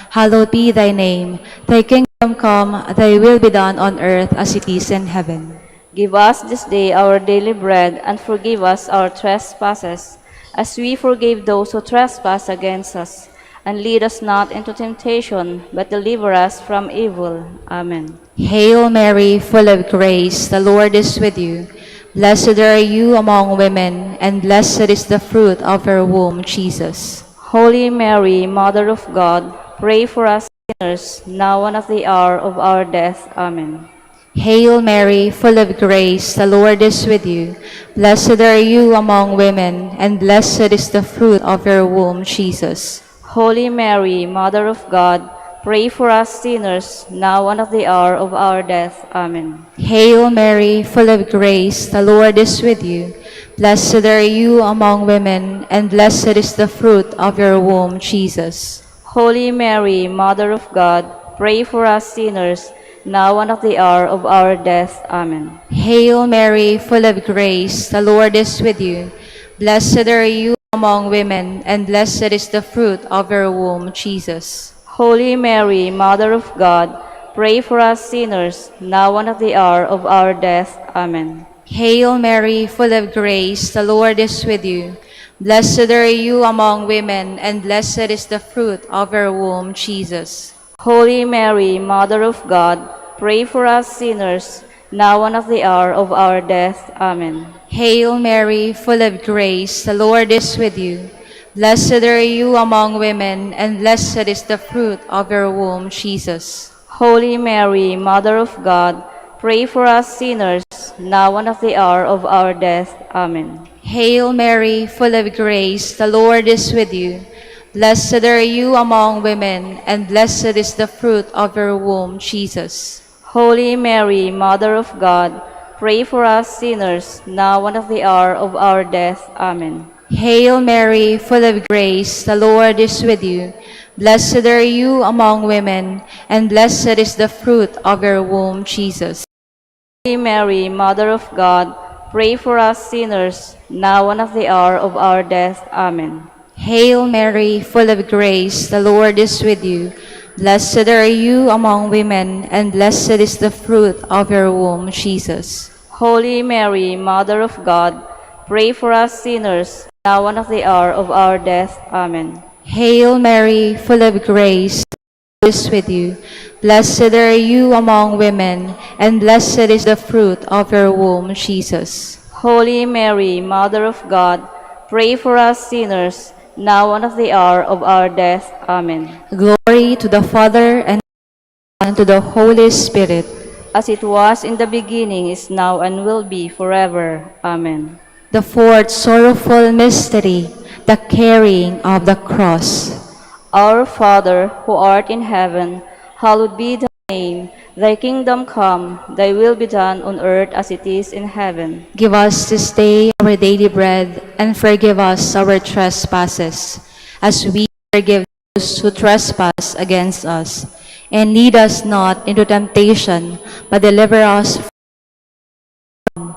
hallowed be thy name. Thy kingdom come, thy will be done on earth as it is in heaven. Give us this day our daily bread, and forgive us our trespasses, as we forgave those who trespass against us. And lead us not into temptation, but deliver us from evil. Amen. Hail Mary, full of grace, the Lord is with you. Blessed are you among women, and blessed is the fruit of your womb, Jesus. Holy Mary, Mother of God, pray for us sinners, now and at the hour of our death. Amen. Hail Mary, full of grace, the Lord is with you. Blessed are you among women, and blessed is the fruit of your womb, Jesus. Holy Mary, Mother of God, pray for us sinners, now and at the hour of our death. Amen. Hail Mary, full of grace, the Lord is with you. Blessed are you among women, and blessed is the fruit of your womb, Jesus. Holy Mary, Mother of God, pray for us sinners, now and at the hour of our death. Amen. Hail Mary, full of grace, the Lord is with you. Blessed are you among women, and blessed is the fruit of your womb, Jesus. Holy Mary, Mother of God, pray for us sinners, now and at the hour of our death. Amen. Hail Mary, full of grace, the Lord is with you. Blessed are you among women, and blessed is the fruit of your womb, Jesus. Holy Mary, Mother of God, pray for us sinners, now and at the hour of our death. Amen. Hail Mary, full of grace, the Lord is with you. Blessed are you among women, and blessed is the fruit of your womb, Jesus. Holy Mary, Mother of God, pray for us sinners, now and at the hour of our death. Amen. Hail Mary, full of grace, the Lord is with you. Blessed are you among women, and blessed is the fruit of your womb, Jesus. Holy Mary, Mother of God, pray for us sinners, now and at the hour of our death. Amen. Hail Mary, full of grace, the Lord is with you. Blessed are you among women, and blessed is the fruit of your womb, Jesus. Holy Mary, Mother of God, pray for us sinners, now and at the hour of our death. Amen. Hail Mary, full of grace, the Lord is with you. Blessed are you among women, and blessed is the fruit of your womb, Jesus. Holy Mary, Mother of God, pray for us sinners, now and at the hour of our death. Amen. Hail Mary, full of grace, the Lord is with you. Blessed are you among women, and blessed is the fruit of your womb, Jesus. Holy Mary, Mother of God, pray for us sinners, now and at the hour of our death. Amen. Glory to the Father, and to the Holy Spirit. As it was in the beginning, is now, and will be forever. Amen. The fourth sorrowful mystery, the carrying of the cross. Our Father, who art in heaven, hallowed be thy name. Thy kingdom come, thy will be done on earth as it is in heaven. Give us this day our daily bread, and forgive us our trespasses, as we forgive those who trespass against us. And lead us not into temptation, but deliver us from evil.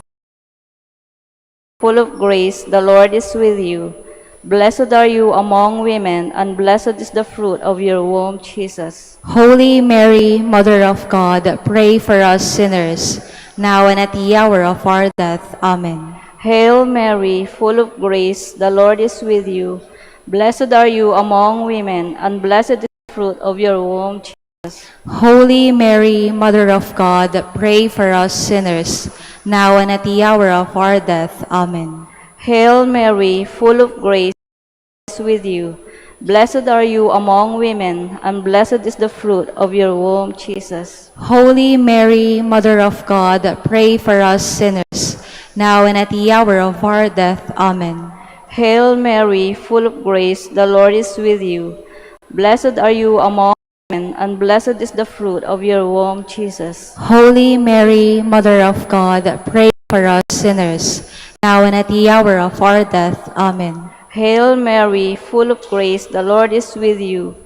Full of grace, the Lord is with you. Blessed are you among women, and blessed is the fruit of your womb, Jesus. Holy Mary, Mother of God, pray for us sinners, now and at the hour of our death. Amen. Hail Mary, full of grace, the Lord is with you. Blessed are you among women, and blessed is the fruit of your womb, Jesus. Holy Mary, Mother of God, pray for us sinners, now and at the hour of our death. Amen. Hail Mary, full of grace, the Lord is with you. Blessed are you among women, and blessed is the fruit of your womb, Jesus. Holy Mary, Mother of God, pray for us sinners, now and at the hour of our death. Amen. Hail Mary, full of grace, the Lord is with you. Blessed are you among women, and blessed is the fruit of your womb, Jesus. Holy Mary, Mother of God, pray for us sinners, now and at the hour of our death. Amen. Hail Mary, full of grace, the Lord is with you.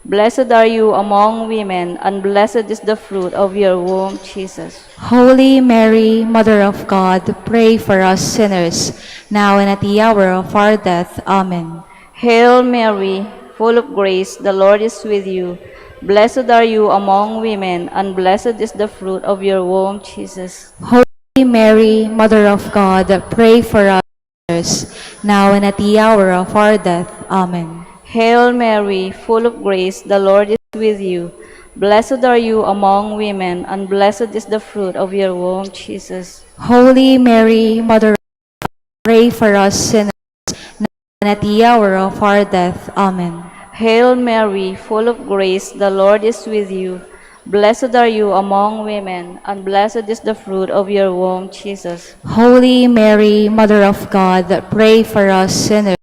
Blessed are you among women, and blessed is the fruit of your womb, Jesus. Holy Mary, Mother of God, pray for us sinners, now and at the hour of our death. Amen. Hail Mary, full of grace, the Lord is with you. Blessed are you among women, and blessed is the fruit of your womb, Jesus. Holy Mary, Mother of God, pray for us sinners, now and at the hour of our death. Amen. Hail Mary, full of grace, the Lord is with you. Blessed are you among women, and blessed is the fruit of your womb, Jesus. Holy Mary, Mother of God, pray for us sinners, now and at the hour of our death. Amen. Hail Mary, full of grace, the Lord is with you. Blessed are you among women, and blessed is the fruit of your womb, Jesus. Holy Mary, Mother of God, pray for us sinners,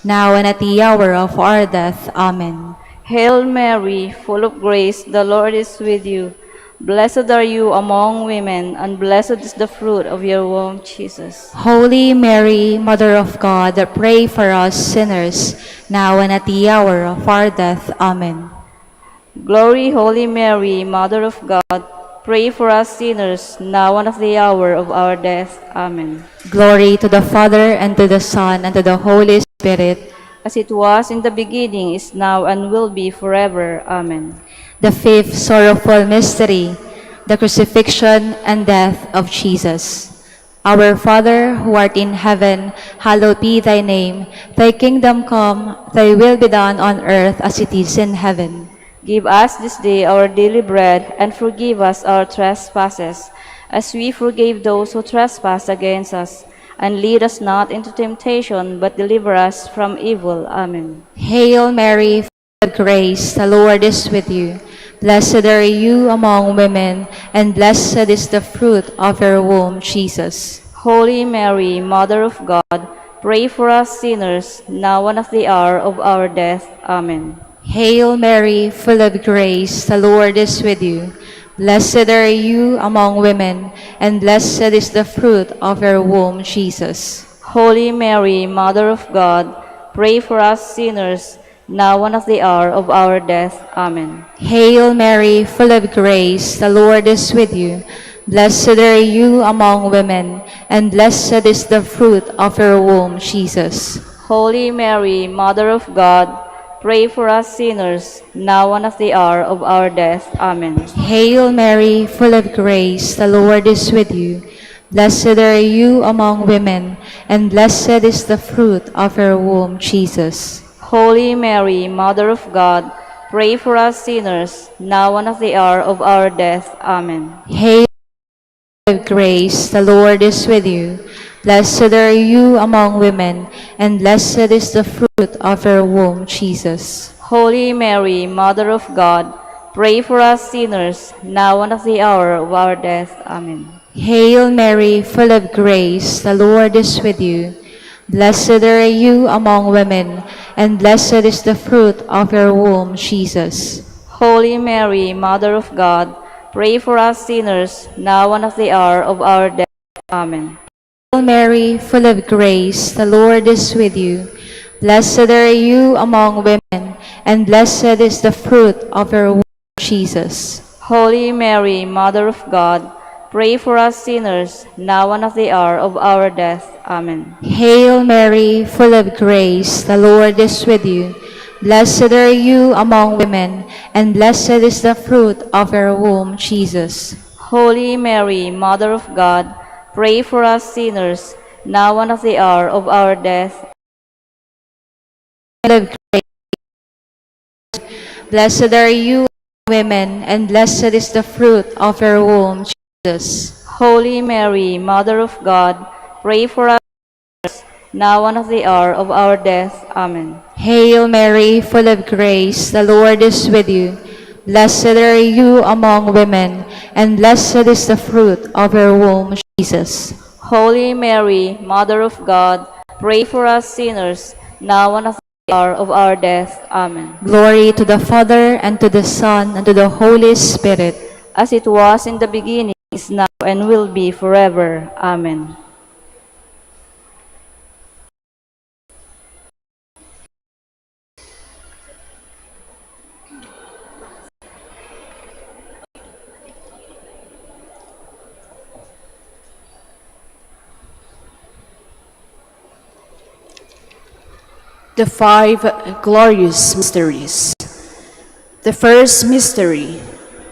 now and at the hour of our death. Amen. Hail Mary, full of grace, the Lord is with you. Blessed are you among women, and blessed is the fruit of your womb, Jesus. Holy Mary, Mother of God, pray for us sinners, now and at the hour of our death. Amen. Glory, Holy Mary, Mother of God, pray for us sinners, now and at the hour of our death. Amen. Glory to the Father, and to the Son, and to the Holy Spirit, as it was in the beginning, is now, and will be forever. Amen. The fifth sorrowful mystery, the crucifixion and death of Jesus. Our Father, who art in heaven, hallowed be thy name. Thy kingdom come, thy will be done on earth as it is in heaven. Give us this day our daily bread, and forgive us our trespasses, as we forgave those who trespass against us. And lead us not into temptation, but deliver us from evil. Amen. Hail Mary, full of grace, the Lord is with you. Blessed are you among women, and blessed is the fruit of your womb, Jesus. Holy Mary, Mother of God, pray for us sinners, now and at the hour of our death. Amen. Hail Mary, full of grace, the Lord is with you. Blessed are you among women, and blessed is the fruit of your womb, Jesus. Holy Mary, Mother of God, pray for us sinners, now and at the hour of our death. Amen. Hail Mary, full of grace, the Lord is with you. Blessed are you among women, and blessed is the fruit of your womb, Jesus. Holy Mary, Mother of God, pray for us sinners, now and at the hour of our death. Amen. Hail Mary, full of grace, the Lord is with you. Blessed are you among women, and blessed is the fruit of your womb, Jesus. Holy Mary, Mother of God, pray for us sinners, now and at the hour of our death. Amen. Hail Mary, full of grace, the Lord is with you. Blessed are you among women, and blessed is the fruit of your womb, Jesus. Holy Mary, Mother of God, pray for us sinners, now and at the hour of our death. Amen. Hail Mary, full of grace, the Lord is with you. Blessed are you among women, and blessed is the fruit of your womb, Jesus. Holy Mary, Mother of God, pray for us sinners, now and at the hour of our death. Amen. Hail Mary, full of grace, the Lord is with you. Blessed are you among women, and blessed is the fruit of your womb, Jesus. Holy Mary, Mother of God, pray for us sinners, now and at the hour of our death. Amen. Hail Mary, full of grace, the Lord is with you. Blessed are you among women, and blessed is the fruit of your womb, Jesus. Holy Mary, Mother of God, pray for us sinners, now and at the hour of our death. Of grace. Blessed are you among women, and blessed is the fruit of your womb, Jesus. Holy Mary, Mother of God, pray for us sinners, now and at the hour of our death. Amen. Hail Mary, full of grace, the Lord is with you. Blessed are you among women, and blessed is the fruit of your womb, Jesus. Holy Mary, Mother of God, pray for us sinners, now and at the hour of our death. Amen. Glory to the Father, and to the Son, and to the Holy Spirit. As it was in the beginning, is now, and will be forever. Amen. The five glorious mysteries. The first mystery,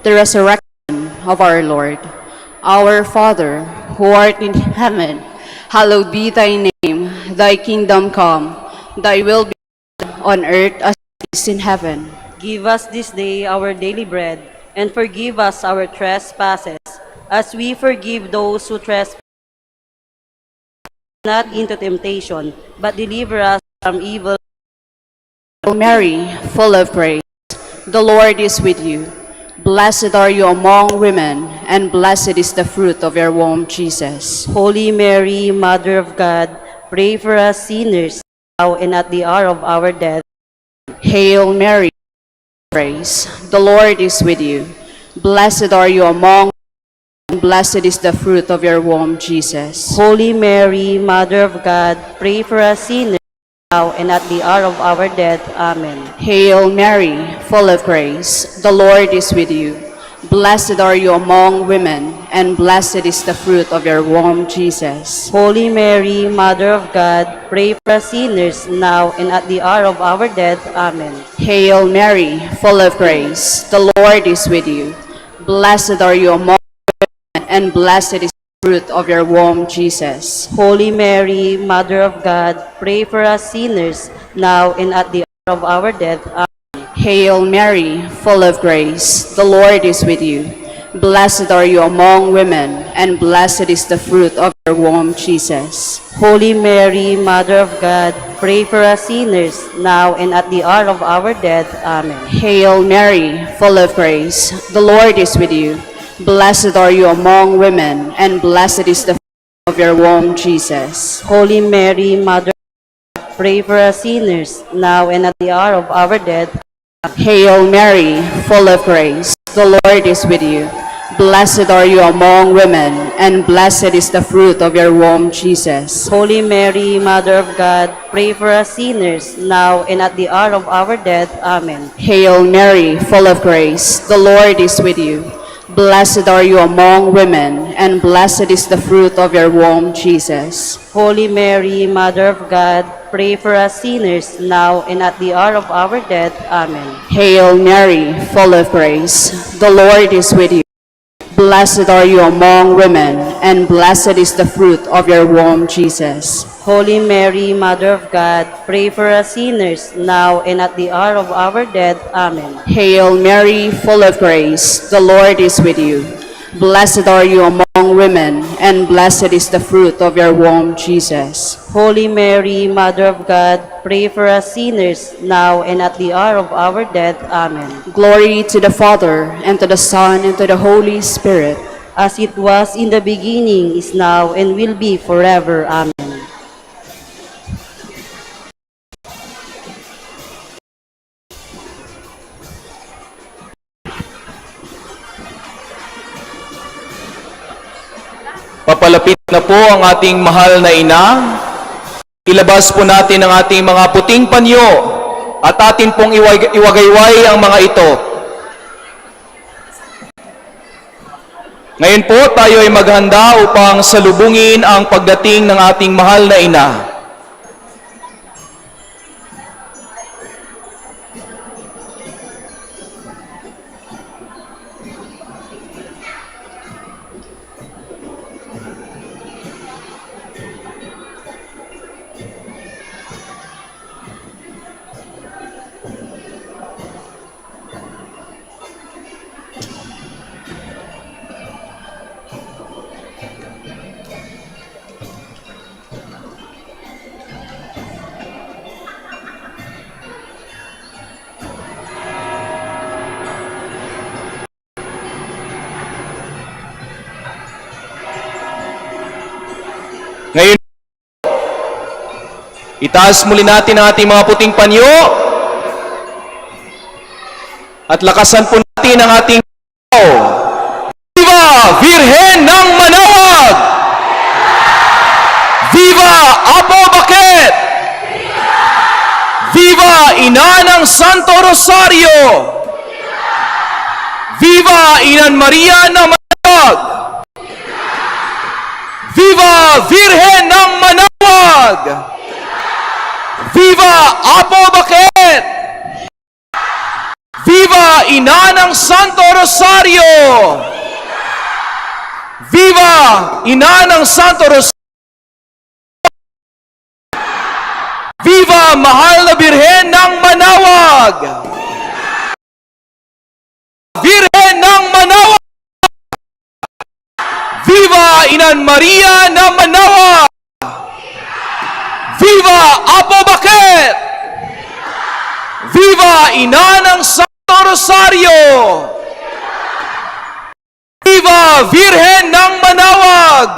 the resurrection of our Lord. Our Father, who art in heaven, hallowed be thy name. Thy kingdom come, thy will be done on earth as it is in heaven. Give us this day our daily bread, and forgive us our trespasses, as we forgive those who trespass not into temptation, but deliver us from evil. Hail Mary, full of grace, the Lord is with you. Blessed are you among women, and blessed is the fruit of your womb, Jesus. Holy Mary, Mother of God, pray for us sinners, now and at the hour of our death. Hail Mary, grace, the Lord is with you. Blessed are you among women, and blessed is the fruit of your womb, Jesus. Holy Mary, Mother of God, pray for us sinners, now and at the hour of our death. Amen. Hail Mary, full of grace, the Lord is with you. Blessed are you among women, and blessed is the fruit of your womb, Jesus. Holy Mary, Mother of God, pray for us sinners, now and at the hour of our death. Amen. Hail Mary, full of grace, the Lord is with you. Blessed are you among women, and blessed is fruit of your womb, Jesus. Holy Mary, Mother of God, pray for us sinners, now and at the hour of our death. Amen. Hail Mary, full of grace, the Lord is with you. Blessed are you among women, and blessed is the fruit of your womb, Jesus. Holy Mary, Mother of God, pray for us sinners, now and at the hour of our death. Amen. Hail Mary, full of grace, the Lord is with you. Blessed are you among women, and blessed is the fruit of your womb, Jesus. Holy Mary, Mother of God, pray for us sinners, now and at the hour of our death. Hail Mary, full of grace, the Lord is with you. Blessed are you among women, and blessed is the fruit of your womb, Jesus. Holy Mary, Mother of God, pray for us sinners, now and at the hour of our death. Amen. Hail Mary, full of grace, the Lord is with you. Blessed are you among women, and blessed is the fruit of your womb, Jesus. Holy Mary, Mother of God, pray for us sinners, now and at the hour of our death. Amen. Hail Mary, full of grace, the Lord is with you. Blessed are you among women, and blessed is the fruit of your womb, Jesus. Holy Mary, Mother of God, pray for us sinners, now and at the hour of our death. Amen. Hail Mary, full of grace, the Lord is with you. Blessed are you among women, and blessed is the fruit of your womb, Jesus. Holy Mary, Mother of God, pray for us sinners, now and at the hour of our death. Amen. Glory to the Father, and to the Son, and to the Holy Spirit. As it was in the beginning, is now, and will be forever. Amen. Papalapit na po ang ating mahal na ina. Ilabas po natin ang ating mga puting panyo at atin pong iwagayway ang mga ito. Ngayon po tayo ay maghanda upang salubungin ang pagdating ng ating mahal na ina. Itaas muli natin ang ating mga puting panyo. At lakasan po natin ang ating Viva Virhen ng Manawag! Viva Apo Bakit! Viva Ina ng Santo Rosario! Viva Inan Maria ng Manawag! Viva Virhen ng Manawag! Viva Apo Bakit! Viva Ina ng Santo Rosario! Viva Ina ng Santo Rosario! Viva Mahal na Birhen ng Manawag! Birhen ng Manawag! Viva Inan Maria ng Manawag! Viva Apo Bakit! Viva Ina ng Santo Rosario! Viva Virhen ng Manawag!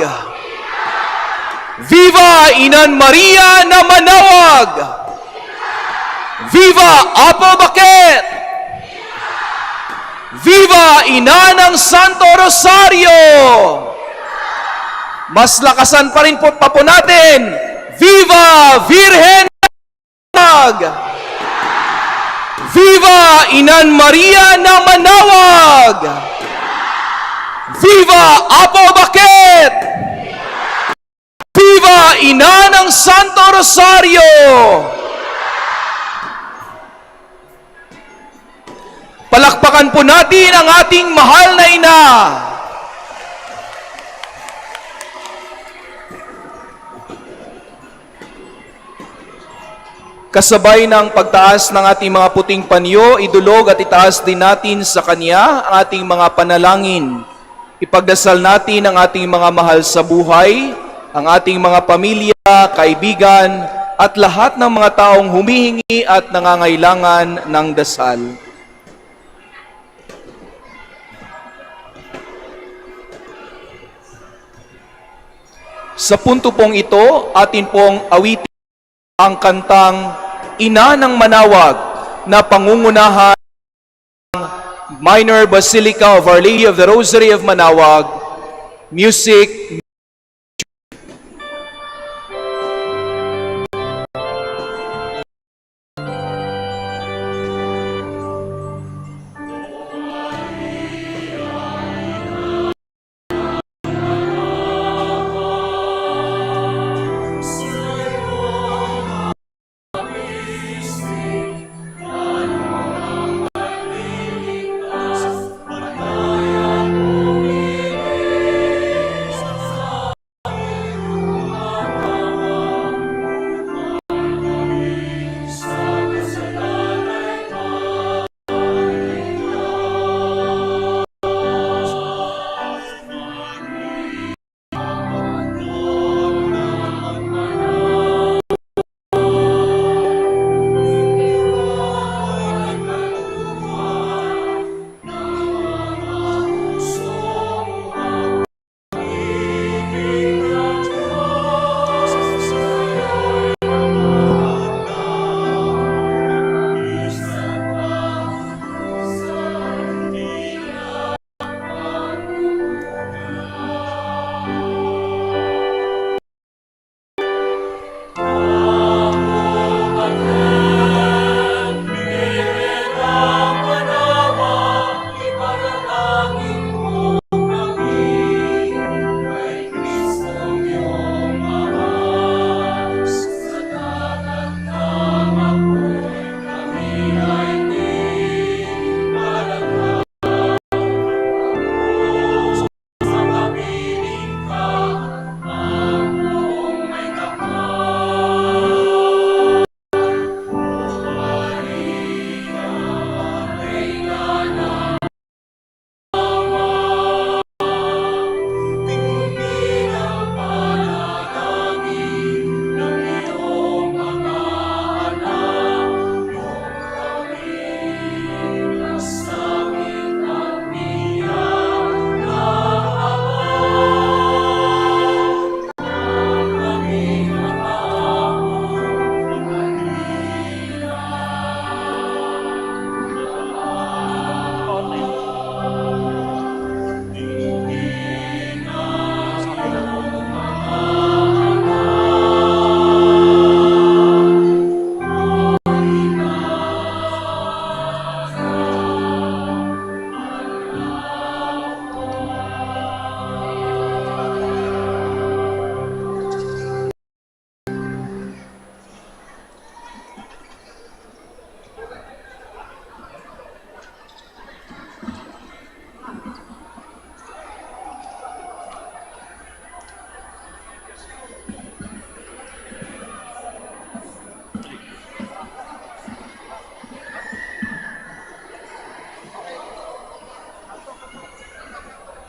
Viva Inan Maria na Manawag! Viva Apo Bakit! Viva Ina ng Santo Rosario! Mas lakasan pa rin po natin. Viva Virhen ng Manawag! Viva Inan Maria na Manawag! Viva Apo Bakit! Viva Ina ng Santo Rosario! Palakpakan po natin ang ating mahal na ina. Kasabay ng pagtaas ng ating mga puting panyo, idulog at itaas din natin sa Kanya ang ating mga panalangin. Ipagdasal natin ang ating mga mahal sa buhay, ang ating mga pamilya, kaibigan, at lahat ng mga taong humihingi at nangangailangan ng dasal. Sa punto pong ito, atin pong awitin ang kantang Ina ng Manawag na pangungunahan ng Minor Basilica of Our Lady of the Rosary of Manawag. Music.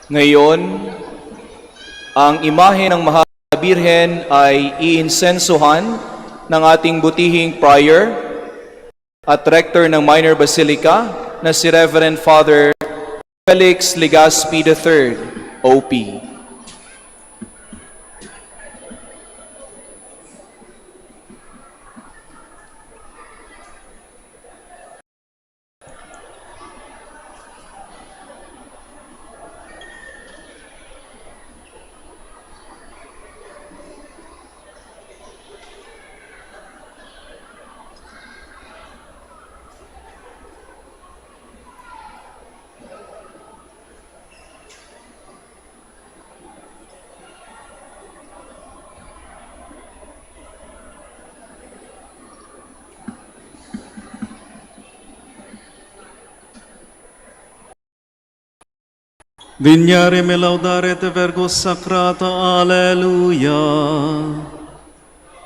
Ngayon, ang imahe ng Mahal na Birhen ay iinsensuhan ng ating butihing prior at rector ng Minor Basilica na si Reverend Father Felix Legaspi III, OP. Dignare me laudare te vergo sacrata, alleluia.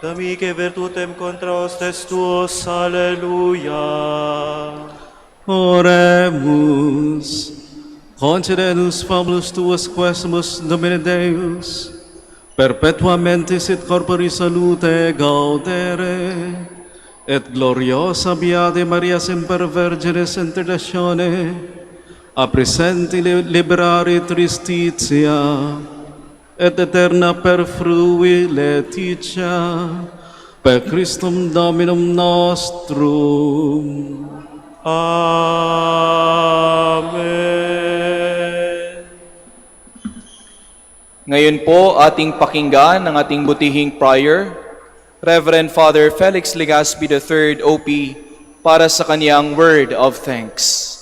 Damique virtutem contra hostes tuos, alleluia. Oremus. Concede fabulus tuos quesumus, Domine Deus, perpetuamente sit corpori salute gaudere, et gloriosa Beate Maria semper Virgines intercessione, a presenti liberare tristitia, et eterna per frui letitia, per Christum Dominum nostrum. Amen. Ngayon po ating pakinggan ang ating butihing prior, Reverend Father Felix Legaspi III, OP, para sa kaniyang word of thanks.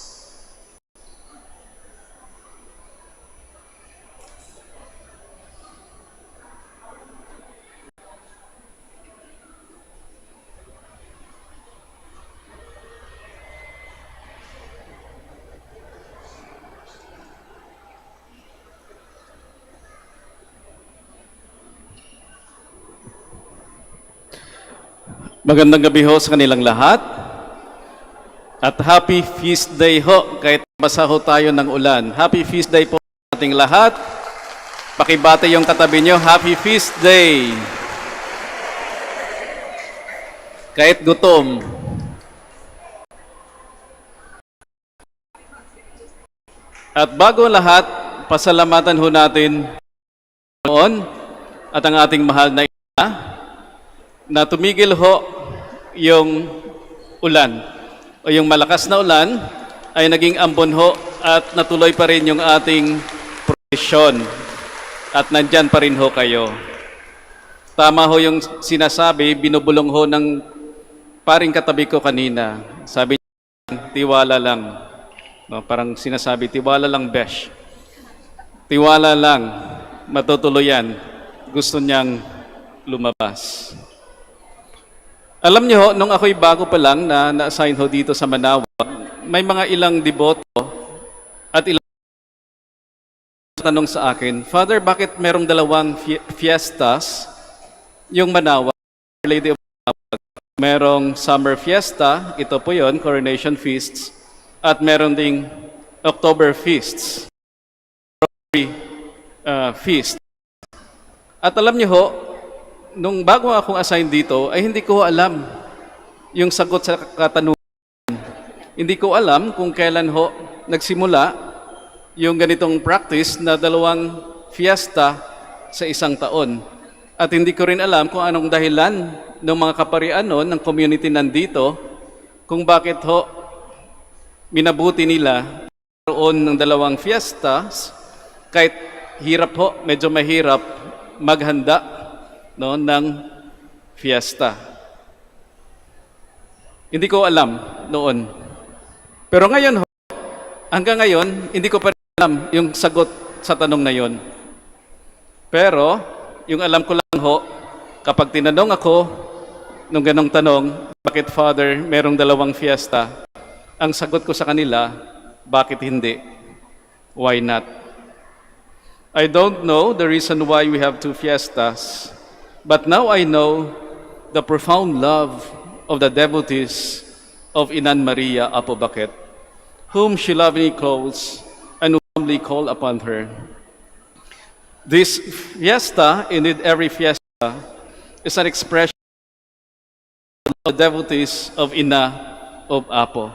Magandang gabi ho sa kanilang lahat. At happy feast day ho, kahit basa ho tayo ng ulan. Happy feast day po sa ating lahat. Pakibate yung katabi nyo, happy feast day. Kahit gutom. At bago lahat, pasalamatan ho natin noon at ang ating mahal na ina na tumigil ho yung ulan o yung malakas na ulan ay naging ambon ho at natuloy pa rin yung ating prosesyon at nandyan pa rin ho kayo. Tama ho yung sinasabi, binubulong ho ng paring katabi ko kanina. Sabi niya, tiwala lang. No, parang sinasabi, tiwala lang, besh. Tiwala lang, matutuloy yan. Gusto niyang lumabas. Alam niyo ho, nung ako'y bago pa lang na na-assign ho dito sa Manawag, may mga ilang deboto at ilang tanong sa akin, Father, bakit merong dalawang fiestas yung Manawag, Our Lady of Manawag? Merong summer fiesta, ito po yon, coronation feasts, at meron ding October feasts, feast. At alam niyo ho, nung bago akong assign dito, ay hindi ko alam yung sagot sa katanungan. Hindi ko alam kung kailan ho nagsimula yung ganitong practice na dalawang fiesta sa isang taon. At hindi ko rin alam kung anong dahilan ng mga kaparian noon, ng community nandito, kung bakit ho minabuti nila roon ng dalawang fiestas, kahit hirap ho, medyo mahirap maghanda no, ng fiesta. Hindi ko alam noon. Pero ngayon, hanggang ngayon, hindi ko pa rin alam yung sagot sa tanong na yon. Pero, yung alam ko lang ho, kapag tinanong ako nung ganong tanong, bakit Father, merong dalawang fiesta? Ang sagot ko sa kanila, bakit hindi? Why not? I don't know the reason why we have two fiestas, but now I know the profound love of the devotees of Inan Maria Apobaket, whom she lovingly calls and humbly solemnly call upon her. This fiesta, indeed every fiesta, is an expression of the devotees of Ina of Apo.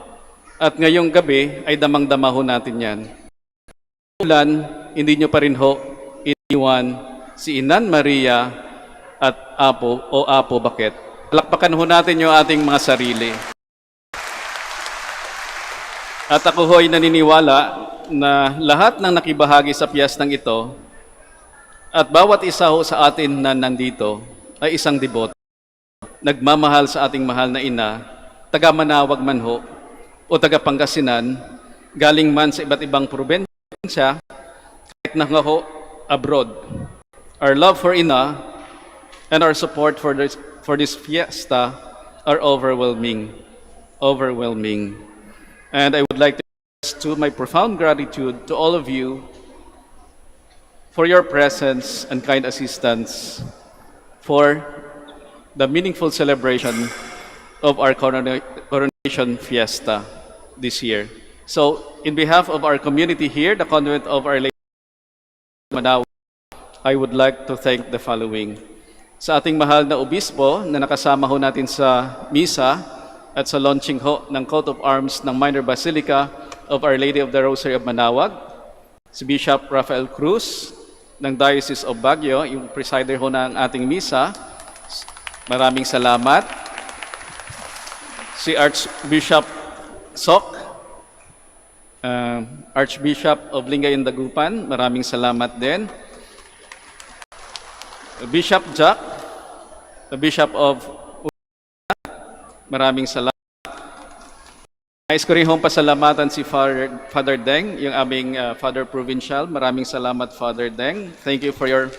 At ngayong gabi ay damang-dama ho natin yan. Ulan, hindi nyo pa rin ho iniwan si Inan Maria at Apo o Apo bakit? Palakpakan ho natin yung ating mga sarili. At ako ho'y naniniwala na lahat ng nakibahagi sa piyestang ito at bawat isa ho sa atin na nandito ay isang deboto. Nagmamahal sa ating mahal na ina, taga Manawag man ho o taga Pangasinan, galing man sa iba't ibang probinsya, kahit na nga ho abroad. Our love for ina and our support for this fiesta are overwhelming. Overwhelming. And I would like to express my profound gratitude to all of you for your presence and kind assistance for the meaningful celebration of our coronation fiesta this year. So, in behalf of our community here, the Convent of Our Lady of Manawag, I would like to thank the following. Sa ating mahal na obispo na nakasama ho natin sa misa at sa launching ho ng coat of arms ng Minor Basilica of Our Lady of the Rosary of Manawag, si Bishop Rafael Cruz ng Diocese of Baguio, yung presider ho ng ating misa. Maraming salamat. Si Archbishop Sok, Archbishop of Lingayen Dagupan, maraming salamat din. Bishop Jack, the Bishop of maraming salamat. Nais ko rin hong pasalamatan si Father Deng, yung aming Father Provincial. Maraming salamat, Father Deng. Thank you for your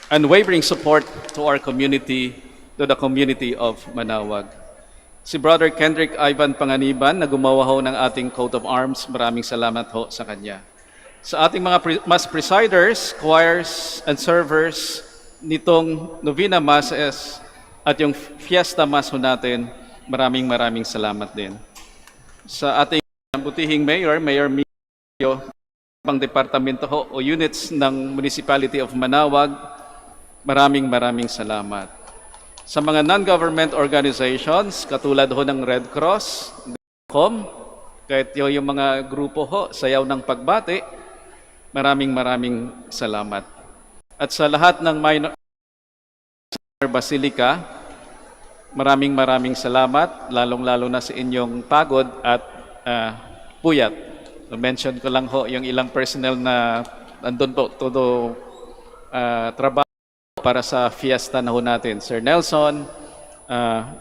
unwavering support to our community, to the community of Manawag. Si Brother Kendrick Ivan Panganiban na gumawa ho ng ating coat of arms, maraming salamat ho sa kanya. Sa ating mga mass presiders, choirs, and servers nitong Novena Masses at yung Fiesta Mass ho natin, maraming salamat din. Sa ating butihing mayor, Mayor Mio, pang departamento ho o units ng Municipality of Manawag, maraming salamat. Sa mga non-government organizations, katulad ho ng Red Cross, kahit yung mga grupo ho, sayaw ng pagbati, maraming salamat. At sa lahat ng Minor Basilica, maraming salamat, lalong-lalo na sa inyong pagod at puyat. Mention ko lang ho yung ilang personnel na andun po, todo trabaho para sa fiesta na ho natin. Sir Nelson,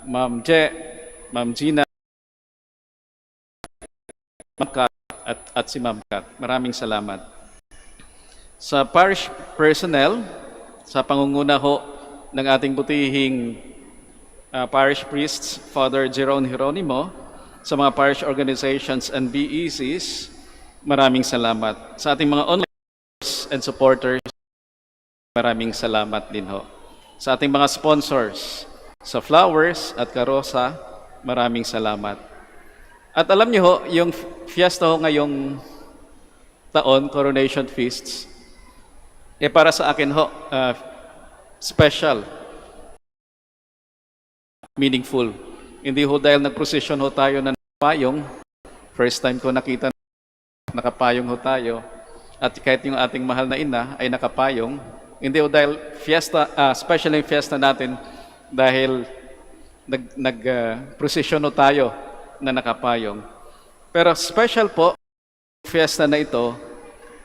Ma'am Je, Ma'am Gina, Ma'am Kat, at si Ma'am Kat. Maraming salamat. Sa parish personnel, sa pangunguna ho ng ating butihing parish priests, Father Jeron Hieronimo, sa mga parish organizations and BECs, maraming salamat. Sa ating mga online and supporters, maraming salamat din ho. Sa ating mga sponsors, sa Flowers at Karosa, maraming salamat. At alam niyo ho, yung fiesta ho ngayong taon, Coronation Feasts, para sa akin ho, special, meaningful. Hindi ho dahil nag-procession ho tayo na nakapayong, first time ko nakita nakapayong ho tayo, at kahit yung ating mahal na ina ay nakapayong, hindi ho dahil fiesta, special yung fiesta natin dahil nag-procession ho tayo na nakapayong. Pero special po fiesta na ito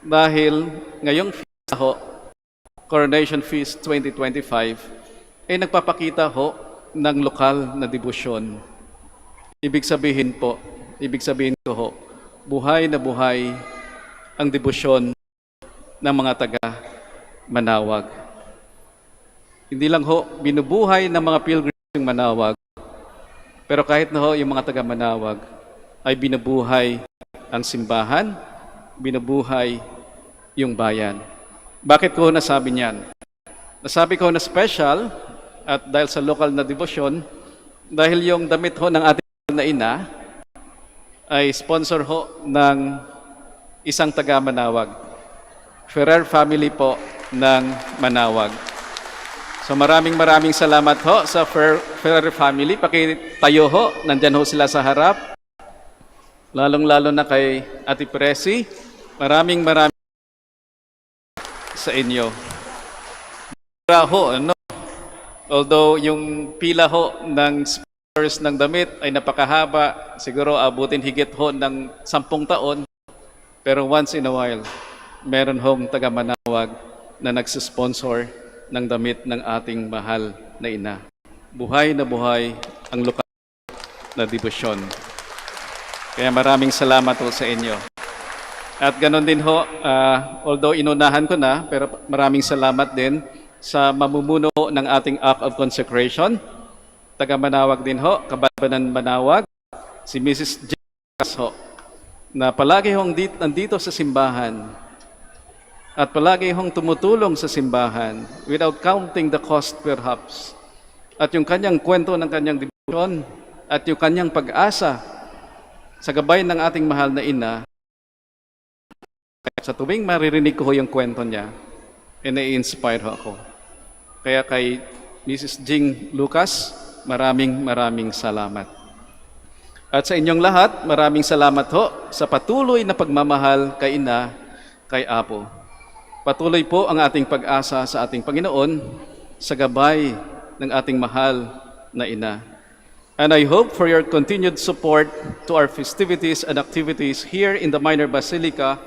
dahil ngayong fiesta ho, Coronation Feast 2025, ay nagpapakita ho ng lokal na debosyon. Ibig sabihin ko ho, buhay na buhay ang debosyon ng mga taga Manawag. Hindi lang ho binubuhay ng mga pilgrims ng Manawag, pero kahit na ho yung mga taga Manawag ay binubuhay ang simbahan, binubuhay yung bayan. Bakit ko nasabi niyan? Nasabi ko na special at dahil sa lokal na debosyon, dahil yung damit ho ng ating na ina ay sponsor ho ng isang taga Manawag. Ferrer family po ng Manawag. So maraming salamat ho sa Ferrer family. Pakitayo ho, nandyan ho sila sa harap. Lalong-lalo na kay Ate Presi. Maraming sa inyo. Ho, ano? Although yung pila ho ng sponsors ng damit ay napakahaba, siguro abutin higit ho ng 10 taon. Pero once in a while, meron hong taga Manawag na nagsisponsor ng damit ng ating mahal na ina. Buhay na buhay ang lokal na debosyon. Kaya maraming salamat ho sa inyo. At ganon din ho, although inunahan ko na, pero maraming salamat din sa mamumuno ng ating Act of Consecration. Taga Manawag din ho, Kababanan Manawag, si Mrs. J. ho, na palagi hong nandito sa simbahan at palagi hong tumutulong sa simbahan without counting the cost perhaps. At yung kanyang kwento ng kanyang debosyon at yung kanyang pag-asa sa gabay ng ating mahal na ina, sa tuwing maririnig ko yung kwento niya, i-inspire ako. Kaya kay Mrs. Jing Lucas, maraming salamat. At sa inyong lahat, maraming salamat ho sa patuloy na pagmamahal kay ina, kay Apo. Patuloy po ang ating pag-asa sa ating Panginoon sa gabay ng ating mahal na ina. And I hope for your continued support to our festivities and activities here in the Minor Basilica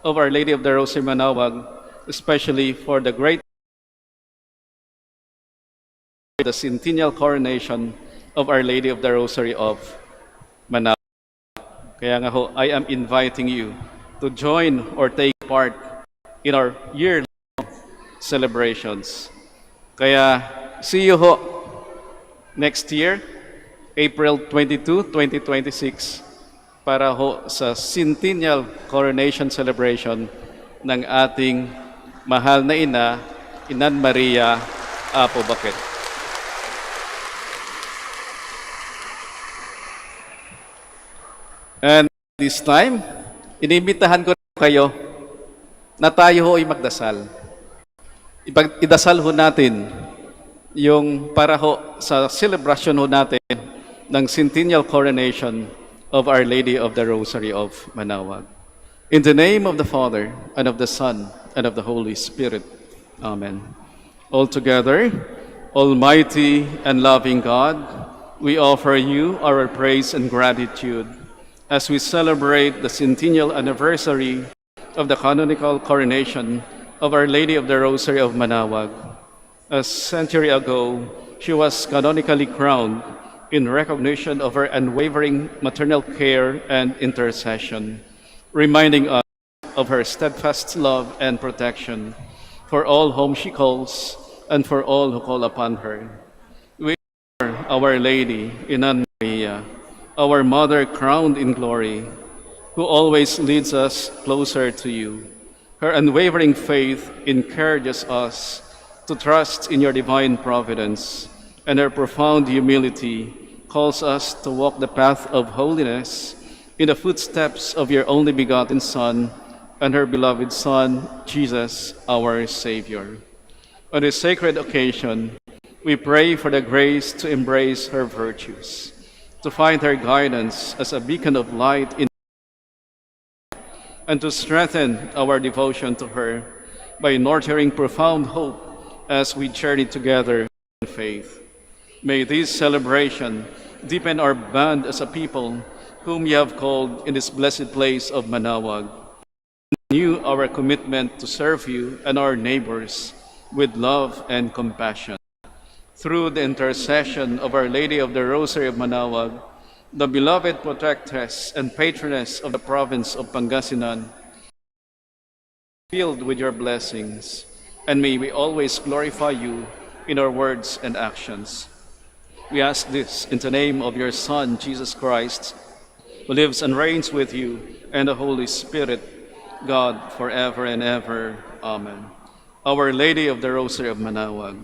of Our Lady of the Rosary Manawag, especially for the great the centennial coronation of Our Lady of the Rosary of Manawag. Kaya nga ho, I am inviting you to join or take part in our year-long celebrations. Kaya see you ho next year, April 22, 2026, para ho sa centennial coronation celebration ng ating mahal na ina, Inan Maria Apo Bakit. And this time, inimbitahan ko kayo na tayo ho ay magdasal. Idasal ho natin yung para ho sa celebration ho natin ng centennial coronation of Our Lady of the Rosary of Manawag. In the name of the Father, and of the Son, and of the Holy Spirit. Amen. All together, Almighty and loving God, we offer you our praise and gratitude as we celebrate the centennial anniversary of the canonical coronation of Our Lady of the Rosary of Manawag. A century ago, she was canonically crowned in recognition of her unwavering maternal care and intercession, reminding us of her steadfast love and protection for all whom she calls and for all who call upon her. We honor Our Lady, Inan Maria, our Mother crowned in glory, who always leads us closer to you. Her unwavering faith encourages us to trust in your divine providence, and her profound humility calls us to walk the path of holiness in the footsteps of your only begotten Son and her beloved Son, Jesus, our Savior. On this sacred occasion, we pray for the grace to embrace her virtues, to find her guidance as a beacon of light in and to strengthen our devotion to her by nurturing profound hope as we journey together in faith. May this celebration deepen our bond as a people whom you have called in this blessed place of Manawag. Renew our commitment to serve you and our neighbors with love and compassion. Through the intercession of Our Lady of the Rosary of Manawag, the beloved protectress and patroness of the province of Pangasinan, filled with your blessings, and may we always glorify you in our words and actions. We ask this in the name of your Son, Jesus Christ, who lives and reigns with you and the Holy Spirit, God, forever and ever. Amen. Our Lady of the Rosary of Manawag,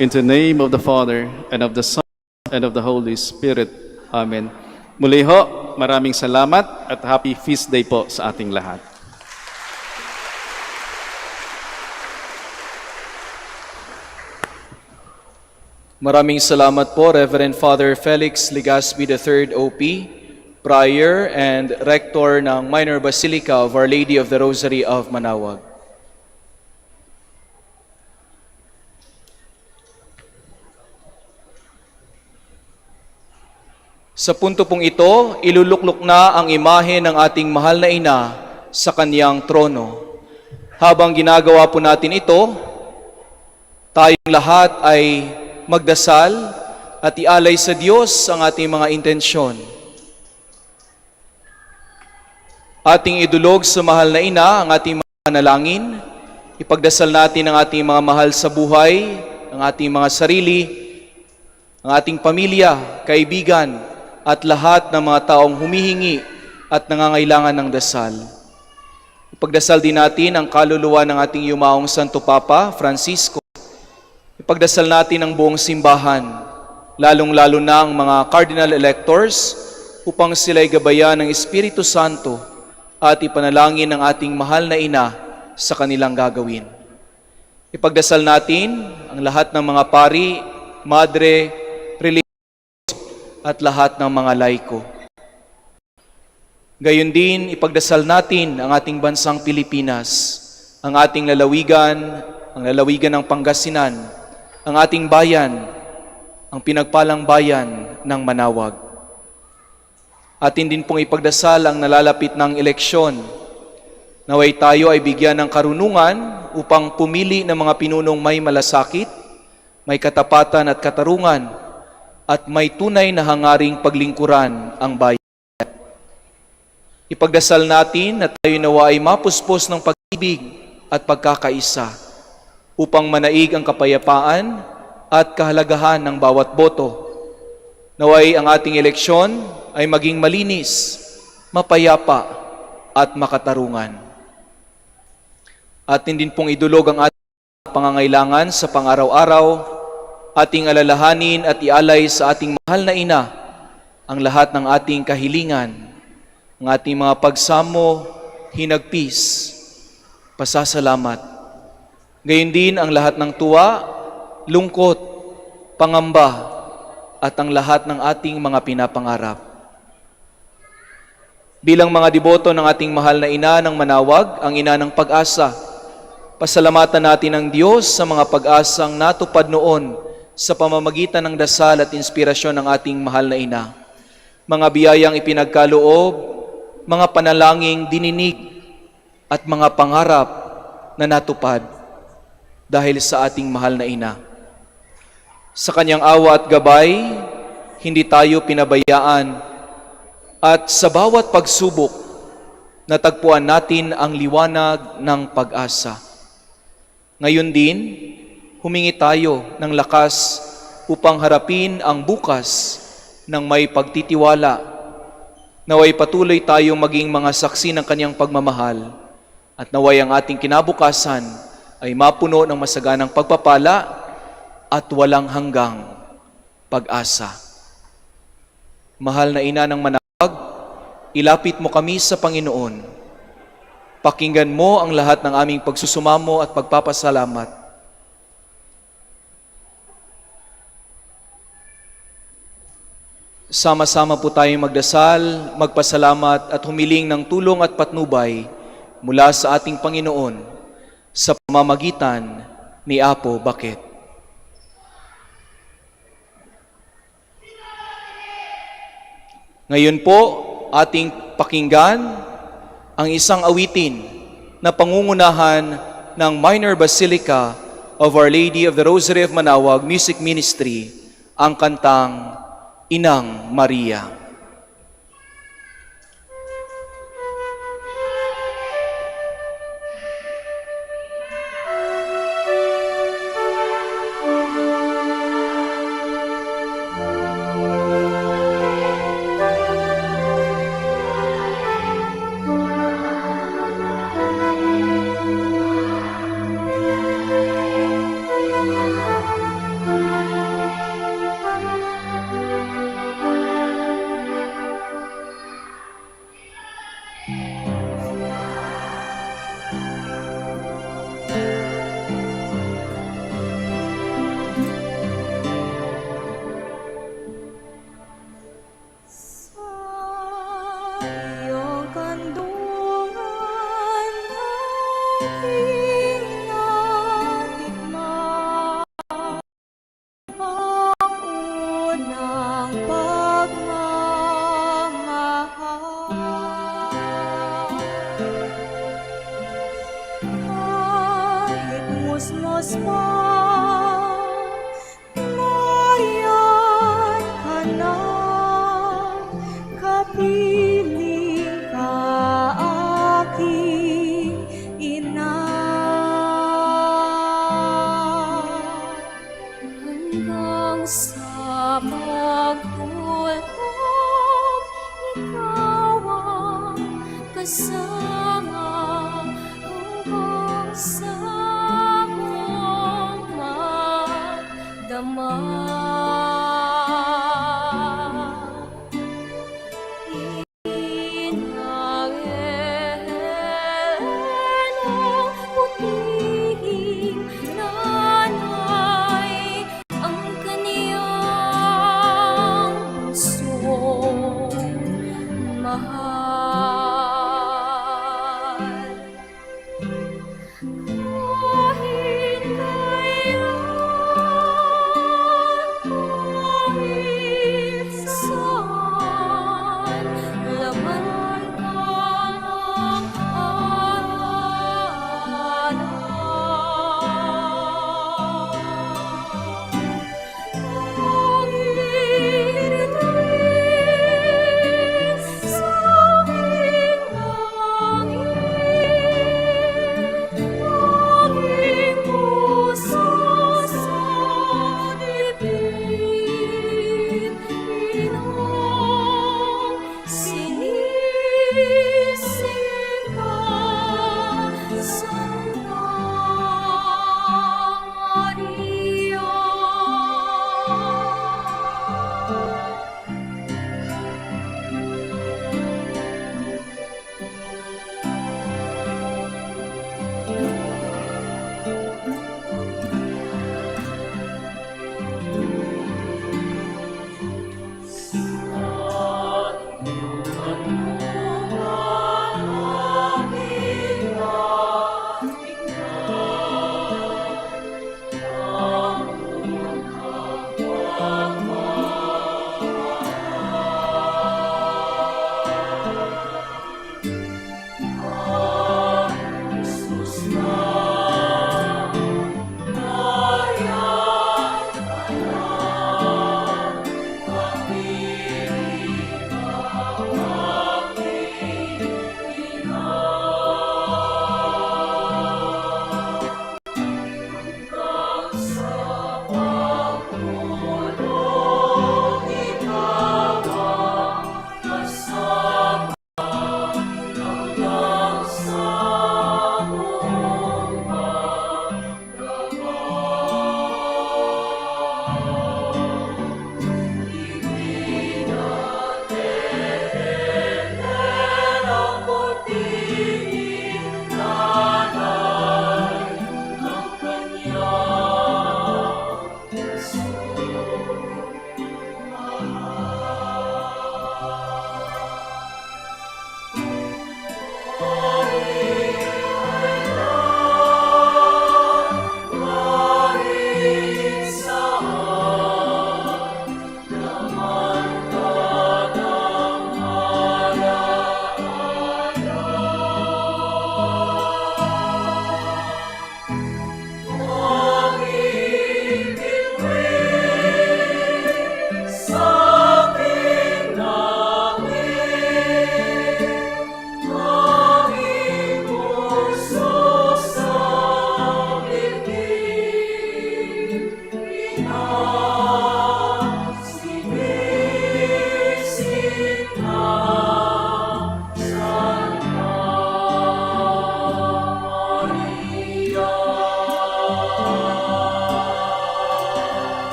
in the name of the Father, and of the Son, and of the Holy Spirit. Amen. Muli ho, maraming salamat at happy feast day po sa ating lahat. Maraming salamat po, Reverend Father Felix Legaspi III, OP, Prior and Rector ng Minor Basilica of Our Lady of the Rosary of Manaoag. Sa punto pong ito, iluluklok na ang imahe ng ating mahal na ina sa kaniyang trono. Habang ginagawa po natin ito, tayong lahat ay magdasal at ialay sa Diyos ang ating mga intensyon. Ating idulog sa mahal na ina ang ating mga panalangin. Ipagdasal natin ang ating mga mahal sa buhay, ang ating mga sarili, ang ating pamilya, kaibigan, at lahat ng mga taong humihingi at nangangailangan ng dasal. Ipagdasal din natin ang kaluluwa ng ating yumaong Santo Papa, Francisco. Ipagdasal natin ang buong simbahan, lalong-lalo na ang mga cardinal electors, upang sila'y gabayan ng Espiritu Santo at ipanalangin ang ating mahal na ina sa kanilang gagawin. Ipagdasal natin ang lahat ng mga pari, madre, at lahat ng mga laiko. Gayon din, ipagdasal natin ang ating bansang Pilipinas, ang ating lalawigan, ang lalawigan ng Pangasinan, ang ating bayan, ang pinagpalang bayan ng Manaoag. Atin din pong ipagdasal ang nalalapit ng eleksyon. Naway tayo ay bigyan ng karunungan upang pumili ng mga pinunong may malasakit, may katapatan at katarungan, at may tunay na hangaring paglingkuran ang bayan. Ipagdasal natin na tayo nawa ay mapuspos ng pag-ibig at pagkakaisa upang manaig ang kapayapaan at kahalagahan ng bawat boto. Naway ang ating eleksyon ay maging malinis, mapayapa at makatarungan. Atin din pong idulog ang ating pangangailangan sa pang-araw-araw, ating alalahanin at ialay sa ating mahal na ina ang lahat ng ating kahilingan, ang ating mga pagsamo, hinagpis, pasasalamat. Gayon din ang lahat ng tuwa, lungkot, pangamba, at ang lahat ng ating mga pinapangarap. Bilang mga deboto ng ating mahal na ina ng Manaoag, ang ina ng pag-asa, pasalamatan natin ang Diyos sa mga pag-asang natupad noon sa pamamagitan ng dasal at inspirasyon ng ating mahal na ina. Mga biyayang ipinagkaloob, mga panalangin dininig, at mga pangarap na natupad dahil sa ating mahal na ina. Sa kanyang awa at gabay, hindi tayo pinabayaan, at sa bawat pagsubok, natagpuan natin ang liwanag ng pag-asa. Ngayon din, humingi tayo ng lakas upang harapin ang bukas ng may pagtitiwala. Naway patuloy tayong maging mga saksi ng kanyang pagmamahal at naway ang ating kinabukasan ay mapuno ng masaganang pagpapala at walang hanggang pag-asa. Mahal na ina ng Manaoag, ilapit mo kami sa Panginoon. Pakinggan mo ang lahat ng aming pagsusumamo at pagpapasalamat. Sama-sama po tayong magdasal, magpasalamat at humiling ng tulong at patnubay mula sa ating Panginoon sa pamamagitan ni Apo Bakit. Ngayon po, ating pakinggan ang isang awitin na pangungunahan ng Minor Basilica of Our Lady of the Rosary of Manaoag Music Ministry, ang kantang Inang Maria. hanggang sa pagtulog, ikaw ang kasama hanggang sa akong magdama.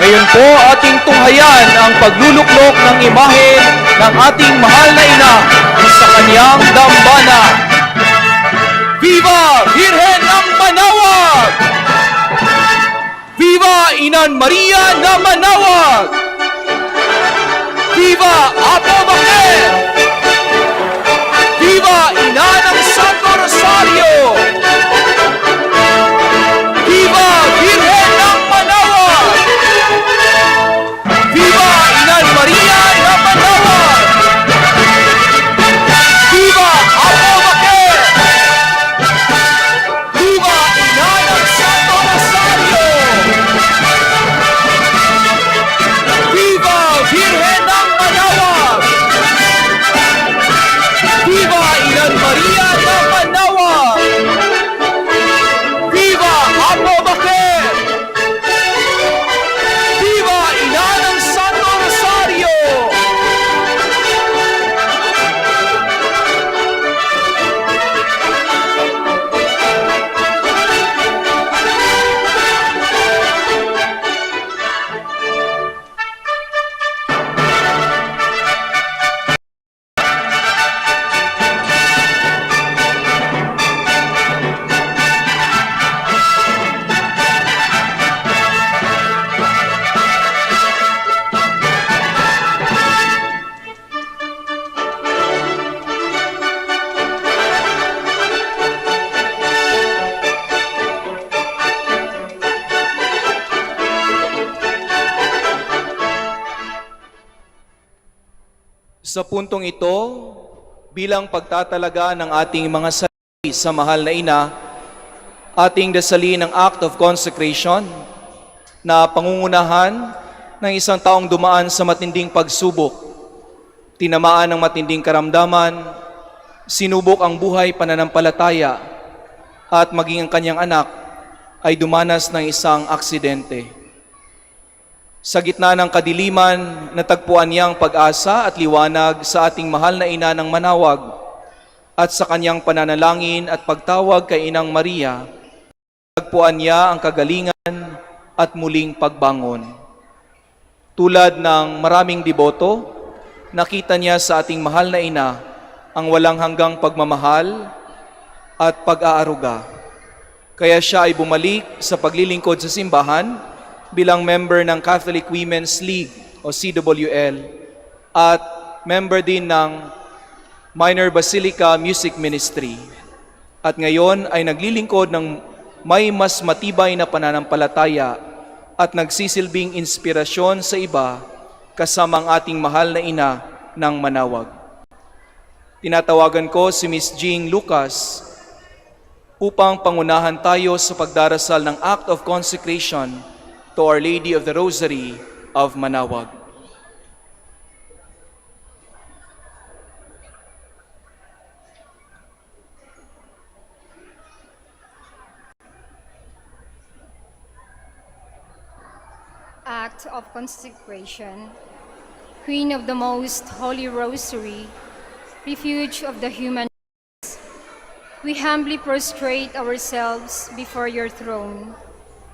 Ngayon po ating tunghayan ang pagluluklok ng imahe ng ating mahal na ina sa kanyang dambana. Viva Virgen ng Manawag! Viva Inan Maria na Manawag! Viva Apo Bakit! Viva Ina ng Santo Rosario! Viva Virgen ng Manawag! Viva Inan Maria na Manawag! Viva Apo Bakit! Viva Ina ng Santo Rosario! Viva Virgen ng Sa puntong ito, bilang pagtatalaga ng ating mga sarili sa mahal na ina, ating dasalin ang act of consecration na pangungunahan ng isang taong dumaan sa matinding pagsubok, tinamaan ng matinding karamdaman, sinubok ang buhay pananampalataya, at maging ang kanyang anak ay dumanas ng isang aksidente. Sa gitna ng kadiliman, natagpuan niyang pag-asa at liwanag sa ating mahal na ina ng Manawag, at sa kanyang pananalangin at pagtawag kay Inang Maria, natagpuan niya ang kagalingan at muling pagbangon. Tulad ng maraming deboto, nakita niya sa ating mahal na ina ang walang hanggang pagmamahal at pag-aaruga. Kaya siya ay bumalik sa paglilingkod sa simbahan bilang member ng Catholic Women's League o CWL at member din ng Minor Basilica Music Ministry. At ngayon ay naglilingkod ng may mas matibay na pananampalataya at nagsisilbing inspirasyon sa iba kasama ang ating mahal na ina ng Manawag. Tinatawagan ko si Miss Jing Lucas upang pangunahan tayo sa pagdarasal ng Act of Consecration to Our Lady of the Rosary of Manawag. Act of consecration. Queen of the Most Holy Rosary, refuge of the human race, we humbly prostrate ourselves before your throne,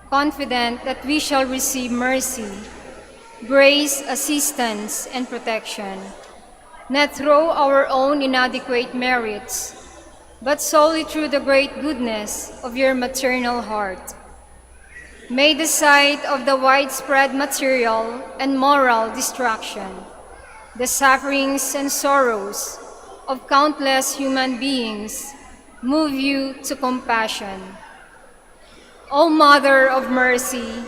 confident that we shall receive mercy, grace, assistance, and protection, not through our own inadequate merits, but solely through the great goodness of your maternal heart. May the sight of the widespread material and moral destruction, the sufferings and sorrows of countless human beings move you to compassion. O Mother of Mercy,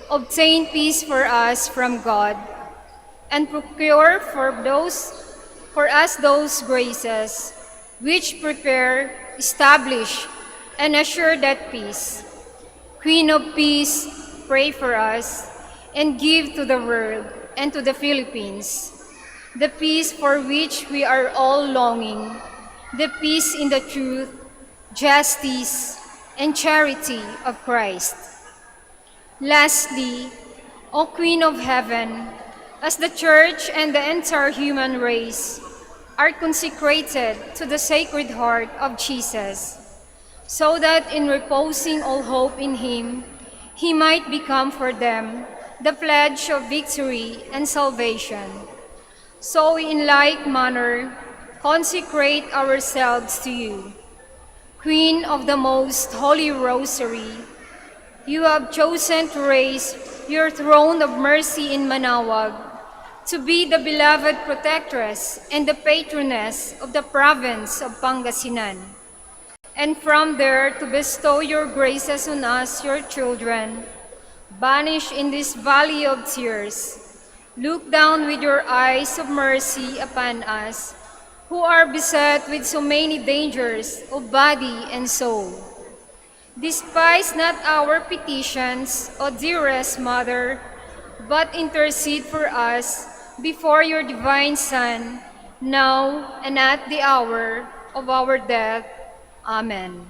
obtain peace for us from God, and procure for us those graces which prepare, establish, and assure that peace. Queen of Peace, pray for us and give to the world and to the Philippines the peace for which we are all longing, the peace in the truth, justice, and charity of Christ. Lastly, O Queen of Heaven, as the Church and the entire human race are consecrated to the Sacred Heart of Jesus, so that in reposing all hope in Him, He might become for them the pledge of victory and salvation. So we in like manner consecrate ourselves to you. Queen of the Most Holy Rosary, you have chosen to raise your throne of mercy in Manawag, to be the beloved protectress and the patroness of the province of Pangasinan, and from there to bestow your graces on us, your children, banished in this valley of tears. Look down with your eyes of mercy upon us, who are beset with so many dangers of body and soul. Despise not our petitions, O dearest Mother, but intercede for us before your divine Son, now and at the hour of our death. Amen.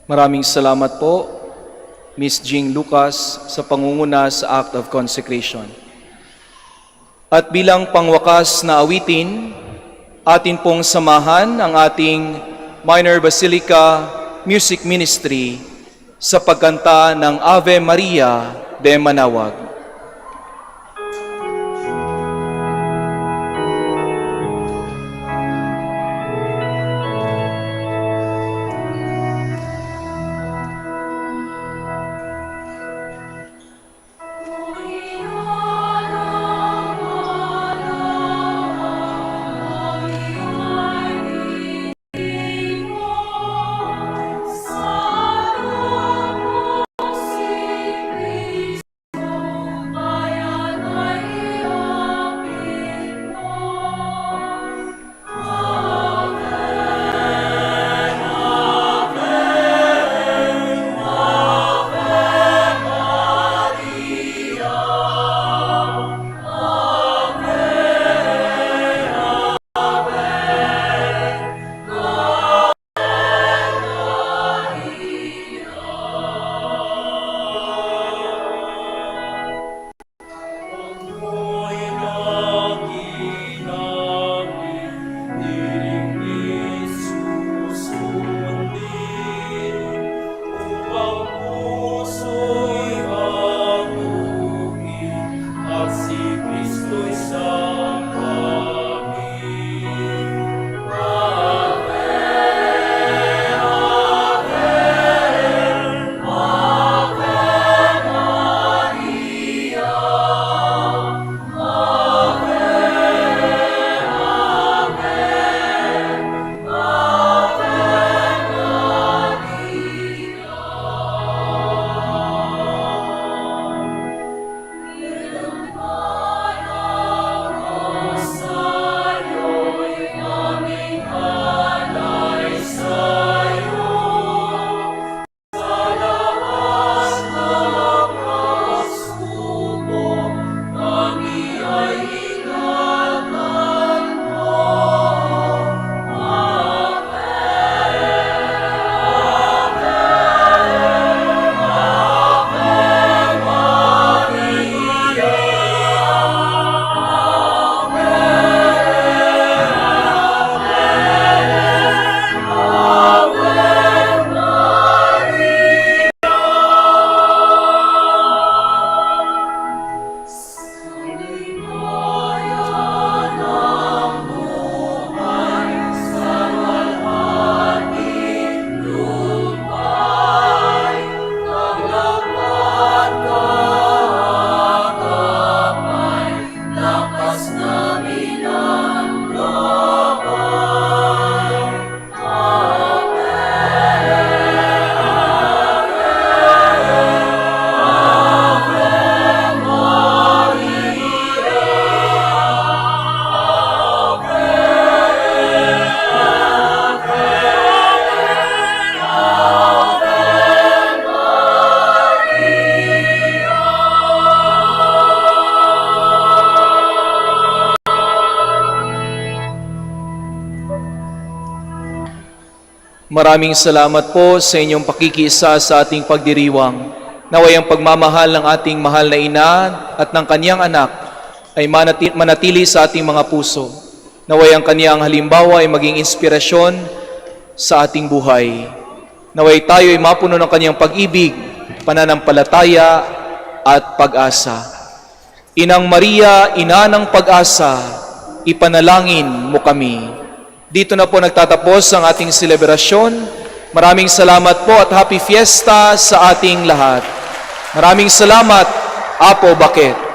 Maraming salamat po, Miss Jing Lucas, sa pangunguna sa Act of Consecration. At bilang pangwakas na awitin, atin pong samahan ang ating Minor Basilica Music Ministry sa pagkanta ng Ave Maria de Manawag. Sa Maraming salamat po sa inyong pakikiisa sa ating pagdiriwang. Naway ang pagmamahal ng ating mahal na ina at ng kanyang anak ay manatili sa ating mga puso. Naway ang kanyang halimbawa ay maging inspirasyon sa ating buhay. Naway tayo ay mapuno ng kanyang pag-ibig, pananampalataya at pag-asa. Inang Maria, ina ng pag-asa, ipanalangin mo kami. Dito na po nagtatapos ang ating selebrasyon. Maraming salamat po at happy fiesta sa ating lahat. Maraming salamat, Apo Bakit.